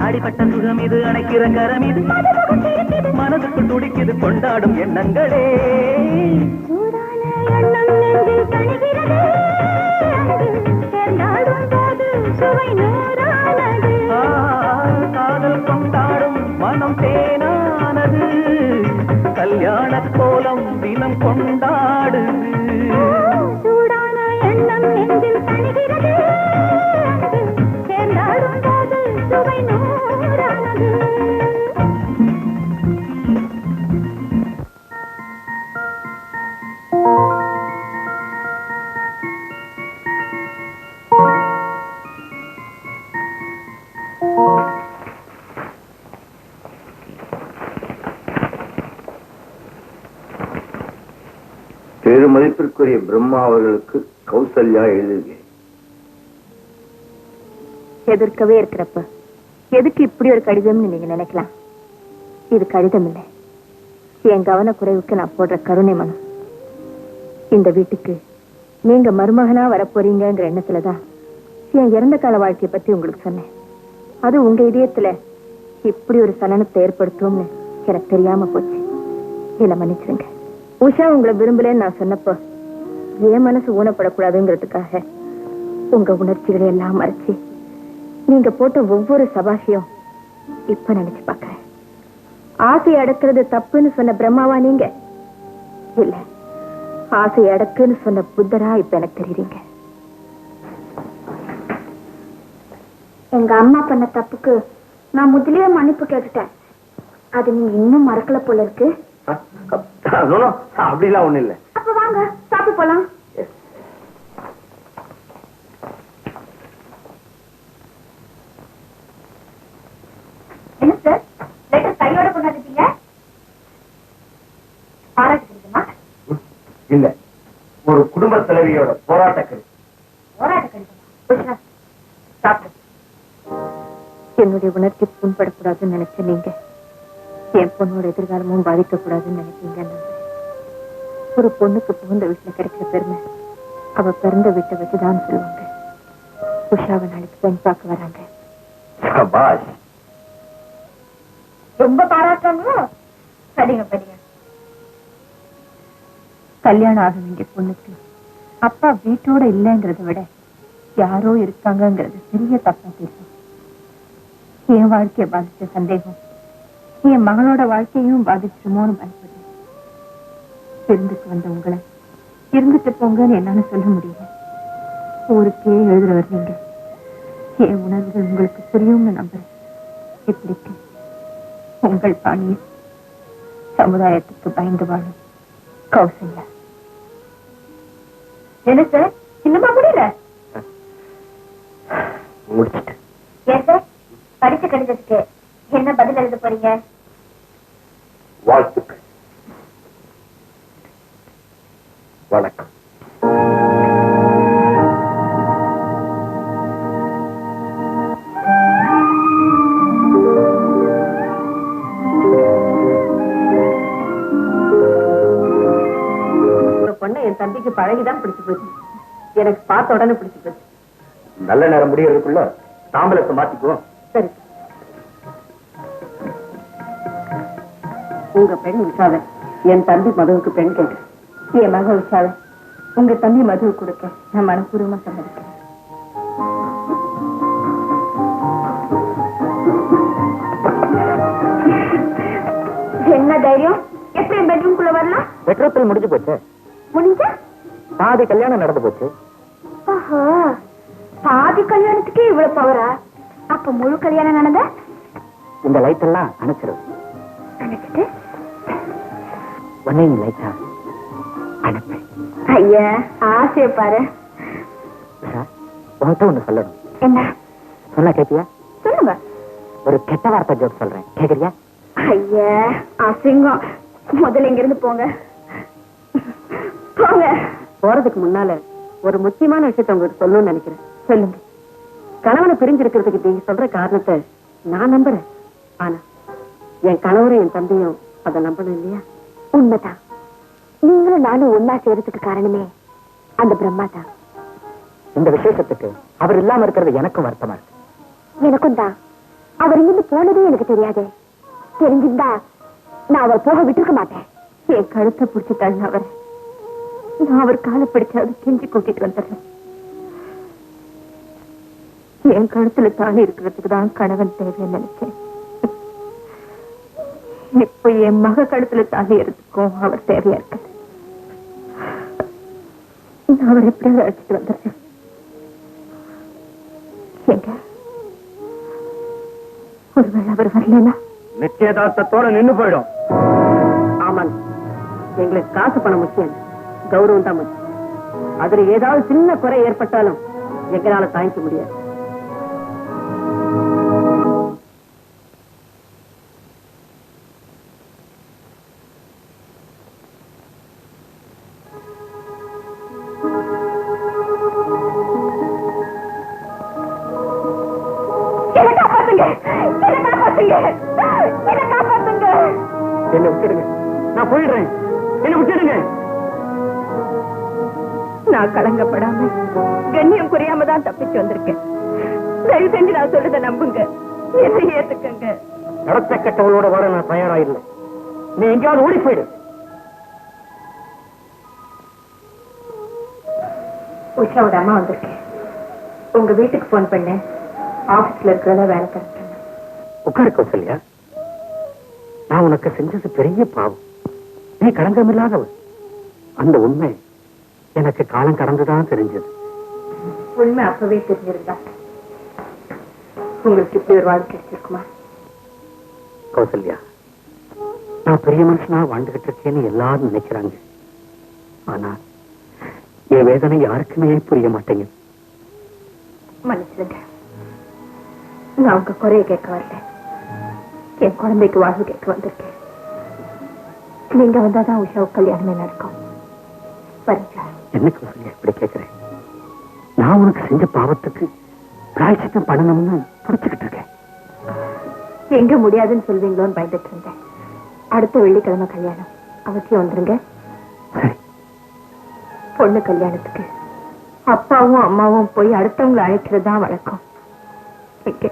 அடிபட்ட சுகம் இது, அணைக்கிற கரம் இது, மனதுக்குள் துடிக்குது கொண்டாடும் எண்ணங்களே. காதல் கொண்டாடும் மனம் தேனானது, கல்யாண கோலம் தினம் கொண்டாடு. பெருமதிப்பிற்குரிய பிரம்மா அவர்களுக்கு கௌசல்யா எழுதுகிறேன். எதிர்க்கவே இருக்கிறப்ப எதுக்கு இப்படி ஒரு கடிதம்னு நீங்க நினைக்கலாம். இது கடிதம் இல்லை, என் கவனக்குறைவுக்கு நான் போடுற கருணை மனம். இந்த வீட்டுக்கு நீங்க மருமகனா வரப்போறீங்கிற எண்ணத்துலதான் என் இறந்த கால வாழ்க்கையை பத்தி உங்களுக்கு சொன்னேன். அது உங்க இதயத்துல இப்படி ஒரு சலனத்தை ஏற்படுத்தும்னு எனக்கு தெரியாம போச்சு. என்ன மன்னிச்சிருங்க. உஷா உங்களை விரும்பலன்னு நான் சொன்னப்போ என் மனசு ஊனப்படக்கூடாதுங்கிறதுக்காக உங்க உணர்ச்சிகளை எல்லாம் மறைச்சு நீங்க போட்ட ஒவ்வொரு சபாஷையும் இப்ப நினைச்சு பாக்குறேன். ஆசை அடக்கிறது தப்புன்னு சொன்ன பிரம்மாவா நீங்க? இல்ல, ஆசை அடக்குன்னு சொன்ன புத்தரா இப்ப எனக்கு தெரியுறீங்க. எங்க அம்மா பண்ண தப்புக்கு நான் முதலியே மன்னிப்பு கேட்டுட்டேன். அது நீங்க இன்னும் மறக்கல போல இருக்கு. அப்படிலாம் ஒண்ணு இல்ல. அப்ப வாங்க சாப்பிட்டு போலாம். என்ன சார், லெட்டர் கையோட கொண்டாந்துட்டீங்க? பாராட்டு கிடைக்குமா? இல்ல, ஒரு குடும்ப தலைவியோட போராட்ட கருத்து. போராட்ட கிடைக்குமா? சாப்பிடு. என்னுடைய உணர்ச்சி புண்படக்கூடாதுன்னு நினைச்ச நீங்க என் பொண்ணோட எதிர்காலமும் பாதிக்க கூடாதுன்னு நினைச்சீங்க. ஒரு பொண்ணுக்கு புகுந்த வீட்டுல கிடைக்கிற பெருமை அவ பிறந்த வீட்டை வச்சுதான் சொல்லுவாங்க. உஷாவை நாளைக்கு பெண் பார்க்க வராங்க. ரொம்ப பாராட்டுறாங்களோ? படிங்க படிங்க. கல்யாணம் ஆக வேண்டிய பொண்ணுக்கு அப்பா வீட்டோட இல்லைங்கிறத விட யாரோ இருக்காங்கிறது பெரிய தப்பா தெரியும். என் வாழ்க்கையை பாதிச்ச சந்தேகம் என் மகளோட வாழ்க்கையும் பாதிச்சிருமோன்னு பயப்படுறேன். இருந்துட்டு வந்த உங்களை இருந்துட்டு போங்கன்னு என்னால சொல்ல முடியல. ஊருக்கே எழுதுறவர் நீங்க. என் உணர்வுகள் உங்களுக்கு புரியும்னு நம்புறேன். இப்படிக்கு உங்கள் பாணியில் சமுதாயத்துக்கு பயந்து வாழும் கௌசல்யா. என்ன சார், இன்னுமா முடியல? முடிச்சிட்டு. ஏன் சார், படிச்ச கடிதத்துக்கு என்ன பதில் எழுத போறீங்க? வாழ்த்துக்கள். வணக்கம். பொண்ணை என் தம்பிக்கு பழகிதான் பிடிச்சு போச்சு. எனக்கு பார்த்த உடனே பிடிச்சு போச்சு. நல்ல நேரம் முடியறதுக்குள்ள தாம்பலத்தை மாத்திக்குவோம். சரி, உங்க பெண் உஷாவை என் தம்பி மதுவுக்கு பெண் கேட்டு என் மக உஷாவை உங்க தம்பி மதுவு கொடுக்க நான் மனப்பூர்வமா சம்மதிக்கிறேன். என்ன தைரியம்? எப்படி பெட்ரூம்குள்ள வரலாம்? பெட்ரோல் முடிஞ்சு போச்சு. முடிஞ்சா பாதி கல்யாணம் நடந்து போச்சு. ஆஹா, பாதி கல்யாணத்துக்கே இவ்வளவு பவரா? அப்ப முழு கல்யாணம் நடந்த இந்த லைட் எல்லாம் அணைச்சிரும். நினைச்சிட்டு உடனே நீ லைட்டா அனுப்பு. ஐயா ஆசைய பாரு. உன்கிட்ட ஒண்ணு சொல்லணும். என்ன சொன்னா கேட்டியா? சொல்லுங்க. ஒரு கெட்ட வார்த்தை ஜோக் சொல்றேன், கேக்குறியா? ஐயா அசிங்கம். முதல்ல இங்க இருந்து போங்க போங்க. போறதுக்கு முன்னால ஒரு முக்கியமான விஷயத்த உங்களுக்கு சொல்லணும்னு நினைக்கிறேன். சொல்லுங்க. கணவனை பிரிஞ்சிருக்கிறதுக்கு நீங்க சொல்ற காரணத்தை நான் நம்புறேன். ஆனா என் கணவரும் என் தம்பியும் அதை நம்பணும் இல்லையா? உண்மைதான். நீங்களும் நானும் ஒன்னா சேரத்துக்கு காரணமே அந்த பிரம்மா தான். இந்த விசேஷத்துக்கு அவர் இல்லாம இருக்கிறது எனக்கும் வருத்தமா இருக்கு. எனக்கும் தான். அவர் இங்கிருந்து போனதே எனக்கு தெரியாது. தெரிஞ்சிருந்தா நான் அவர் போக விட்டுருக்க மாட்டேன். என் கழுத்தை பிடிச்சி தள்ள அவர் நான் அவர் காலை பிடிச்சாவது கெஞ்சி கூட்டிட்டு வந்துடுறேன். என் கழுத்துல தாலி இருக்கிறதுக்கு தான் கணவன் தேவைன்னு நினைச்சேன். இப்ப என் மக கழுத்துல தாலி இருக்கிறதுக்கும் அவர் தேவையா இருக்குது. நான் அவர் எப்படியாவது அழைச்சிட்டு வந்துடுறேன். எங்க ஒருவேளை அவர் வரலனா நிச்சயதார்த்தத்தோட நின்னு போயிடும். ஆமாங்க, எங்களுக்கு காசு பணம் முக்கியம், கௌரவம் தான் முக்கியம். அதுல ஏதாவது சின்ன குறை ஏற்பட்டாலும் எங்களால தாங்கிக்க முடியாது. என்ன விட்டுடுங்க, நான் போயிடுறேன். என்ன விட்டுடுங்க. நான் கலங்கப்படாம கண்ணியம் குறையாம தான் தப்பிச்சு வந்திருக்கேன். தயவு செஞ்சு நான் சொல்றத நம்புங்க, என்னை ஏத்துக்கங்க. நடத்த கட்டவளோட வர நான் தயாரா இல்லை. நீ எங்கேயாவது ஓடி போயிடு. உஷாவோட அம்மா வந்திருக்கேன். உங்க வீட்டுக்கு போன் பண்ணேன். ஆபீஸ்ல இருக்கிறத வேலை கரெக்ட். உட்காரு கௌசல்யா. நான் உனக்கு செஞ்சது பெரிய பாவம். நீ களங்கமில்லாதவன். அந்த உண்மை எனக்கு காலம் கடந்துதான் தெரிஞ்சது. உண்மை அப்பவே தெரிஞ்சிருந்தா உங்களுக்கு இப்படி ஒரு வாழ்க்கை கிடைச்சிருக்குமா? கௌசல்யா, நான் பெரிய மனுஷனா வாழ்ந்துகிட்டு இருக்கேன்னு எல்லாரும் நினைக்கிறாங்க. ஆனா என் வேதனை யாருக்குமே புரிய மாட்டேங்குது. மன்னிச்சிருங்க, நான் உங்க குறைய கேட்க வரல. என் குழந்தைக்கு வாழ்வு கேட்க வந்திருக்கேன். நீங்க வந்தாதான் உஷாவுக்கு கல்யாணமே நடக்கும். வரீங்களா? என்ன கௌசல்யா இப்படி கேட்கிறேன்? நான் உனக்கு செஞ்ச பாவத்துக்கு பிராயச்சித்தம் பண்ணணும்னு புடிச்சுக்கிட்டு இருக்கேன். எங்க முடியாதுன்னு சொல்வீங்களோன்னு பயந்துட்டு இருந்தேன். அடுத்த வெள்ளிக்கிழமை கல்யாணம், அவசியம் வந்துருங்க. சரி. பொண்ணு கல்யாணத்துக்கு அப்பாவும் அம்மாவும் போய் அடுத்தவங்களை அழைக்கிறது தான் வழக்கம். இங்க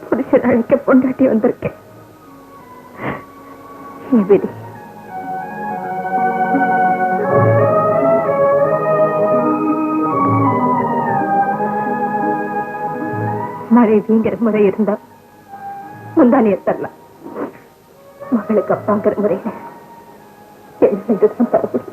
புருஷன் அழைக்க பொண்டாட்டி வந்திருக்கேன். என் விதி. மனைவிங்கிற முறை இருந்தா முந்தானிய தரலாம். மகளுக்கு அப்பாங்கிற முறையில என்ன செஞ்சுதான் தர முடியும்.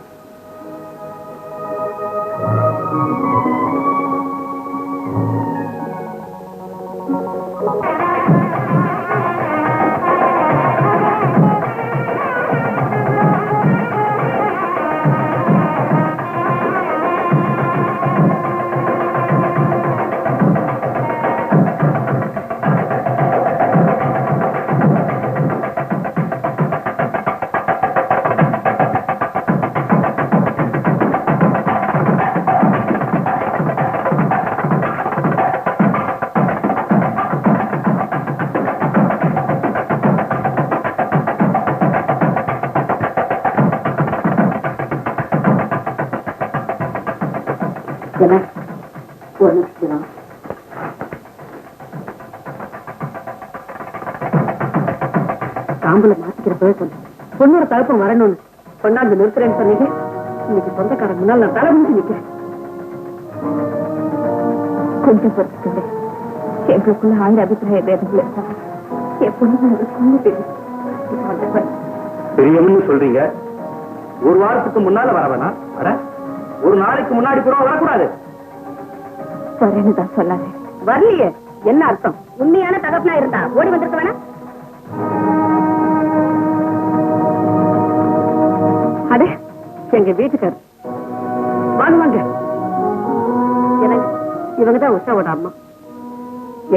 ஒரு நிமிஷம் தாம்பூல மாத்திக்கிறப்பவே சொன்னேன் பொண்ணோட தகப்பம் வரணும்னு கொண்டாந்து நிறுத்துறேன்னு சொன்னீங்க. இன்னைக்கு சொந்தக்காரன் முன்னால் நான் தலை முடிச்சு நிக்கிறேன். கொஞ்சம் பொறுத்துக்கங்க. எங்களுக்குள்ள 1000 அபிப்பிராய பேதங்கள் இருந்தா என் பொண்ணு சொன்ன தெரியும். பெரியம்னு சொல்றீங்க, ஒரு வாரத்துக்கு முன்னால வர வேணாம், ஒரு நாளைக்கு முன்னாடி கூட வரக்கூடாது. வரேன்னு தான் சொல்லாது. வரலையே என்ன அர்த்தம்? உண்மையான தகப்பனா இருந்தா ஓடி வந்திருக்க வேணா? அடே எங்க வீட்டுக்கார் வாங்க வாங்க. எனக்கு இவங்கதான் உஷாவோட அம்மா.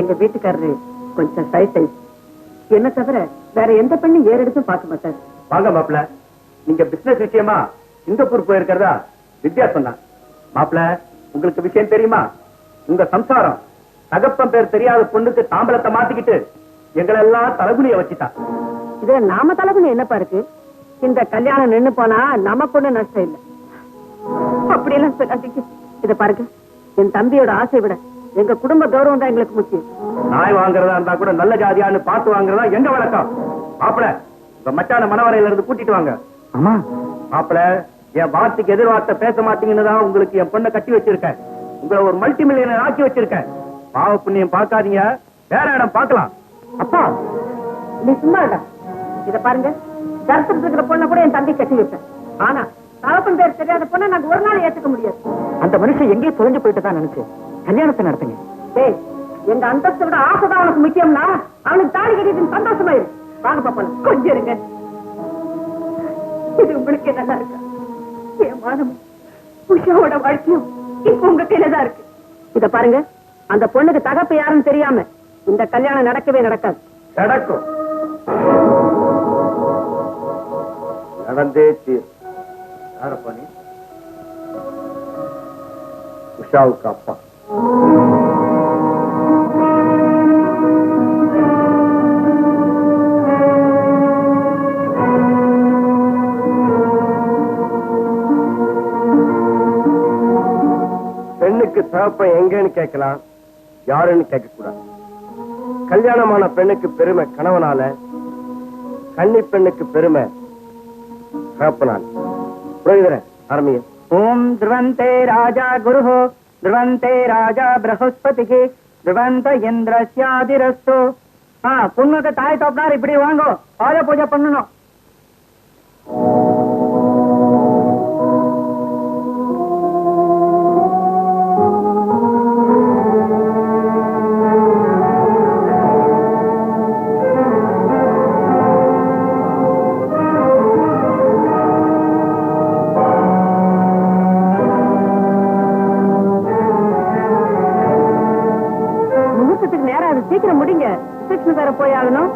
எங்க வீட்டுக்காரரு கொஞ்சம் சைஸ் என்ன தவிர வேற எந்த பெண்ணு ஏறெடுத்தும் பார்க்க மாட்டாரு. வாங்க மாப்பிள்ள, நீங்க பிசினஸ் விஷயமா சிங்கப்பூர் போயிருக்கிறதா வித்யா சொன்னா. மாப்பிள்ள, உங்களுக்கு விஷயம் தெரியுமா? உங்க சம்சாரம் தகப்பன் பேர் தெரியாத பொண்ணுக்கு தாம்பலத்தை மாத்திக்கிட்டு எங்களை எல்லாம் தலகுனிய வச்சுட்டா. இது நாம தலைகுனி என்னப்பா இருக்கு? இந்த கல்யாணம் நின்னு போனா நமக்கு ஒண்ணு நஷ்டம் இல்லை. அப்படியெல்லாம் சொல்லாதீங்க. இத பாருங்க, என் தம்பியோட ஆசை விட எங்க குடும்ப கௌரவம் தான் எங்களுக்கு முக்கியம். நாய் வாங்குறதா இருந்தா கூட நல்ல ஜாதியான்னு பார்த்து வாங்குறதா எங்க வழக்கம். மாப்பிள்ள, உங்க மச்சான மனவரையில இருந்து கூட்டிட்டு வாங்க. ஆமா மாப்பிள்ள, என் வார்த்தைக்கு எதிர்வார்த்தை பேச மாட்டீங்கன்னு தான் உங்களுக்கு என் பொண்ணை கட்டி வச்சிருக்கேன். உங்களை ஒரு மல்டி மில்லியனர் ஆக்கி வச்சிருக்கேன். பாவ புண்ணியம் பார்க்காதீங்க, வேற இடம் பார்க்கலாம். அப்பா நீ சும்மா இல்ல. இத பாருங்க, தரிசனம் இருக்கிற பொண்ணை கூட என் தம்பி கட்டி வைப்பேன். ஆனா தகப்பன் பேர் தெரியாத பொண்ணை நாங்க ஒரு நாள் ஏத்துக்க முடியாது. அந்த மனுஷன் எங்கேயும் தொலைஞ்சு போயிட்டு தான் நினைச்சு கல்யாணத்தை நடத்துங்க. டேய், எங்க அந்தஸ்தை விட ஆசைதான் அவனுக்கு முக்கியம்னா அவனுக்கு தாலி கட்டிட்டு சந்தோஷமாயிரு. வாங்க பாப்பா. கொஞ்சம் இருங்க. இது உங்களுக்கே நல்லா இருக்கா? என் மானமும் உஷாவோட வாழ்க்கையும் இப்ப உங்க கையில தான் இருக்கு. இத பாருங்க, அந்த பொண்ணுக்கு தகப்பு யாருன்னு தெரியாம இந்த கல்யாணம் நடக்கவே நடக்காது. நடக்கும், நடந்தே தீரும். யாரப்பா நீ? உஷாவுக்கு அப்பா. பெண்ணுக்கு தகப்பன் எங்கன்னு கேட்கலாம், யாருன்னு கேட்க கூடாது. கல்யாணமான பெண்ணுக்கு பெருமை கணவனால, கன்னி பெண்ணுக்கு பெருமை தகப்பனால. புரியுதுற ஆரம்பிய. ஓம் த்ருவந்தே ராஜா குருஹோ த்ருவந்தே ராஜா பிரகஸ்பதிக்கு த்ருவந்த இந்திரஸ்யாதிரஸ்து. பொண்ணுக்கு தாய் தோப்பினார் இப்படி வாங்கோ, பாத பூஜை பண்ணணும். சீக்கிரம் முடிங்க, ஸ்டேஷன் வேற போய் ஆகணும்.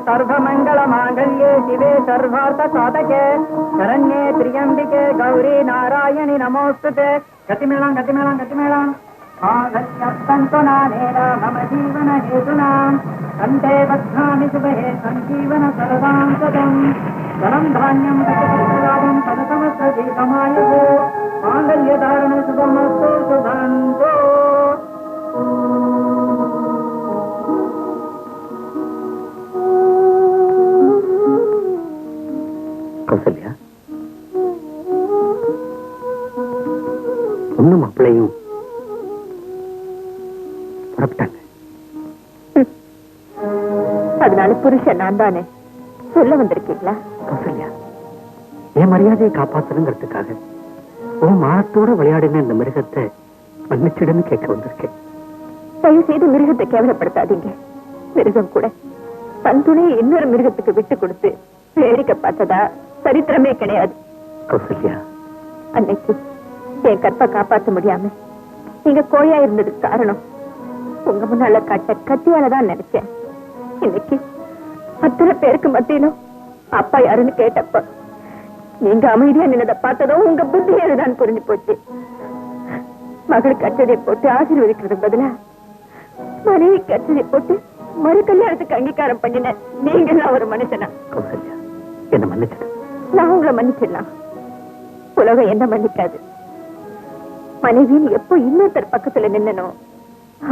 सर्वमंगलमांगल्ये शिवे सर्वार्थसाधके शरण्ये त्र्यंबिके गौरी नारायणि नमोस्तुते. गतिमेळं गतिमेळं गतिमेळं आगत्यन्तनानेन मम जीवन हेतुनां कण्ठे बध्नामि शुभे सञ्जीवन सरदां सदं धनं धान्यं प्रतिपुत्रादं पदसमस्तजीवमायुः माङ्गल्यधारण शुभमस्तु शुभन्तु. கௌசல்யா, பொண்ணு மாப்பிள்ளையும் புறப்பட்டாங்க. அதனால புருஷன் நான் தானே சொல்ல வந்திருக்கீங்களா? கௌசல்யா, என் மரியாதையை காப்பாற்றணுங்கிறதுக்காக உன் மானத்தோட விளையாடின இந்த மிருகத்தை மன்னிச்சிடுன்னு கேட்க வந்திருக்கேன். தயவு செய்து மிருகத்தை கேவலப்படுத்தாதீங்க. மிருகம் கூட தன் துணையை இன்னொரு மிருகத்துக்கு விட்டு கொடுத்து வேடிக்கை பார்த்ததா சரித்திரமே கிடையாது. கௌசல்யா, அன்னைக்கு என் கற்பை காப்பாற்ற முடியாம நீங்க கோயா இருந்ததுக்கு காரணம் உங்க முன்னால காட்ட கத்தியாலதான் நினைச்சேன். இன்னைக்கு அத்தனை பேருக்கு மத்தியிலும் அப்பா யாருன்னு கேட்டப்ப நீங்க அமைதியா நின்னதை பார்த்ததும் உங்க புத்தி ஏதுதான் புரிஞ்சு போச்சு. மகளுக்கு அச்சதை போட்டு ஆசீர்வதிக்கிறது பதிலா மனைவி கச்சதை போட்டு மறு கல்யாணத்துக்கு அங்கீகாரம் பண்ணின நீங்க ஒரு மனுஷனா? கௌசல்யா, என்ன மன்னிச்சிடு. நான் உங்களை மன்னிச்சிடலாம், உலகம் என்ன மன்னிக்காது. மனைவின்னு எப்போ இன்னொருத்தர் பக்கத்துல நின்னனோ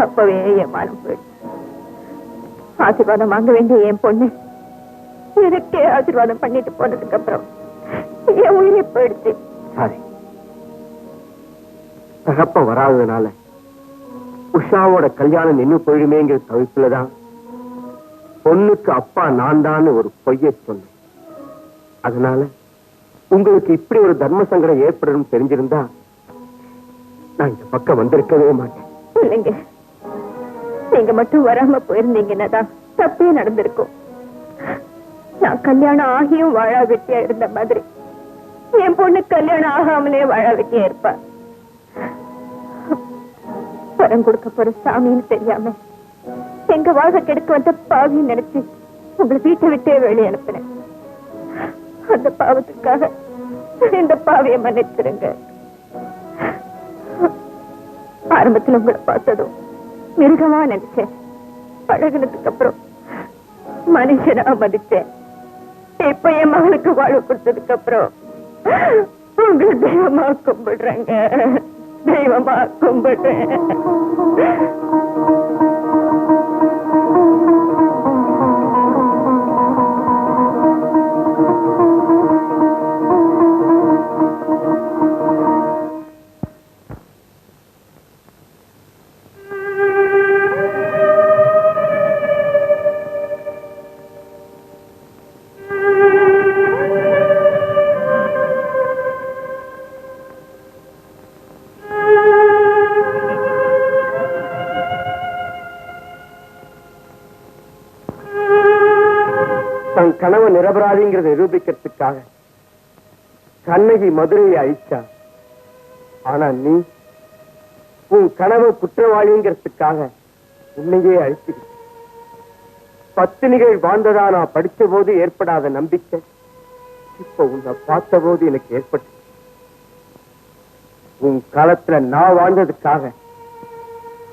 அப்பவே என் மானம் போயிடுச்சு. ஆசீர்வாதம் வாங்க வேண்டிய என் பொண்ணு எனக்கே ஆசீர்வாதம் பண்ணிட்டு போனதுக்கு அப்புறம் என் உயிரை போயிடுச்சு. சாரி, தகப்ப வராததுனால உஷாவோட கல்யாணம் நின்னு போயிடுமேங்கிற தவிப்புலதான் பொண்ணுக்கு அப்பா நான் தான் ஒரு பொய்யை சொன்னேன். அதனால உங்களுக்கு இப்படி ஒரு தர்ம சங்கடம் ஏற்படும் தெரிஞ்சிருந்தா நான் இந்த பக்கம் வந்திருக்கவே மாட்டேன். இல்லைங்க, நீங்க மட்டும் வராம போயிருந்தீங்கன்னாதான் தப்பே நடந்திருக்கும். நான் கல்யாணம் ஆகியும் வாழா வெட்டியா இருந்த மாதிரி என் பொண்ணு கல்யாணம் ஆகாமலே வாழா வெட்டியா இருப்பா. பரம் கொடுக்க போற சாமின்னு தெரியாம எங்க வாழ்க்கை கெடுக்க வந்த பாவின்னு நினைச்சு உங்களை வீட்டை விட்டே வெளியே அனுப்பினேன். அந்த பாவத்துக்காக இந்த பாவியை மன்னிச்சிருங்க. ஆரம்பத்துல உங்களை பார்த்ததும் மிருகமா நினைச்சேன். பழகினதுக்கு அப்புறம் மனுஷனா மதிச்சேன். இப்ப என் மகளுக்கு வாழ்வு கொடுத்ததுக்கு அப்புறம் உங்களை தெய்வமா கும்பிடுறேங்க, தெய்வமா கும்பிடுறேன். தன் கனவு நிரபராதிங்கிறத நிரூபிக்கிறதுக்காக கண்ணகி மதுரையை அழிச்சா. ஆனா நீ உன் கனவு குற்றவாளிங்கிறதுக்காக உன்னையே அழிச்சிருக்க. பத்தினிகள் வாழ்ந்ததா நான் படிச்ச போது ஏற்படாத நம்பிக்கை இப்ப உன்னை பார்த்த போது எனக்கு ஏற்பட்டு. உன் காலத்துல நான் வாழ்ந்ததுக்காக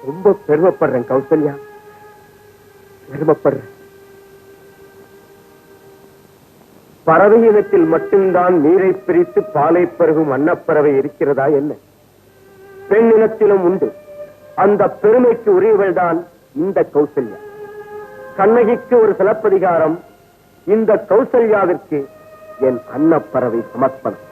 ரொம்ப பெருமைப்படுறேன் கௌசல்யா, பெருமைப்படுறேன். பறவை இனத்தில் மட்டும்தான் நீரை பிரித்து பாலை பருகும் அன்னப்பறவை இருக்கிறதா என்ன? பெண் இனத்திலும் உண்டு. அந்த பெருமைக்கு உரியவள் தான் இந்த கௌசல்யா. கண்ணகிக்கு ஒரு சிலப்பதிகாரம், இந்த கௌசல்யாவிற்கு என் அன்னப்பறவை சமர்ப்பணம்.